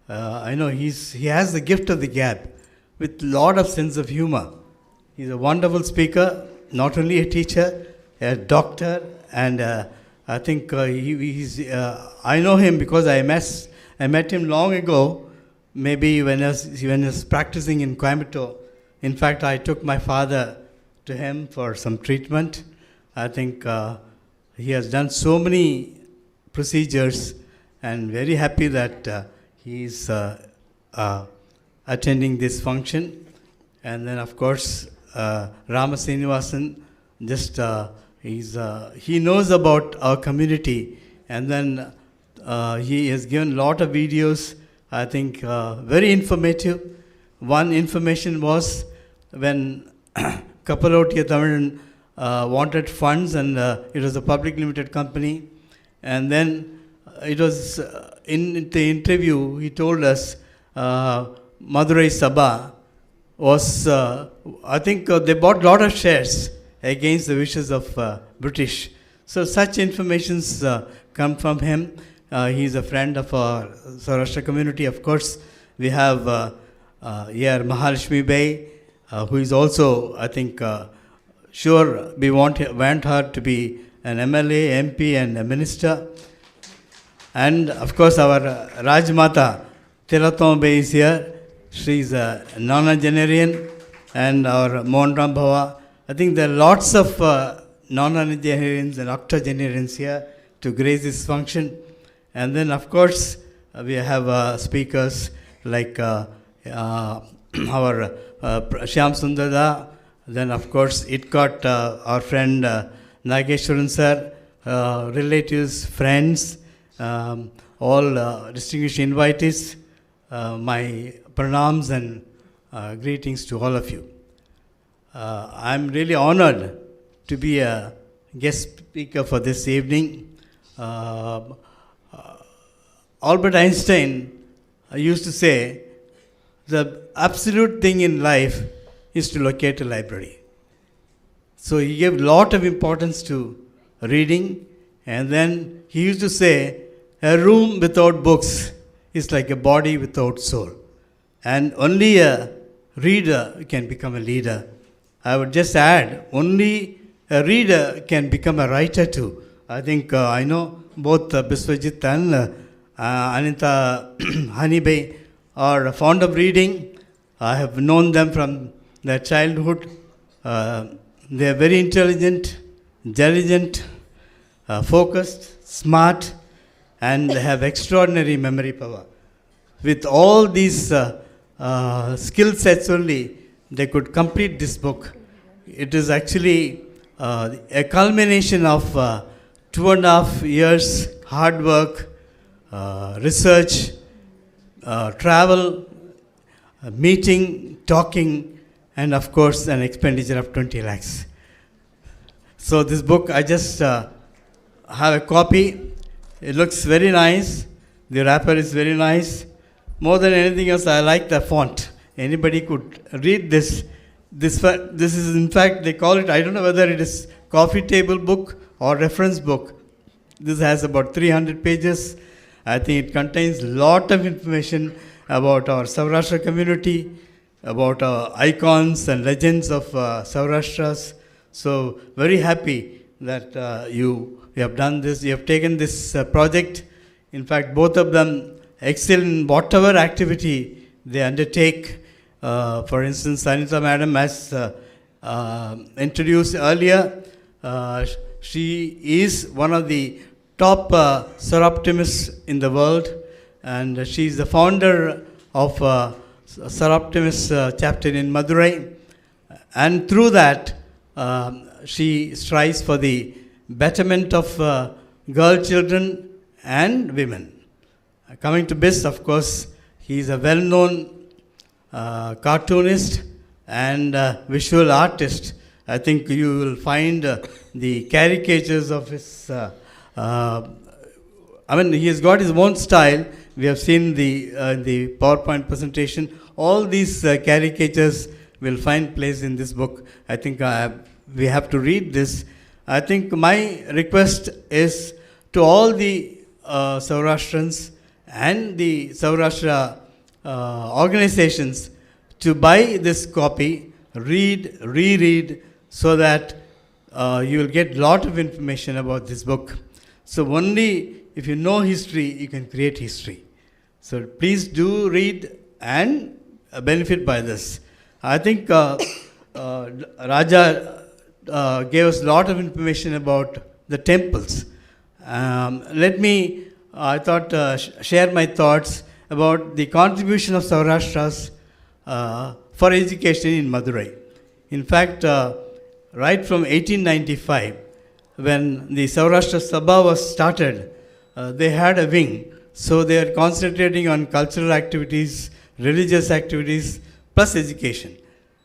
I know he has the gift of the gab with lot of sense of humor. He's a wonderful speaker, not only a teacher, a doctor, and I think I know him because I met him long ago, maybe when he was practicing in Coimbatore. In fact, I took my father to him for some treatment. I think he has done so many procedures, and very happy that he is attending this function. And then of course Rama Srinivasan, just he knows about our community, and then he has given a lot of videos, I think very informative. One information was when Kapalotia Tamilan wanted funds, and it was a public limited company, and then it was in the interview he told us Madurai Sabha was, I think they bought a lot of shares against the wishes of British. So such informations come from him. He is a friend of our Saurashtra community. Of course, we have here Mahalakshmi Bay, who is also, I think, sure we want her to be an MLA, MP and a minister. And of course our Rajmata, Tilatom Bay is here. She is a nonagenarian, and our Mohanram Bhava. I think there are lots of nonagenarians and octogenarians here to grace this function. And then of course we have speakers like our Shyam Sundara. Then of course it got our friend Nageswaran sir, relatives, friends, all distinguished invitees. My pranams and greetings to all of you. I'm really honored to be a guest speaker for this evening. Albert Einstein used to say, the absolute thing in life is to locate a library. So he gave a lot of importance to reading, and then he used to say, a room without books is like a body without soul. And only a reader can become a leader. I would just add, only a reader can become a writer too. I think I know both Biswajit and Anita Honeybay are fond of reading. I have known them from their childhood. They are very intelligent, diligent, focused, smart, and have extraordinary memory power. With all these skill sets only, they could complete this book. It is actually a culmination of 2.5 years hard work, research, travel, meeting, talking, and of course an expenditure of 20 lakhs. So this book, I just have a copy. It looks very nice. The wrapper is very nice. More than anything else, I like the font. Anybody could read this. This is, in fact, they call it, I don't know whether it is coffee table book or reference book. This has about 300 pages. I think it contains a lot of information about our Saurashtra community, about our icons and legends of SOURASHTRAS. So very happy that you have done this. You have taken this project. In fact, both of them excel in whatever activity they undertake. For instance, Anita Madam, as introduced earlier, she is one of the top SOURAPtimists in the world, and she is the founder of SOURAPtimist chapter in Madurai. And through that, she strives for the betterment of girl children and women. Coming to Bis, of course, he is a well-known cartoonist and visual artist. I think you will find the caricatures of his, he has got his own style. We have seen the PowerPoint presentation. All these caricatures will find place in this book. I think we have to read this. I think my request is to all the Saurashtrans and the Saurashtra organizations to buy this copy, read, reread, so that you will get a lot of information about this book. So only if you know history, you can create history. So please do read and benefit by this. I think Raja gave us a lot of information about the temples. Let me, share my thoughts about the contribution of SOURASHTRAS for education in Madurai. In fact, right from 1895, when the Saurashtra Sabha was started, they had a wing. So they are concentrating on cultural activities, religious activities, plus education.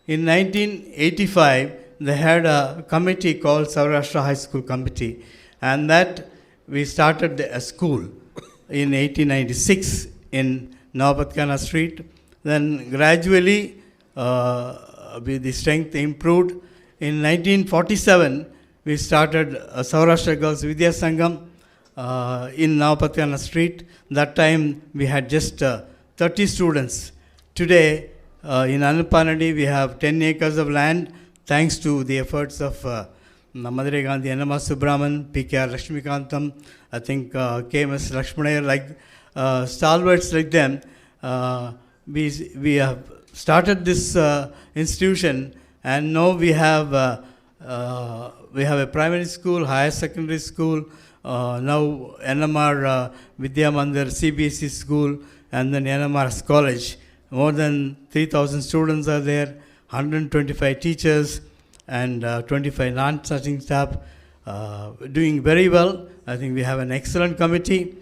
In 1985, they had a committee called Saurashtra High School Committee, and that we started a school in 1896 in Navapatkana Street. Then gradually, the strength improved. In 1947, we started Saurashtra Girls Vidya Sangam in Navapatkana Street. That time, we had just 30 students. Today, in Anupanadi, we have 10 acres of land, thanks to the efforts of Madurai Gandhi, Balasubramanian, P.K.R. Lakshmikantam, I think K.M.S. Lakshmanayar, like stalwarts like them. We have started this institution, and now we have a primary school, higher secondary school, now NMR Vidya Mandir CBSE school, and then NMR College. More than 3,000 students are there, 125 teachers, and 25 non-teaching staff, doing very well. I think we have an excellent committee.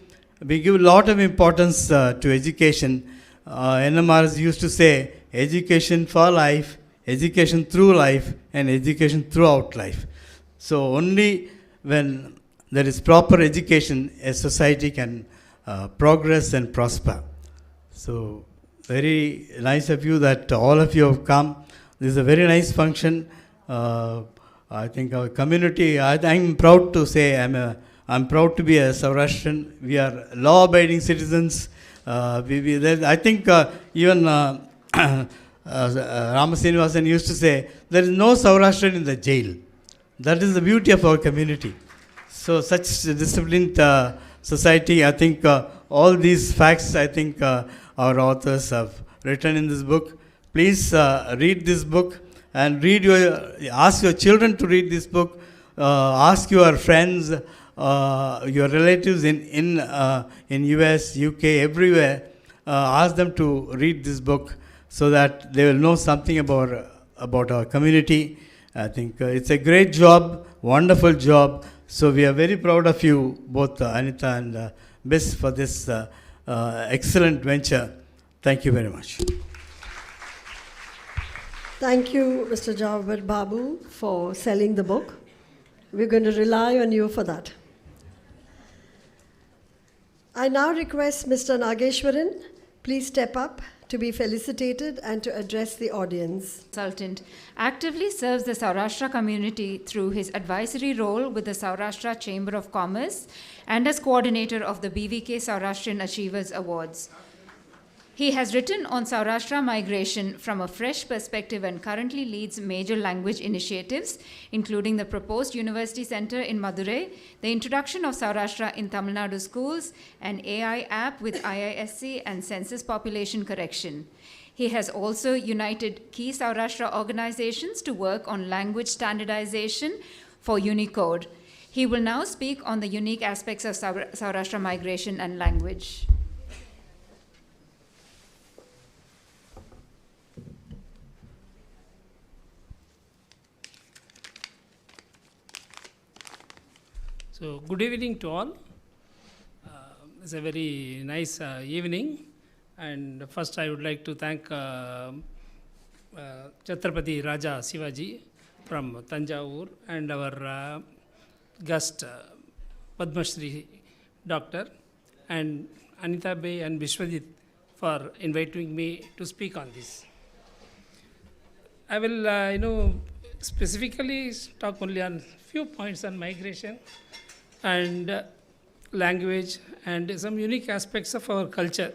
We give a lot of importance to education. NMRs used to say, education for life, education through life, and education throughout life. So only when there is proper education, a society can progress and prosper. So very nice of you that all of you have come. This is a very nice function. I think our community, I'm proud to say, I'm proud to be a Saurashtran. We are law-abiding citizens. I think even Rama Srinivasan used to say, there is no Saurashtrian in the jail. That is the beauty of our community. So such disciplined society, I think all these facts, I think our authors have written in this book. Please read this book and ask your children to read this book. Ask your friends, your relatives in US, UK, everywhere. Ask them to read this book so that they will know something about our community. I think it's a great job, wonderful job. So we are very proud of you, both Anita and Bis, for this excellent venture. Thank you very much. Thank you, Mr. Jawahar Babu, for selling the book. We're going to rely on you for that. I now request Mr. Nageswaran, please step up to be felicitated and to address the audience. Consultant actively serves the Saurashtra community through his advisory role with the Saurashtra Chamber of Commerce and as coordinator of the BVK Saurashtrian Achievers Awards. He has written on Saurashtra migration from a fresh perspective and currently leads major language initiatives, including the proposed University Center in Madurai, the introduction of Saurashtra in Tamil Nadu schools, an AI app with IISC and census population correction. He has also united key Saurashtra organizations to work on language standardization for Unicode. He will now speak on the unique aspects of Saurashtra migration and language. So, good evening to all. It's a very nice evening, and first I would like to thank Chhatrapati Raja Shivaji from Thanjavur and our guest Padma Shri Doctor and Anita Bey and Biswajit for inviting me to speak on this. I will specifically talk only on few points on migration and language and some unique aspects of our culture.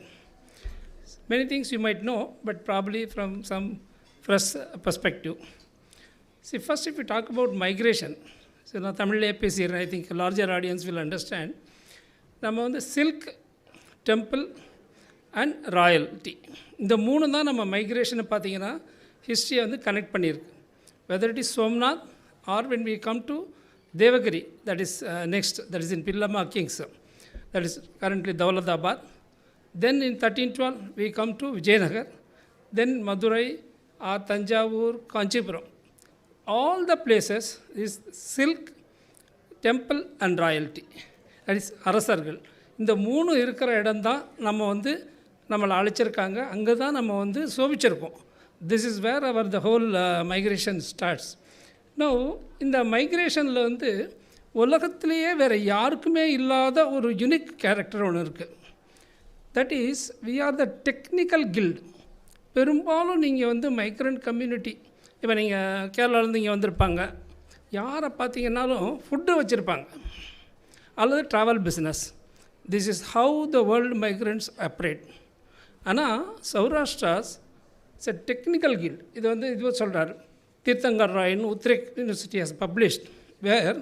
Many things you might know, but probably from some fresh perspective. See, first if we talk about migration, so now Tamil APC, I think a larger audience will understand. நம்ம வந்து silk, temple and royalty. இந்த மூணு தான் நம்ம மைக்ரேஷனை பார்த்தீங்கன்னா ஹிஸ்ட்ரியை வந்து connect பண்ணியிருக்கு. Whether it is Somnath or when we come to Devagiri, that is next, that is in Pillama Kings, that is currently Dawlatabad. Then in 1312 we come to Vijayanagar, then Madurai, Thanjavur, Kanchipuram. All the places is silk, temple and royalty. That is அரசர்கள். இந்த மூணு இருக்கிற இடம் தான் நம்ம வந்து நம்மளை அழைச்சிருக்காங்க, அங்கே தான் நம்ம வந்து சோபிச்சிருக்கோம். This is where the whole migration starts. Now, இந்த மைக்ரேஷனில் வந்து உலகத்திலேயே வேறு யாருக்குமே இல்லாத ஒரு யூனிக் கேரக்டர் ஒன்று இருக்குது. That is we are the technical guild. பெரும்பாலும் நீங்கள் வந்து மைக்ரண்ட் கம்யூனிட்டி, இப்போ நீங்கள் கேரளாவிலேருந்து இங்கே வந்திருப்பாங்க, யாரை பார்த்தீங்கன்னாலும் ஃபுட்டு வச்சுருப்பாங்க அல்லது travel business. This is how the world migrants operate. ஆனால் சௌராஷ்டிராஸ் இட்ஸ் எ டெக்னிக்கல் கில்ட். இது வந்து இது சொல்கிறார் Tirthankar Roy in Utrecht University has published, where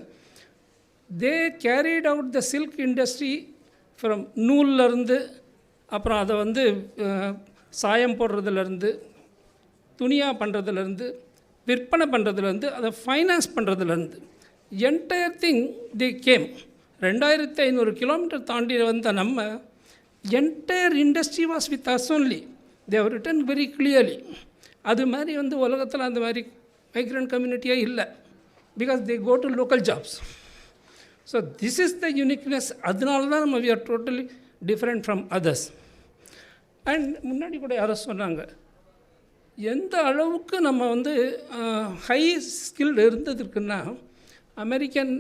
they carried out the silk industry from நூல்லேருந்து, அப்புறம் அதை வந்து சாயம் போடுறதுலேருந்து, துணியாக பண்ணுறதுலேருந்து, விற்பனை பண்ணுறதுலேருந்து, அதை ஃபைனான்ஸ் பண்ணுறதுலேருந்து, entire thing the game. 2500 kilometre தாண்டி வந்த நம்ம entire industry was with us only. They have written very clearly. அது மாதிரி வந்து உலகத்தில் அந்த மாதிரி migrant community illa, because they go to local jobs. So this is the uniqueness. Adnala dhaan we are totally different from others. And முன்னாடி கூட யாரோ சொன்னாங்க, எந்த அளவுக்கு நம்ம வந்து ஹை ஸ்கில் இருந்ததுக்குன்னா அமெரிக்கன்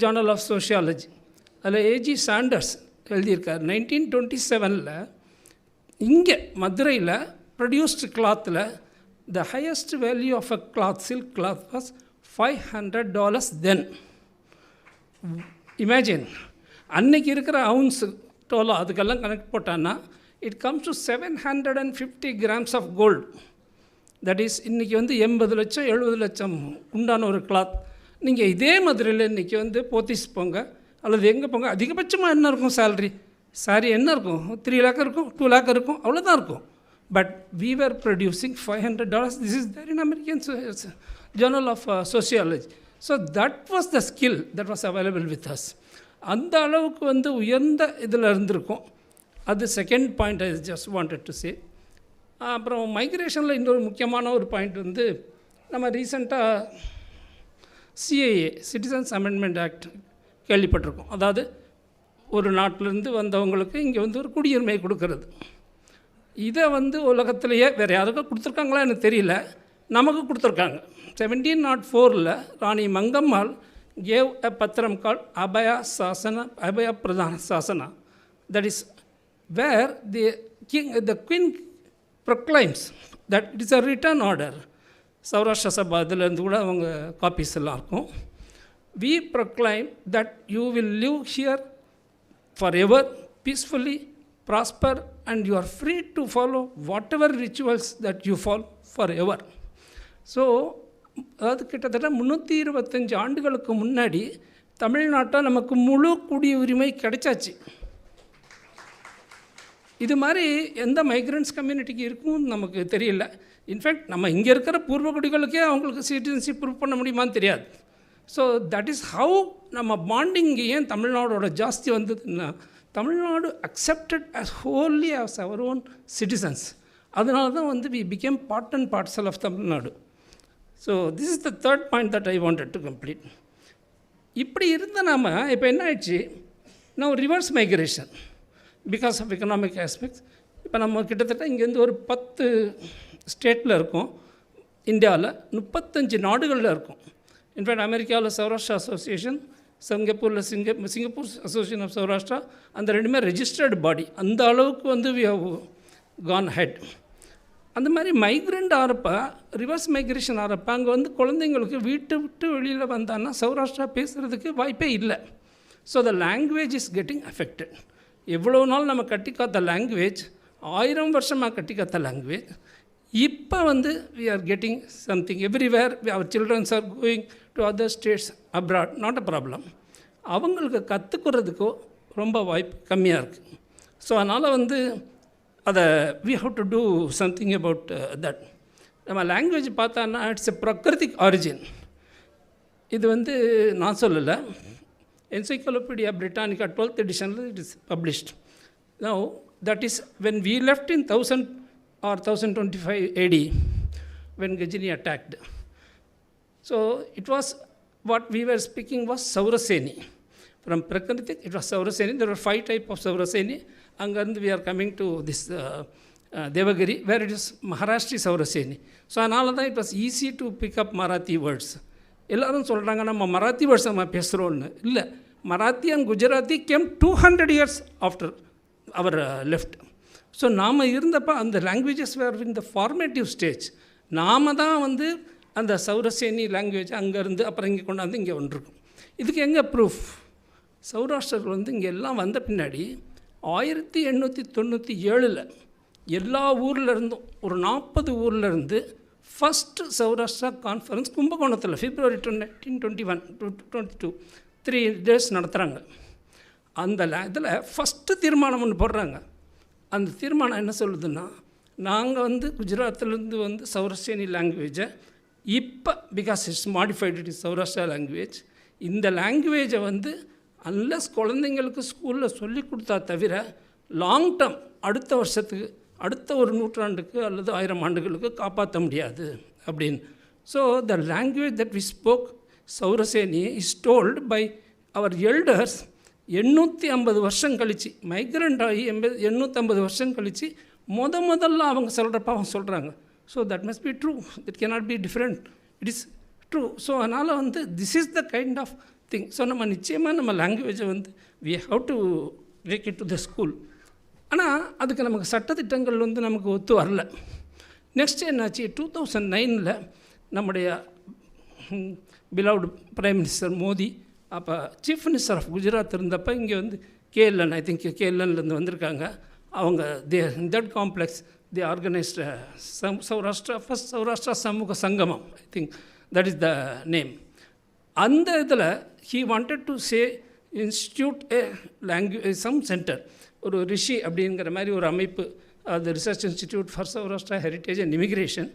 ஜேர்னல் ஆஃப் சோஷியாலஜி அதில் ஏஜி சாண்டர்ஸ் எழுதியிருக்கார். 1927 இங்கே மதுரையில் ப்ரொடியூஸ்டு கிளாத்தில் the highest value of a cloth, silk cloth, was $500 then. Imagine, அன்னைக்கு இருக்கிற அவுன்ஸ் டோலோ அதுக்கெல்லாம் கனெக்ட் போட்டான்னா it comes to 750 grams of gold. That is இன்றைக்கி வந்து 80 லட்சம் 70 லட்சம் உண்டான ஒரு கிளாத். நீங்கள் இதே மதுரையில் இன்றைக்கி வந்து போத்தீஸ் போங்க அல்லது எங்கே போங்க, அதிகபட்சமாக என்ன இருக்கும் சேலரி? சாரி என்ன இருக்கும்? 3 lakh இருக்கும், 2 lakh இருக்கும், அவ்வளோதான் இருக்கும். But we were producing $500. This is there in American Journal of Sociology. So that was the skill that was available with us. அந்த அளவுக்கு வந்து உயர்ந்த இதில் இருந்திருக்கும். அது second point I just wanted to say. அப்புறம் மைக்ரேஷனில் இன்னொரு முக்கியமான ஒரு பாயிண்ட் வந்து, நம்ம ரீசெண்டாக சிஏஏ சிட்டிசன்ஸ் அமெண்ட்மெண்ட் ஆக்ட் கேள்விப்பட்டிருக்கோம். அதாவது ஒரு நாட்டிலேருந்து வந்தவங்களுக்கு இங்கே வந்து ஒரு குடியுரிமை கொடுக்கறது. இதை வந்து உலகத்திலேயே வேறு யாருக்கும் கொடுத்துருக்காங்களா எனக்கு தெரியல, நமக்கு கொடுத்துருக்காங்க. 1704 Rani Mangammal gave a patram called Abhaya Sasana, Abhaya Pradhana Sasana. That is where the queen proclaims that it is a written order. Saurashtra Sabha அதிலேருந்து கூட அவங்க காப்பீஸ் எல்லாம் இருக்கும். We proclaim that you will live here forever, peacefully, prosper, and you are free to follow whatever rituals that you follow forever. So அதாவது கிட்டத்தட்ட 325 ஆண்டுகளுக்கு முன்னாடி தமிழ்நாட்டில் நமக்கு முழு குடியுரிமை கிடைச்சாச்சு. இது மாதிரி எந்த மைக்ரண்ட்ஸ் கம்யூனிட்டிக்கு இருக்கும் நமக்கு தெரியல. இன்ஃபேக்ட் நம்ம இங்கே இருக்கிற பூர்வகுடிகளுக்கே அவங்களுக்கு சிட்டிசன்ஷிப் ப்ரூவ் பண்ண முடியுமான்னு தெரியாது. ஸோ தட் இஸ் ஹவு நம்ம பாண்டிங் ஏன் தமிழ்நாடோட ஜாஸ்தி வந்ததுன்னா, Tamil Nadu accepted as wholly as our own citizens. அதனால தான் வந்து we become part and parcel of Tamil Nadu. So this is the third point that I wanted to complete. இப்படி இருந்த நாம் இப்போ என்ன ஆயிடுச்சு, நான் reverse migration because of economic aspects. இப்போ நம்ம கிட்டத்தட்ட இங்கேருந்து ஒரு 10 ஸ்டேட்டில் இருக்கோம், இந்தியாவில் 35 நாடுகளில் இருக்கும். இன்ஃபேக்ட் அமெரிக்காவில் சௌராஷ்டிரா அசோசியேஷன், சிங்கப்பூரில் சிங்கப்பூர் அசோசியேஷன் ஆஃப் சௌராஷ்டிரா, அந்த ரெண்டுமே ரெஜிஸ்டர்டு பாடி. அந்த அளவுக்கு வந்து வி ஹவ் கான் ஹெட். அந்த மாதிரி மைக்ரெண்ட் ஆகிறப்ப, ரிவர்ஸ் மைக்ரேஷன் ஆகிறப்ப, அங்கே வந்து குழந்தைங்களுக்கு வீட்டு விட்டு வெளியில் வந்தான்னா சௌராஷ்டிரா பேசுகிறதுக்கு வாய்ப்பே இல்லை. So the language is getting affected. எவ்வளோ நாள் நம்ம கட்டி காத்த லாங்குவேஜ், 1000 வருஷமாக கட்டி காத்த லாங்குவேஜ், இப்போ வந்து we are getting something everywhere. Our childrens are going to other states abroad, not a problem. அவங்களுக்கு கற்றுக்கிறதுக்கோ ரொம்ப வாய்ப்பு கம்மியாக இருக்குது. ஸோ அதனால் வந்து அதை we have to do something about that. நம்ம லாங்குவேஜ் பார்த்தான்னா இட்ஸ் எ ப்ரக்ரிதிக் ஆரிஜின். இது வந்து நான் சொல்லலை, என்சைக்ளோபீடியா பிரிட்டானிக்கா 12th editionல் it is published. Now that is when we left in 1000 or 1025 AD when Gajini attacked. So it was what we were speaking was Sauraseni. From Prakritik it was Sauraseni. There were 5 types of Sauraseni. And we are coming to this Devagiri where it is Maharashtri Sauraseni. So another it was easy to pick up Marathi words. எல்லாரும் சொல்கிறாங்க நம்ம Marathi words நம்ம பேசுகிறோன்னு. இல்லை, Marathi and Gujarati came 200 years after our left. So நாம் இருந்தப்போ அந்த languages were in the formative stage. நாம் தான் வந்து அந்த சௌரசேனி லாங்குவேஜ் அங்கேருந்து அப்புறம் இங்கே கொண்டாந்து இங்கே வந்துருக்கும். இதுக்கு எங்கே ப்ரூஃப்? சௌராஷ்டிரர்கள் வந்து இங்கே எல்லாம் வந்த பின்னாடி 1897 எல்லா ஊரில் இருந்தும் ஒரு 40 ஊரில் இருந்து ஃபஸ்ட்டு சௌராஷ்டிரா கான்ஃபரன்ஸ் கும்பகோணத்தில் February 1921 to 22 3 days நடத்துகிறாங்க. அந்த இதில் ஃபஸ்ட்டு தீர்மானம் ஒன்று போடுறாங்க. அந்த தீர்மானம் என்ன சொல்லுதுன்னா, நாங்கள் வந்து குஜராத்திலேருந்து வந்து சௌரஸ்டேனி லாங்குவேஜை இப்போ because it's modified it is Saurashtra language, இந்த லாங்குவேஜை வந்து அன்லஸ் குழந்தைங்களுக்கு ஸ்கூலில் சொல்லி கொடுத்தா தவிர லாங் டேர்ம் அடுத்த வருஷத்துக்கு அடுத்த ஒரு நூற்றாண்டுக்கு அல்லது 1000 ஆண்டுகளுக்கு காப்பாற்ற முடியாது அப்படின்னு. So the language that we spoke Sauraseni is told by our elders 850 வருஷம் கழித்து, மைக்ரண்ட் ஆகி 850 வருஷம் கழித்து முதல்ல அவங்க சொல்கிறப்ப அவங்க சொல்கிறாங்க. So that must be true, that cannot be different, it is true. So அதனால் வந்து this is the kind of thing. So நம்ம நிச்சயமாக நம்ம லாங்குவேஜை வந்து we have to take it to the school. ஆனால் அதுக்கு நமக்கு சட்டத்திட்டங்கள் வந்து நமக்கு ஒத்து வரல. நெக்ஸ்ட் என்னாச்சு, 2009 நம்முடைய பிலவுட் பிரைம் மினிஸ்டர் மோடி, அப்போ சீஃப் மினிஸ்டர் ஆஃப் குஜராத் இருந்தப்போ இங்கே வந்து கேஎல்என், ஐ திங்க் கேஎல்என்லேருந்து வந்திருக்காங்க. in that complex, they organized Saurashtra, first Saurashtra Samukha Sangamam, I think that is the name. And he wanted to say, institute a language, some center, or Rishi அப்படிங்கிற மாதிரி ஒரு அமைப்பு, the Research Institute for Saurashtra Heritage and Immigration,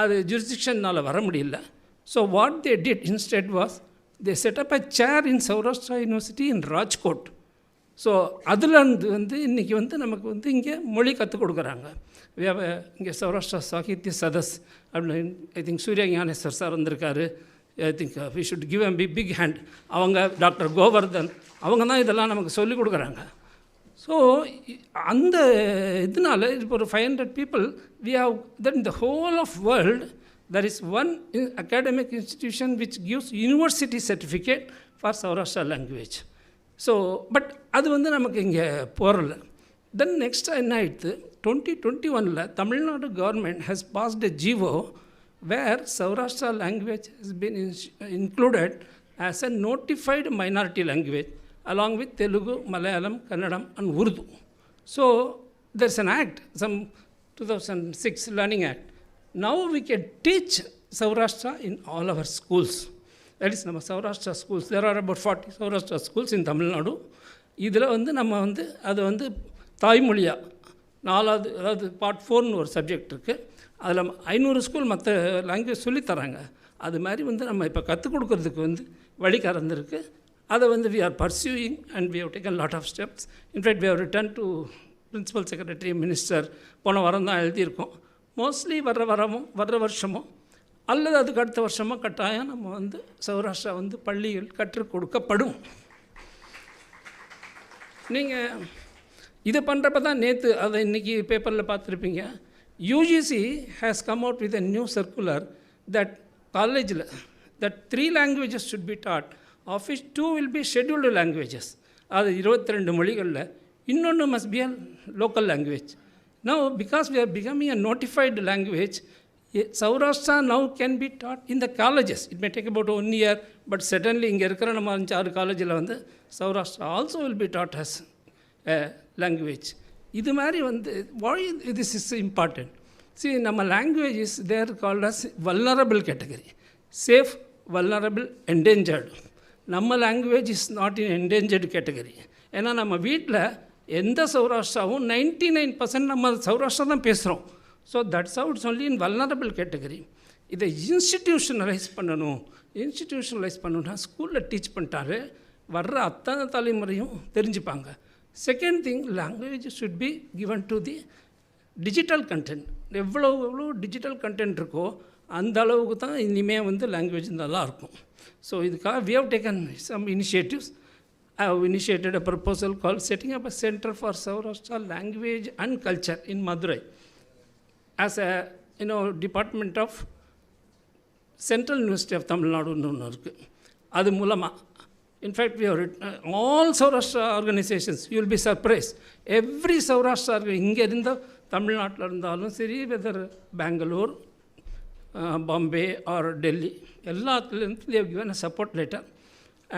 அது jurisdictionனால வர முடியல. So what they did instead was, they set up a chair in Saurashtra University in Rajkot. So அதில் இன்றைக்கி நமக்கு இங்கே மொழி கற்றுக் கொடுக்குறாங்க. இங்கே சௌராஷ்டிரா சாகித்ய சதஸ் அப்படின்னு I think Surya Gnaneshwar sir வந்திருக்காரு. I think we should give a big hand. அவங்க டாக்டர் கோவர்தன் அவங்க தான் இதெல்லாம் நமக்கு சொல்லிக் கொடுக்குறாங்க. ஸோ அந்த இதனால் இப்போ ஒரு 500 people we have that in the whole of world there is one academic institution which gives university certificate for Saurashtra language. So but அது நமக்கு இங்கே போகிறல. தென் நெக்ஸ்ட் என்ன ஆயிடுது, 2021 Tamil Nadu government has passed a GO where Saurashtra language has been included as a notified minority language along with Telugu, Malayalam, Kannada and Urdu. So there is an act, some 2006 learning act. Now we can teach Saurashtra in all our schools. That is நம்ம Saurashtra schools. There are about 40 Saurashtra schools in Tamil Nadu. இதில் நம்ம அது தாய்மொழியாக 4வது, அதாவது part 4னு ஒரு subject இருக்குது. அதில் 500 ஸ்கூல் மற்ற லாங்குவேஜ் சொல்லித்தராங்க. அது மாதிரி நம்ம இப்போ கற்றுக் கொடுக்கறதுக்கு வழி கறந்துருக்கு. அதை we are pursuing and we have taken a lot of steps. In fact, we have returned to Principal Secretary Minister. போன வாரம் தான் எழுதியிருக்கோம். மோஸ்ட்லி வர்ற வருஷமும் அல்லது அதுக்கு அடுத்த வருஷமோ கட்டாயம் நம்ம சௌராஷ்டிரா பள்ளிகள் கற்றுக் கொடுக்கப்படும். நீங்கள் இதை பண்ணுறப்ப தான் நேற்று அதை இன்றைக்கி பேப்பரில் பார்த்துருப்பீங்க. UGC has come out with a new circular that காலேஜில் that 3 languages should be taught, of which 2 will be scheduled languages. அது 22 மொழிகளில் இன்னொன்று must be a local language. Now because we are becoming a notified language, Saurashtra now can be taught in the colleges. It may take about 1 year, but certainly இங்கே இருக்கிற நம்ம 5-6 காலேஜில் Saurashtra also will be taught as a language. இது மாதிரி why this is important? See, நம்ம language is there called as vulnerable category. Safe, vulnerable, endangered. நம்ம language is not in endangered category. ஏன்னா நம்ம வீட்டில் எந்த சௌராஷ்டிராவும் 99% நம்ம சௌராஷ்டிரா தான் பேசுகிறோம். So that's how it's only in vulnerable category. இதை இன்ஸ்டிடியூஷனலைஸ் பண்ணணும்னா ஸ்கூலில் டீச் பண்ணிட்டாரு, வர்ற அத்தனை தலைமுறையும் தெரிஞ்சுப்பாங்க. Second thing, language should be given to the digital content. எவ்வளோ டிஜிட்டல் கண்டென்ட் இருக்கோ அந்த அளவுக்கு தான் இனிமேல் லாங்குவேஜ் நல்லாயிருக்கும். ஸோ இதுக்காக we have taken some initiatives. I have initiated a proposal called setting up a Center for Saurashtra Language and Culture in Madurai as a department of Central University of Tamil Nadu னு ஒன்று இருக்குது. அது மூலமாக in fact we have all Saurashtra organizations, you will be surprised, every Saurashtra இங்கே இருந்த தமிழ்நாட்டில் இருந்தாலும் சரி, வெதர் பெங்களூர், பாம்பே ஆர் டெல்லி, எல்லாத்துலேருந்து they have given a support letter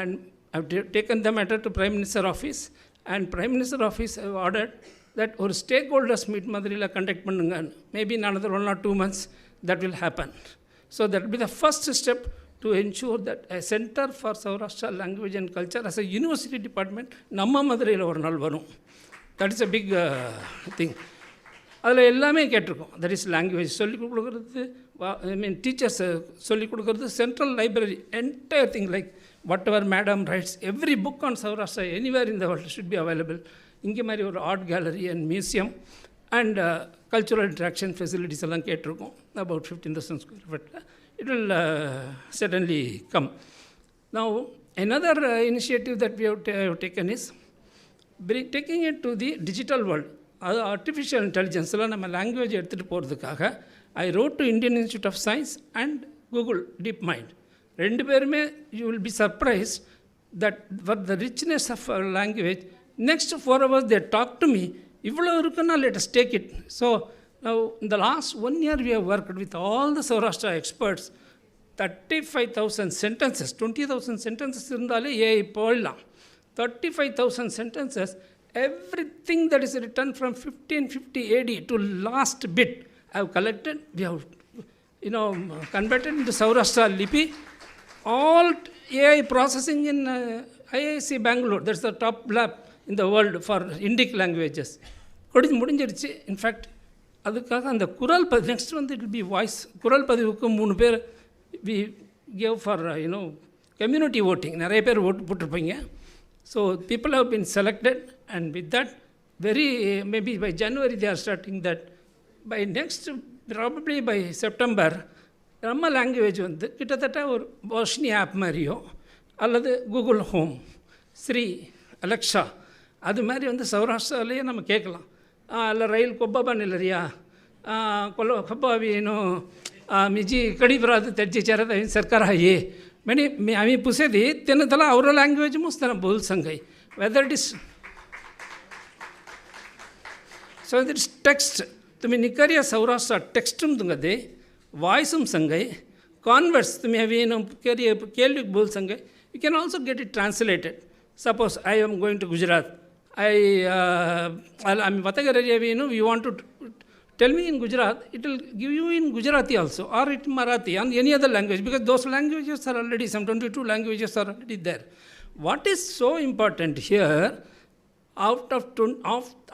and I have taken the matter to Prime Minister office, and Prime Minister office have ordered that ஒரு stakeholders meet மாதிரியில் conduct பண்ணுங்க. Maybe in another 1 or 2 months that will happen. So that will be the first step to ensure that a Center for Saurashtra Language and Culture as a university department நம்ம மதுரையில் ஒரு நாள் வரும். That is a big thing. அதில் எல்லாமே கேட்டிருக்கோம். That is language சொல்லிக் கொடுக்குறது, டீச்சர்ஸ் சொல்லிக் கொடுக்குறது, central library, entire thing like whatever madam writes, every book on Saurashtra anywhere in the world should be available. இங்கே மாதிரி ஒரு art gallery and museum and cultural interaction facilities எல்லாம் கேட்டிருக்கோம். About 15,000 square feet. It will certainly come. Now, another initiative that we have taken is taking it to the digital world. அது artificial இன்டெலிஜென்ஸில் நம்ம language எடுத்துகிட்டு போகிறதுக்காக I wrote to Indian Institute of Science and Google DeepMind. 2 பேருமே you will be surprise that for the richness of language next 4 hours they talk to me, இவ்வளோ இருக்குன்னா let us take it. So now in the last 1 year we have worked with all the Saurashtra experts. 35,000 sentences, 20,000 sentences இருந்தாலே AI போயிடலாம். 35,000 sentences everything that is written from 1550 AD to last bit, I have collected. We have, converted into Saurashtra Lipi. All AI processing in IIC Bangalore. That's the top lab in the world for Indic languages. முடிஞ்சிருச்சு. In fact அதுக்காக அந்த குரல் next வந்து it will be voice குரல் பதிவுக்கு 3 பேர் we gave for community voting. நிறைய பேர் ஓட்டு போட்டிருப்பீங்க. So people have been selected and with that maybe by January they are starting that. By next probably by September நம்ம லாங்குவேஜ் வந்து கிட்டத்தட்ட ஒரு வாஷ்னி ஆப் மாதிரியோ அல்லது கூகுள் ஹோம், ஸ்ரீ, அலெக்ஷா அது மாதிரி வந்து சௌராஷ்டிராலேயே நம்ம கேட்கலாம். ಅಲ್ಲ ರೈಲ್ ಕೊಬ್ಬ ಬನ್ನಿಲ್ಲರಿಯಾ ಕೊಬ್ಬಾವೇನು ಮಿಜಿ ಕಡಿ ಬರೋದು ತೆಜ್ಜಿ ಚರದ ಸರ್ಕಾರ ಹೇ ಮನಿ ಆಮಿ ಪುಸೇದಿ ತೆನ್ನದಲ್ಲ ಅವರ ಲ್ಯಾಂಗ್ವೇಜ್ ಮುಸ್ತನ ಬೋಲ್ ಸಂಗೈ whether it is so it is text ತುಮಿ ನಿಕರಿಯ ಸೌರಾಷ್ಟ್ರ ಟೆಕ್ಸ್ಟುಮ್ ತುಂಗದೆ ವಾಯ್ಸುಮ್ ಸಂಗೈ ಕಾನ್ವರ್ಸ್ ತುಮಿ ಅವೇನು ಕೇರಿಯ ಕೇಳ್ಲಿಕ್ಕೆ ಬೋಲ್ ಸಂಗೈ you can also get it translated. Suppose I am going to Gujarat, I'm Vatagaravinu, you want to tell me in Gujarat, it will give you in Gujarati also, or in Marathi, and any other language, because those languages are already, some 22 languages are already there. What is so important here, out of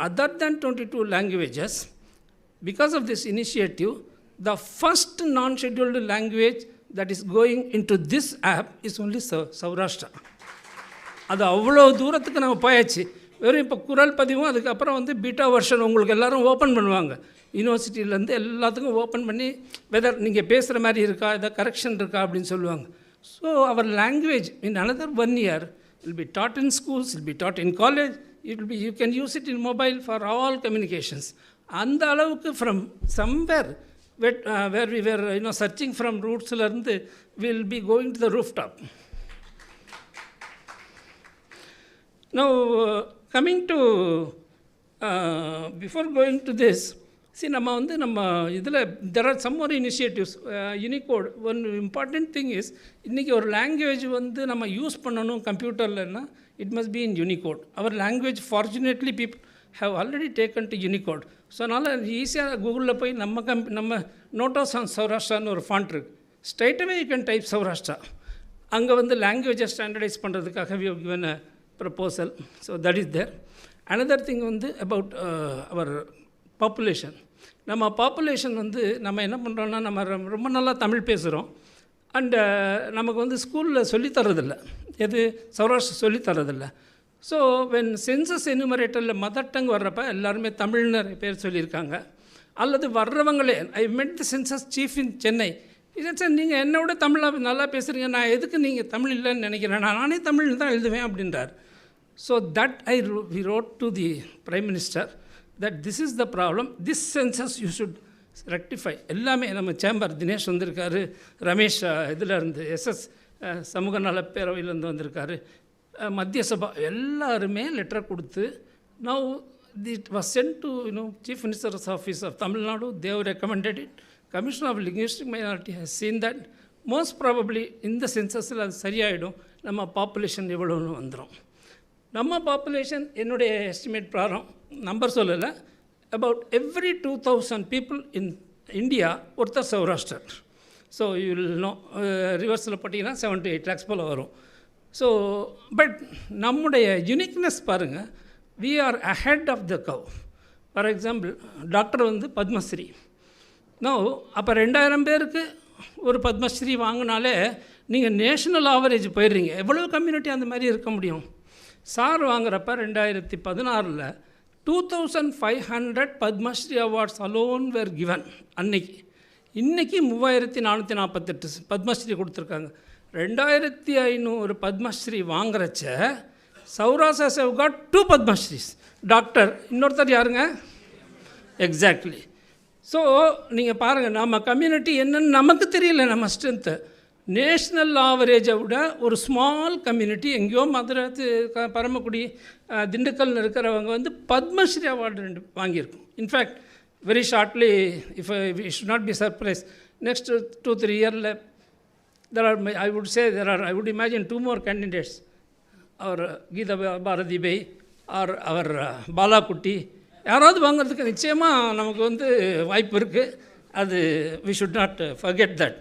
other than 22 languages, because of this initiative, the first non-scheduled language that is going into this app is only Saurashtra. அது அவ்வளோ தூரத்துக்கு நம்ம போயாச்சு. வெறும் இப்போ குரல் பதிவும் அதுக்கப்புறம் வந்து பீட்டா வெர்ஷன் உங்களுக்கு எல்லோரும் ஓப்பன் பண்ணுவாங்க. யூனிவர்சிட்டியிலேருந்து எல்லாத்துக்கும் ஓப்பன் பண்ணி வெதர் நீங்கள் பேசுகிற மாதிரி இருக்கா, எதாவது கரெக்ஷன் இருக்கா அப்படின்னு சொல்லுவாங்க. So our language in another 1 year will be taught in schools, will be taught in college, it will be, you can use it in mobile for all communications. அந்த அளவுக்கு from somewhere where we were searching from rootsலேருந்து will be going to the rooftop. Now, coming to, before going to this, see, there are some more initiatives. Unicode, one important thing is, இன்னைக்கு ஒரு language வந்து நம்ம use பண்ணணும் கம்ப்யூட்டர்லன்னா it must be in Unicode. Our language, fortunately, people have already taken to Unicode. So அதனால் ஈஸியாக கூகுளில் போய் நம்ம நோட்டோஸ் ஆன் சௌராஷ்டிரான்னு ஒரு ஃபாண்ட் இருக்குது. ஸ்ட்ரைட்டாகவே யூ கேன் டைப் சௌராஷ்டிரா. அங்கே வந்து லாங்குவேஜை ஸ்டாண்டர்டைஸ் பண்ணுறதுக்காக we have given a proposal. So that is there. Another thing வந்து about our population. நம்ம பாப்புலேஷன் வந்து நம்ம என்ன பண்ணுறோன்னா நம்ம ரொம்ப நல்லா தமிழ் பேசுகிறோம் அண்டு நமக்கு வந்து ஸ்கூலில் சொல்லித்தரதில்லை, எது சௌராஷ்டிரா சொல்லித்தரதில்லை. ஸோ வென் சென்சஸ் எனுமரேட்டரில் மதர் டங் வர்றப்ப எல்லாருமே தமிழ்னு நிறைய பேர் சொல்லியிருக்காங்க. அல்லது வர்றவங்களே ஐ மெட் தி சென்சஸ் சீஃப் இன் சென்னை, இல்லை சார் நீங்கள் என்னோட தமிழாக நல்லா பேசுகிறீங்க, நான் எதுக்கு நீங்கள் தமிழ் இல்லைன்னு நினைக்கிறேன், நானே தமிழ் தான் எழுதுவேன் அப்படின்றார். So that we wrote to the Prime Minister that this is the problem, this census you should rectify. எல்லாமே நம்ம சேம்பர் தினேஷ் வந்திருக்காரு, ரமேஷ் இதில் இருந்து SS சமூக நல பேரவையிலேருந்து வந்திருக்காரு, மத்திய சபா எல்லாருமே லெட்டர் கொடுத்து now it was sent to Chief Minister's Office of Tamil Nadu. They have recommended it. Commission of Linguistic Minority has seen that most probably in the census அது சரியாயிடும், நம்ம பாப்புலேஷன் எவ்வளோன்னு வந்துடும். நம்ம பாப்புலேஷன் என்னுடைய எஸ்டிமேட் பிரகாரம் number சொல்லலை, about every 2000 people in India ஒருத்தர் சௌராஷ்டிரர். ஸோ யூ வில் நோ ரிவர்ஸில் போட்டிங்கன்னா 7 to 8 lakhs போல் வரும். ஸோ பட் நம்முடைய யூனிக்னஸ் பாருங்கள், we are ahead of the curve. For example doctor வந்து பத்மஸ்ரீ. நோ அப்போ 2000 பேருக்கு ஒரு பத்மஸ்ரீ வாங்கினாலே நீங்கள் நேஷ்னல் ஆவரேஜ் போயிடுறீங்க. எவ்வளோ கம்யூனிட்டி அந்த மாதிரி இருக்க முடியும்? சார் வாங்குறப்ப 2016 2500 Padmashri awards alone were given அன்னைக்கு. இன்றைக்கி 3448 பத்மஸ்ரீ கொடுத்துருக்காங்க. 2500 பத்மஸ்ரீ வாங்குறச்ச Saurashtra have got 2 Padmashris. Doctor இன்னொருத்தர் யாருங்க? எக்ஸாக்ட்லி. ஸோ நீங்கள் பாருங்கள், நம்ம கம்யூனிட்டி என்னன்னு நமக்கு தெரியல. நம்ம ஸ்ட்ரென்த்து நேஷ்னல் ஆவரேஜை விட ஒரு ஸ்மால் கம்யூனிட்டி எங்கேயோ மதுரை, பரமக்குடி, திண்டுக்கல்னு இருக்கிறவங்க வந்து பத்மஸ்ரீ அவார்டு 2 வாங்கியிருக்கோம். In fact very shortly if we should not be surprise, next 2-3 இயரில் I would imagine 2 more candidates, or Geeta Bharati Bhai or our Bala Kutty யாராவது வாங்கிறதுக்கு நிச்சயமாக நமக்கு வந்து வாய்ப்பு இருக்குது. அது we should not forget that.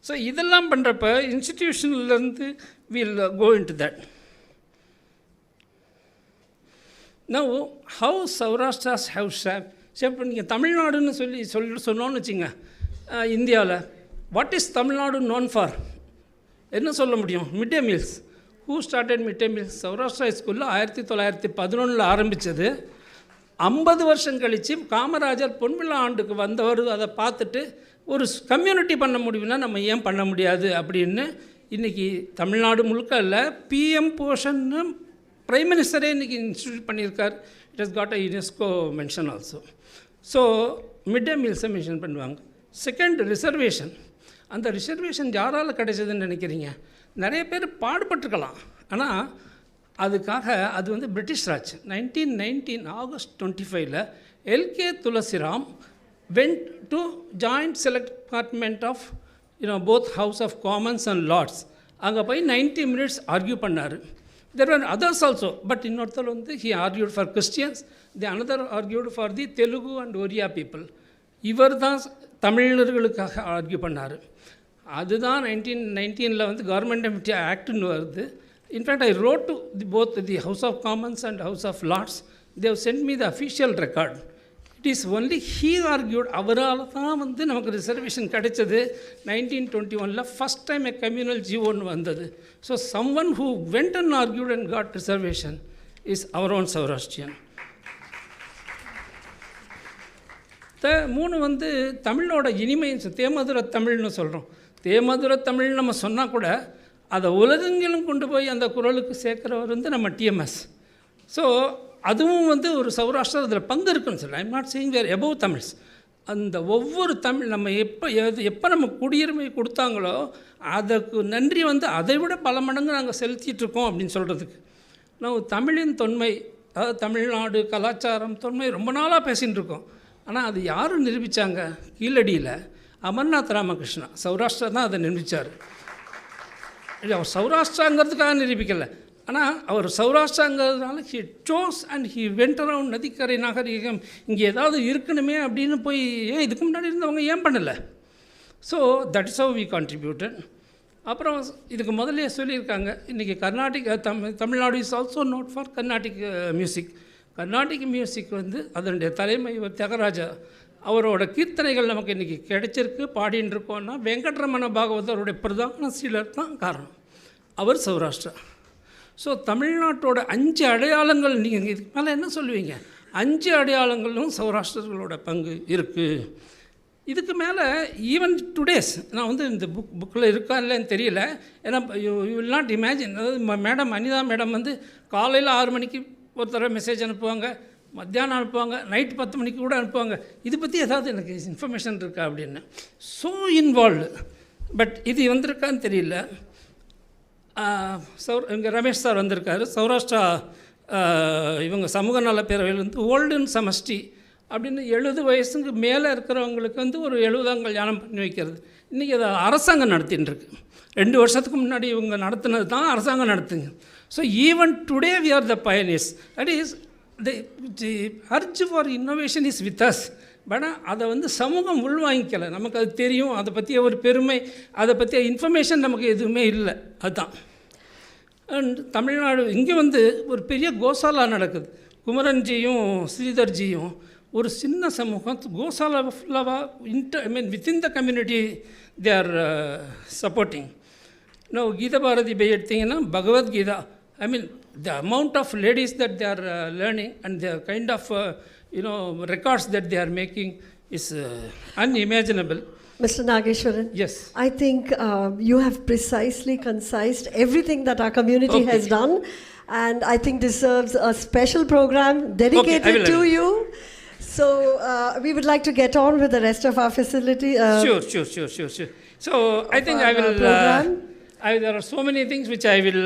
So இதெல்லாம் பண்ணுறப்ப இன்ஸ்டிடியூஷன்லேருந்து will go in to that. Now how Saurashtras have shape இப்போ நீங்கள் தமிழ்நாடுன்னு சொன்னோன்னு வச்சுங்க இந்தியாவில், what is Tamil Nadu known for? என்ன சொல்ல முடியும்? Mid day meals. Who started mid day meals? Saurashtra ஸ்கூலில் 1911 ஆரம்பித்தது. 50 வருஷம் கழித்து காமராஜர் பொன்விழா ஆண்டுக்கு வந்தவர் அதை பார்த்துட்டு ஒரு கம்யூனிட்டி பண்ண முடியும்னா நம்ம ஏன் பண்ண முடியாது அப்படின்னு இன்றைக்கி தமிழ்நாடு முழுக்க இல்லை, பிஎம் போஷன்னு பிரைம் மினிஸ்டரே இன்றைக்கி இன்ஸ்டியூட் பண்ணியிருக்கார். It has got a UNESCO mention also. So mid day மீல்ஸை மென்ஷன் பண்ணுவாங்க. Second, reservation. அந்த ரிசர்வேஷன் யாரால் கிடைச்சதுன்னு நினைக்கிறீங்க? நிறைய பேர் பாடுபட்டுருக்கலாம், ஆனால் அதுக்காக அது வந்து British Raj. 1919 August 25 L K Tulsiram went to joint select department of both House of Commons and Lords. அங்கே போய் 90 minutes ஆர்கியூ பண்ணார். There were others also, but இன்னொருத்தர் வந்து he argued for Christians, the another argued for the Telugu and Oriya people. இவர் தான் தமிழர்களுக்காக argue பண்ணார். அதுதான் 1919 வந்து கவர்மெண்ட் எம்டி ஆக்ட்னு வருது. In fact I wrote to both the House of Commons and House of Lords. They have sent me the official record. It is only he argued. அவரால் தான் வந்து நமக்கு ரிசர்வேஷன் கிடைச்சது. 1921 ஃபஸ்ட் டைம் எ கம்யூனல் ஜிஓன்னு வந்தது. So some one who went and argued and got reservation is our own Saurashtrian. மூணு வந்து தமிழோட இனிமை, தேமதுர தமிழ்னு சொல்கிறோம். தேமதுர தமிழ் நம்ம சொன்னால் கூட அதை உலகெங்கிலும் கொண்டு போய் அந்த குரலுக்கு சேர்க்குறவர் வந்து நம்ம டிஎம்எஸ். ஸோ அதுவும் வந்து ஒரு சௌராஷ்டிரா அதில் பங்கு இருக்குன்னு சொல்லலாம். I'm not saying we're above Tamils. அந்த ஒவ்வொரு தமிழ் நம்ம எப்போ நம்ம குடியுரிமை கொடுத்தாங்களோ அதுக்கு நன்றி வந்து அதை விட பல மடங்கு நாங்கள் செலுத்திட்டுருக்கோம் அப்படின்னு சொல்கிறதுக்கு. நான் தமிழின் தொன்மை, அதாவது தமிழ்நாடு கலாச்சாரம் தொன்மை ரொம்ப நாளாக பேசிகிட்டு இருக்கோம். ஆனால் அது யாரும் நிரூபித்தாங்க? கீழடியில் அமர்நாத் ராமகிருஷ்ணா சௌராஷ்டிரா தான் அதை நிரூபித்தார். அவர் சௌராஷ்டிராங்கிறதுக்காக நிரூபிக்கலை, ஆனால் அவர் சௌராஷ்டிராங்கிறதுனால he chose and he went around நதிக்கரை நாகரிகம் இங்கே ஏதாவது இருக்கணுமே அப்படின்னு போய் ஏன் இதுக்கு முன்னாடி இருந்தவங்க ஏன் பண்ணலை? So that is how we contributed. அப்புறம் இதுக்கு முதலே சொல்லியிருக்காங்க, இன்றைக்கி Carnatic Tamil Nadu is also note for Carnatic music. Carnatic music வந்து அதனுடைய தலைமை தியாகராஜா அவரோட கீர்த்தனைகள் நமக்கு இன்றைக்கி கிடைச்சிருக்கு, பாடின்னு இருக்கோன்னா வெங்கட்ரமண பாகவதருடைய பிரதான சீலர் தான் காரணம். அவர் சௌராஷ்டிரா. ஸோ தமிழ்நாட்டோட 5 அடையாளங்கள், நீங்கள் இதுக்கு மேலே என்ன சொல்லுவீங்க? 5 அடையாளங்களும் சௌராஷ்டிரர்களோட பங்கு இருக்குது. இதுக்கு மேலே ஈவன் டுடேஸ் நான் வந்து இந்த புக்கில் இருக்கா இல்லைன்னு தெரியல. ஏன்னா யூ வில் நாட் இமேஜின். அதாவது மேடம் அனிதா மேடம் வந்து காலையில் 6 மணிக்கு ஒருத்தர மெசேஜ் அனுப்புவாங்க, மத்தியானம் அனுப்புவாங்க, நைட்டு 10 மணிக்கு கூட அனுப்புவாங்க. இது பற்றி ஏதாவது எனக்கு இன்ஃபர்மேஷன் இருக்கா அப்படின்னு. So involved. பட் இது வந்திருக்கான்னு தெரியல. இங்கே ரமேஷ் சார் வந்திருக்காரு. சௌராஷ்டிரா இவங்க சமூக நல பேரவையில் வந்து ஓல்டன் சமஷ்டி அப்படின்னு 70 வயசுக்கு மேலே இருக்கிறவங்களுக்கு வந்து ஒரு 70ஆம் கல்யாணம் பண்ணி வைக்கிறது. இன்றைக்கி அதை அரசாங்கம் நடத்தின்னு இருக்கு. 2 வருஷத்துக்கு முன்னாடி இவங்க நடத்தினது தான் அரசாங்கம் நடத்துங்க. So even today we are the pioneers. That is the urge for innovation is with us. But அதை வந்து சமூகம் உள்வாங்கிக்கலை. நமக்கு அது தெரியும், அதை பற்றிய ஒரு பெருமை, அதை பற்றிய இன்ஃபர்மேஷன் நமக்கு எதுவுமே இல்லை. அதுதான். அண்ட் தமிழ்நாடு இங்கே வந்து ஒரு பெரிய கோசாலா நடக்குது. குமரன்ஜியும் ஸ்ரீதர்ஜியும் ஒரு சின்ன சமூகம் கோசாலா ஃபுல்லாக within the community they are supporting. இன்னும் கீதா பாரதி பை எடுத்திங்கன்னா Bhagavad Gita, I mean the amount of ladies that they are learning and the kind of records that they are making is unimaginable. Mr. Nageswaran, yes, I think you have precisely concised everything that our community has done, and I think deserves a special program dedicated to you. So we would like to get on with the rest of our facility. Sure. So I think I will there are so many things which I will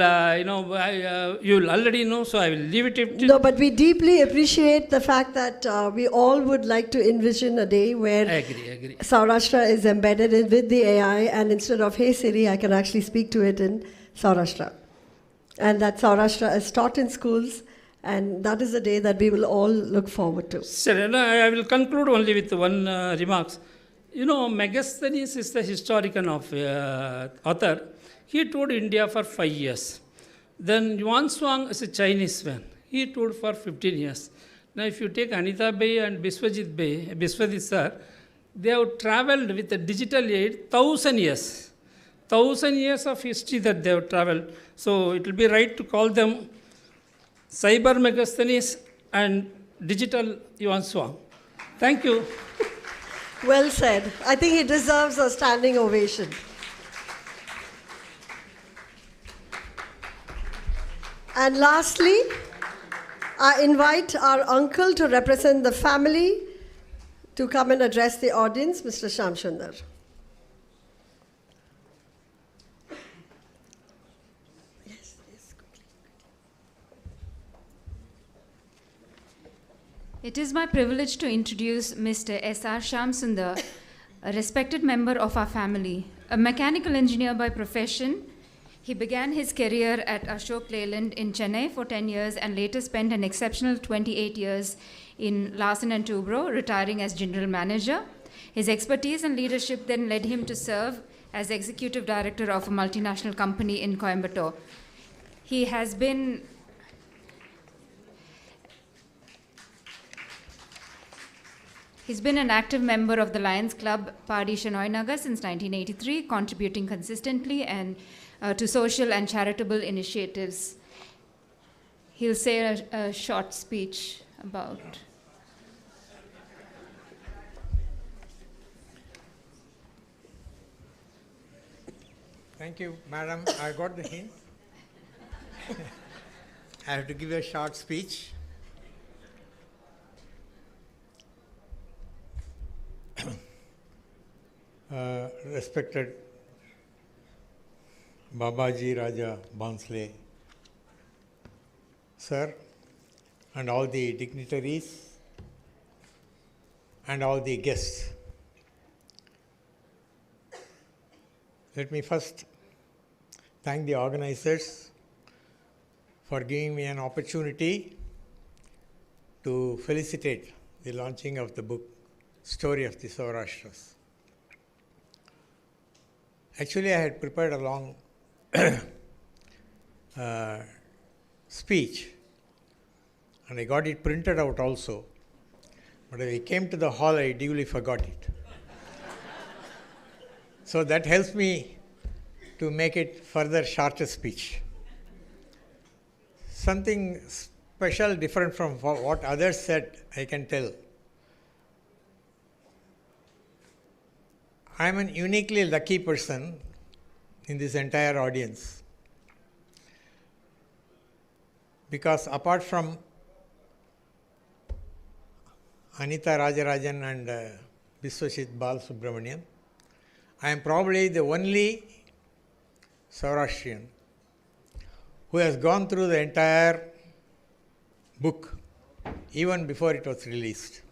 you will already know, so I will leave it to No, but we deeply appreciate the fact that we all would like to envision a day where I agree. Saurashtra is embedded with the AI, and instead of Hey Siri, I can actually speak to it in Saurashtra. and that Saurashtra is taught in schools, and that is a day that we will all look forward to. Sir, I will conclude only with one remarks. You know, Megasthenes is the historian of author. He toured India for 5 years. Then Yuan Shuang is a Chinese man. He toured for 15 years. Now, if you take Anita Bey and Biswajit sir, they have traveled with the digital aid 1,000 years. 1,000 years of history that they have traveled. So it will be right to call them Cyber Megasthenes and Digital Yuan Shuang. Thank you. Well said. I think he deserves a standing ovation. And lastly, I invite our uncle to represent the family to come and address the audience, Mr. Shamsundar. It is my privilege to introduce Mr. S.R. Shamsundar, a respected member of our family. A mechanical engineer by profession, he began his career at Ashok Leyland in Chennai for 10 years and later spent an exceptional 28 years in Larsen & Toubro, retiring as general manager. His expertise and leadership then led him to serve as executive director of a multinational company in Coimbatore. He's been an active member of the Lions Club Padi Shenoy Nagar since 1983, contributing consistently and to social and charitable initiatives. He'll say a short speech about. Thank you, madam. I got the hint. I have to give a short speech. Respected Babaji Raja Bonsle, sir, and all the dignitaries and all the guests. Let me first thank the organizers for giving me an opportunity to felicitate the launching of the book, Story of the SOURASHTRAS. Actually, I had prepared a long speech, and I got it printed out also. But when I came to the hall, I duly forgot it. So that helps me to make it further shorter speech. Something special, different from what others said, I can tell. I am a uniquely lucky person in this entire audience, because apart from Anita, Rajarajan and Biswajit Balasubramanian, I am probably the only Saurashtrian who has gone through the entire book even before it was released.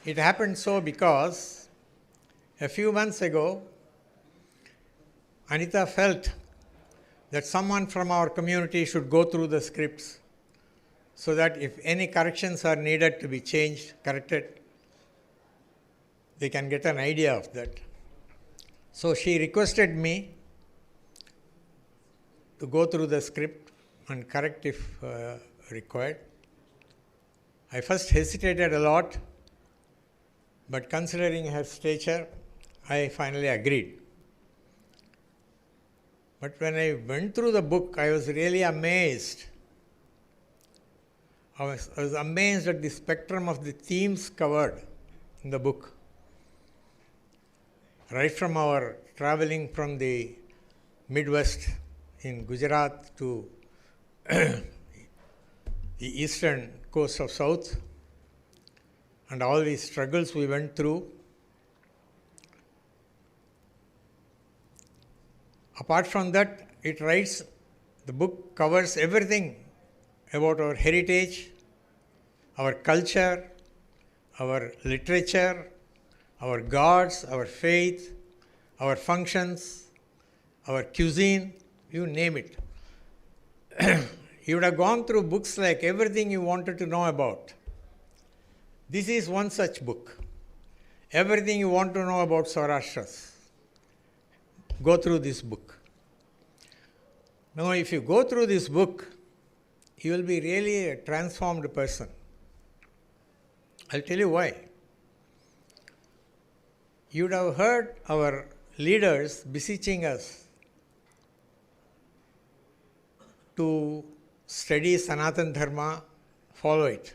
It happened so because a few months ago, Anita felt that someone from our community should go through the scripts so that if any corrections are needed to be changed, corrected, they can get an idea of that. So she requested me to go through the script and correct if required. I first hesitated a lot, but considering her stature, I finally agreed. But when I went through the book, I was really amazed. I was amazed at the spectrum of the themes covered in the book. Right from our traveling from the Midwest in Gujarat to the eastern coast of South, and all the struggles we went through. Apart from that, the book covers everything about our heritage, our culture, our literature, our gods, our faith, our functions, our cuisine, you name it. you would have gone through books like Everything You Wanted to Know About. This is one such book. Everything You Want to Know About SOURASHTRAS. Go through this book. Now, if you go through this book, you will be really a transformed person. I'll tell you why. You would have heard our leaders beseeching us to study Sanatana Dharma, follow it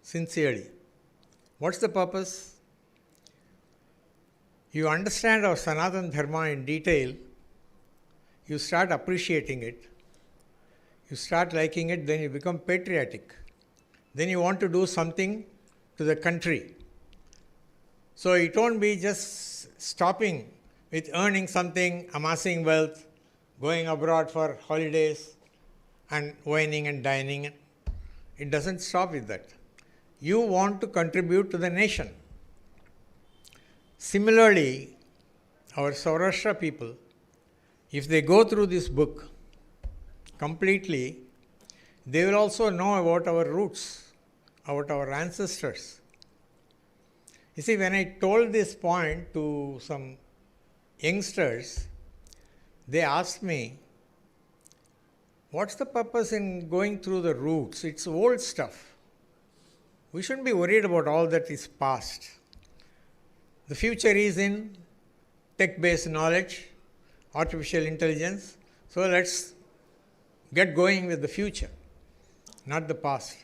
sincerely. What's the purpose? You understand our Sanatana Dharma in detail, you start appreciating it, you start liking it, then you become patriotic. Then you want to do something to the country. So it won't be just stopping with earning something, amassing wealth, going abroad for holidays, and wining and dining. It doesn't stop with that. You want to contribute to the nation. Similarly, our Saurashtra people, if they go through this book completely, they will also know about our roots, about our ancestors. You see, when I told this point to some youngsters, they asked me, what's the purpose in going through the roots? It's old stuff. We shouldn't be worried about all that is past. The future is in tech-based knowledge, artificial intelligence. So let's get going with the future, not the past.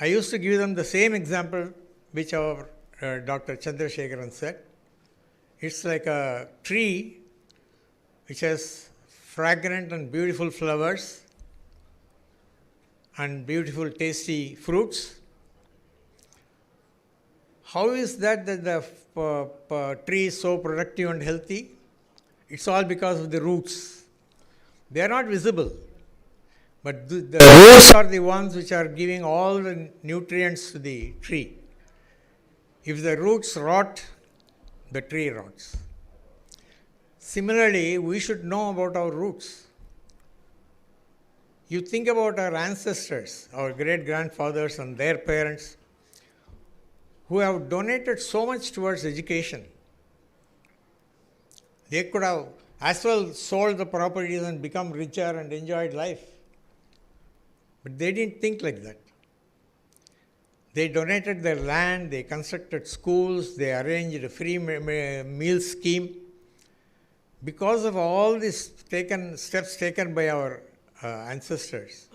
I used to give them the same example which our Dr. Chandrasekharan said. It's like a tree which has fragrant and beautiful flowers and beautiful tasty fruits. How is that the tree is so productive and healthy? It's all because of the roots. They are not visible, but the roots are the ones which are giving all the nutrients to the tree. If the roots rot, the tree rots. Similarly, we should know about our roots. You think about our ancestors, our great-grandfathers and their parents, who have donated so much towards education. They could have as well sold the properties and become richer and enjoyed life. But they didn't think like that. They donated their land, they constructed schools, they arranged a free meal scheme. Because of all these steps taken by our ancestors,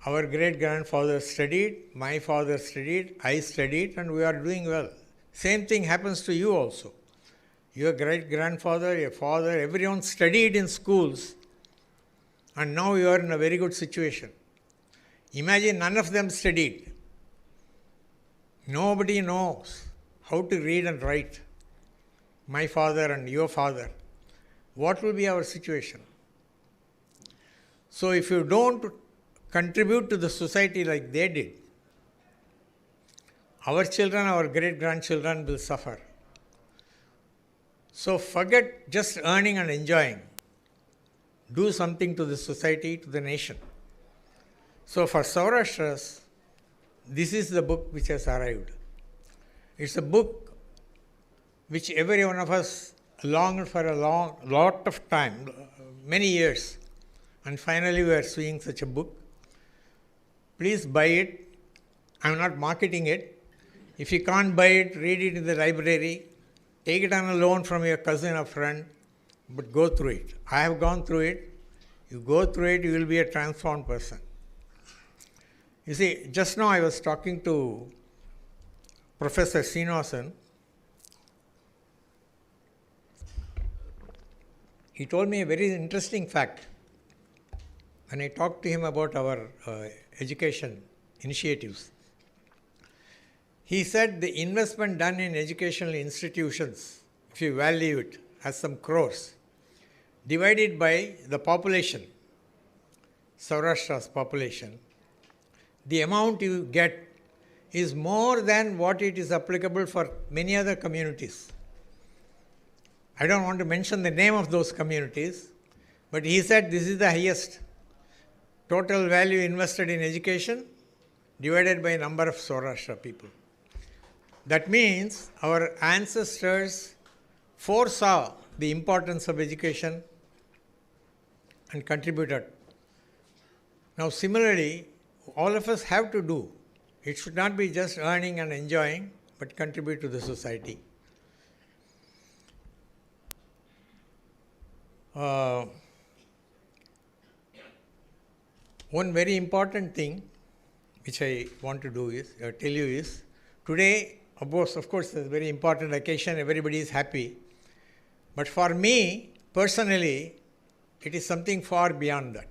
our great-grandfathers studied, my father studied, I studied, and we are doing well. Same thing happens to you also. Your great-grandfather, your father, everyone studied in schools, and now you are in a very good situation. Imagine none of them studied. Nobody knows how to read and write. My father and your father. What will be our situation? So if you don't contribute to the society like they did, our children, our great-grandchildren will suffer. So forget just earning and enjoying. Do something to the society, to the nation. So for SOURASHTRAS, this is the book which has arrived. It's a book which every one of us longed for a lot of time, many years. And finally we are seeing such a book. Please buy it. I'm not marketing it. If you can't buy it, read it in the library. Take it on a loan from your cousin or friend, but go through it. I have gone through it. You go through it, you will be a transformed person. You see, just now I was talking to Professor Srinivasan. He told me a very interesting fact. When I talked to him about our education initiatives, he said the investment done in educational institutions, if you value it as some crores, divided by the population, Saurashtra's population, the amount you get is more than what it is applicable for many other communities. I don't want to mention the name of those communities, But he said this is the highest total value invested in education divided by number of Saurashtra people. That means our ancestors foresaw the importance of education and contributed. Now similarly, all of us have to do. It should not be just earning and enjoying, but contribute to the society. One very important thing which I want to do is, tell you is, today, of course, it's a very important occasion, everybody is happy. But for me, personally, it is something far beyond that.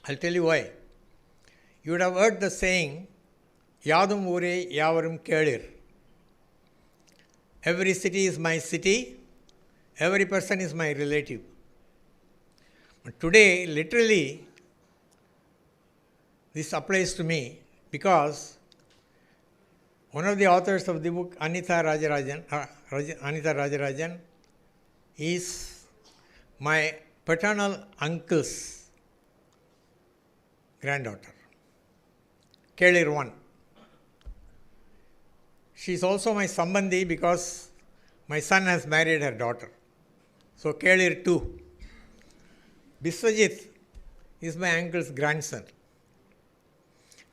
I'll tell you why. You would have heard the saying, Yadum Ure Yavarum Kedir. Every city is my city, every person is my relative. But today, literally, this applies to me because one of the authors of the book, Anita Rajarajan, is my paternal uncle's granddaughter, Kedir 1. She is also my sambandhi because my son has married her daughter. So Kedir 2. Biswajit is my uncle's grandson.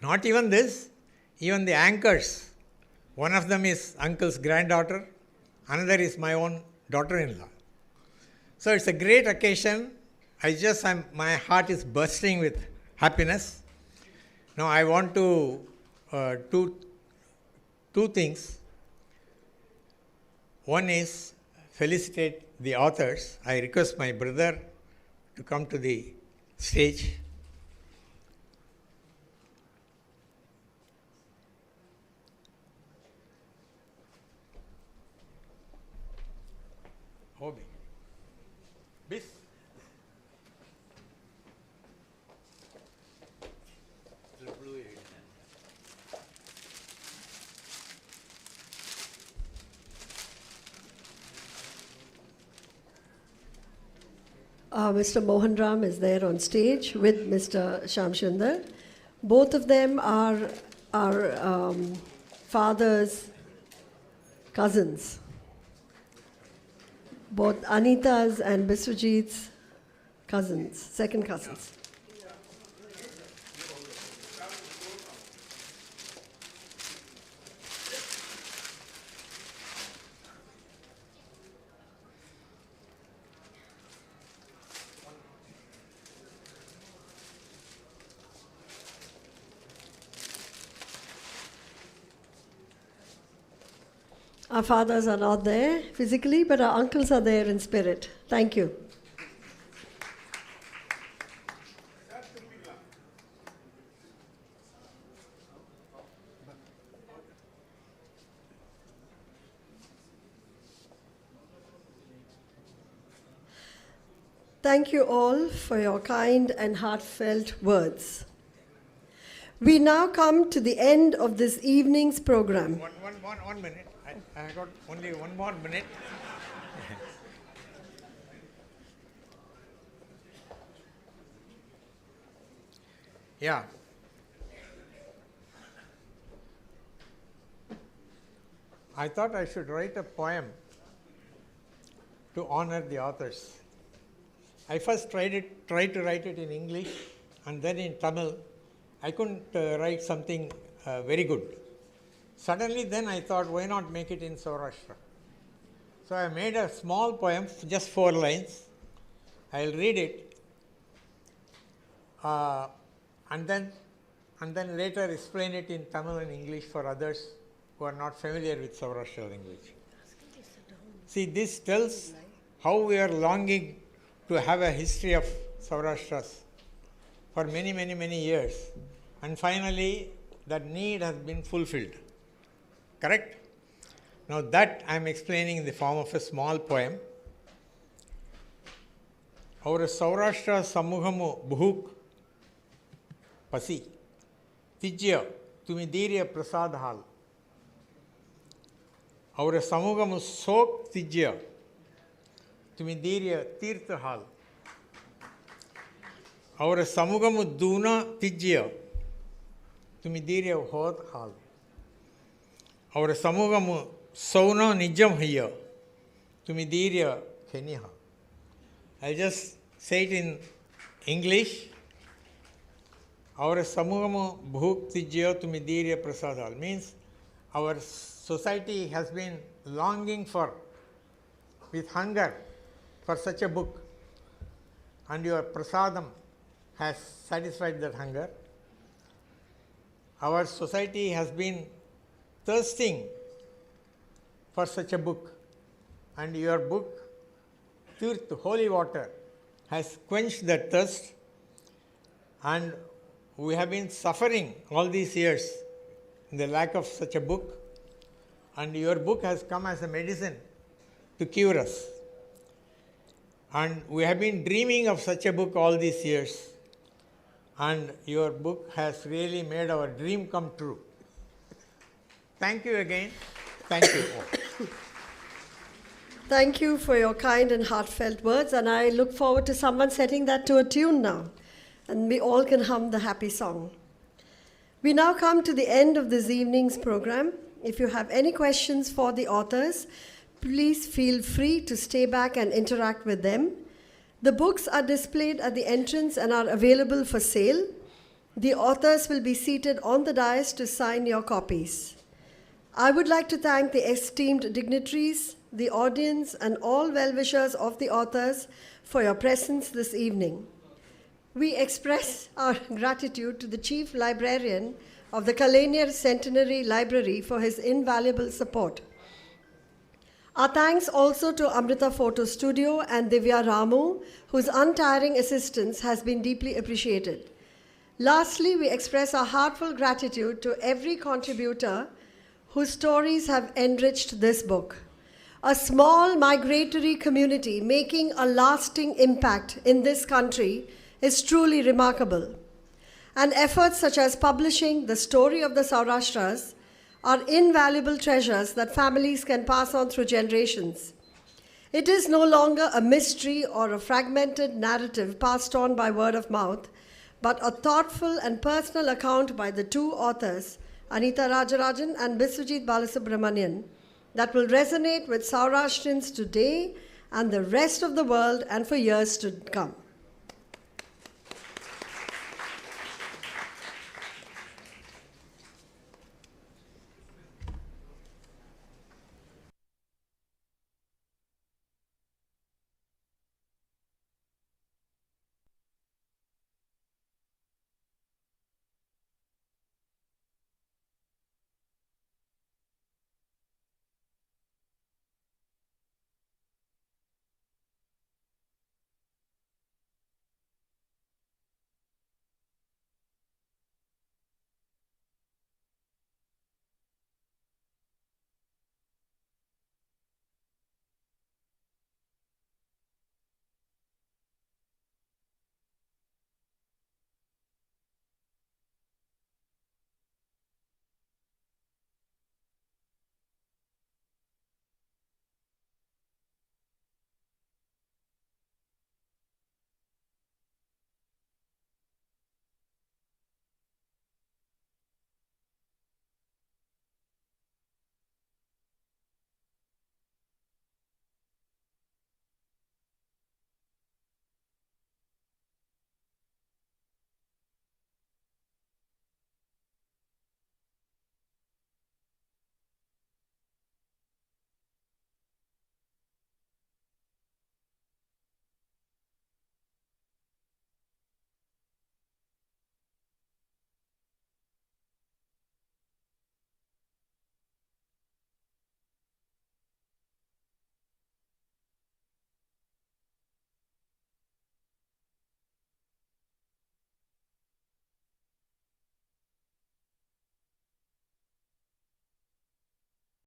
Not even this, even the anchors. One of them is uncle's granddaughter, another is my own daughter-in-law. So it's a great occasion. My heart is bursting with happiness. Now I want to do two things. One is felicitate the authors. I request my brother to come to the stage. Hobby. Bis. Mr. Mohan Ram is there on stage with Mr. Shamsundar. Both of them are our father's cousins. Both Anita's and Bisujit's cousins, second cousins. Our fathers are not there physically, but our uncles are there in spirit. Thank you. Thank you all for your kind and heartfelt words. We now come to the end of this evening's program. One minute. I got only one more minute. Yeah. I thought I should write a poem to honor the authors. I first tried to write it in English and then in Tamil. I couldn't write something very good. Suddenly then I thought, why not make it in Saurashtra? So I made a small poem, just 4 lines. I'll read it and then later explain it in Tamil and English for others who are not familiar with Saurashtra language. See, this tells how we are longing to have a history of Saurashtras for many, many, many years. And finally, that need has been fulfilled. Correct? Now that I am explaining in the form of a small poem. Our Saurashtra Samuhamu Buhuk Pasi Tijya Tumidirya Prasad Hal. Our Samuhamu Sok Tijya Tumidirya Tirtha Hal. Our samugamu duna tijya tumidirya hod hal. Our samugamu sauna nijam hiya tumidirya keniha. I'll just say it in English. Our samugamu bhuk tijya tumidirya prasadal means our society has been longing for, with hunger, for such a book, and your prasadam has satisfied that hunger. Our society has been thirsting for such a book, and your book, Tirth, holy water, has quenched that thirst, and we have been suffering all these years in the lack of such a book, and your book has come as a medicine to cure us. And we have been dreaming of such a book all these years, and your book has really made our dream come true. Thank you again. Thank you. Thank you for your kind and heartfelt words, and I look forward to someone setting that to a tune now, and we all can hum the happy song. We now come to the end of this evening's program. If you have any questions for the authors, please feel free to stay back and interact with them. The books are displayed at the entrance and are available for sale. The authors will be seated on the dais to sign your copies. I would like to thank the esteemed dignitaries, the audience, and all well-wishers of the authors for your presence this evening. We express our gratitude to the Chief Librarian of the Kalenier Centenary Library for his invaluable support. Our thanks also to Amrita Photo Studio and Divya Ramu, whose untiring assistance has been deeply appreciated. Lastly, we express our heartfelt gratitude to every contributor whose stories have enriched this book. A small migratory community making a lasting impact in this country is truly remarkable. And efforts such as publishing the story of the SOURASHTRAS are invaluable treasures that families can pass on through generations. It is no longer a mystery or a fragmented narrative passed on by word of mouth, but a thoughtful and personal account by the two authors, Anita Rajarajan and Biswajit Balasubramanian, that will resonate with Saurashtrians today and the rest of the world and for years to come.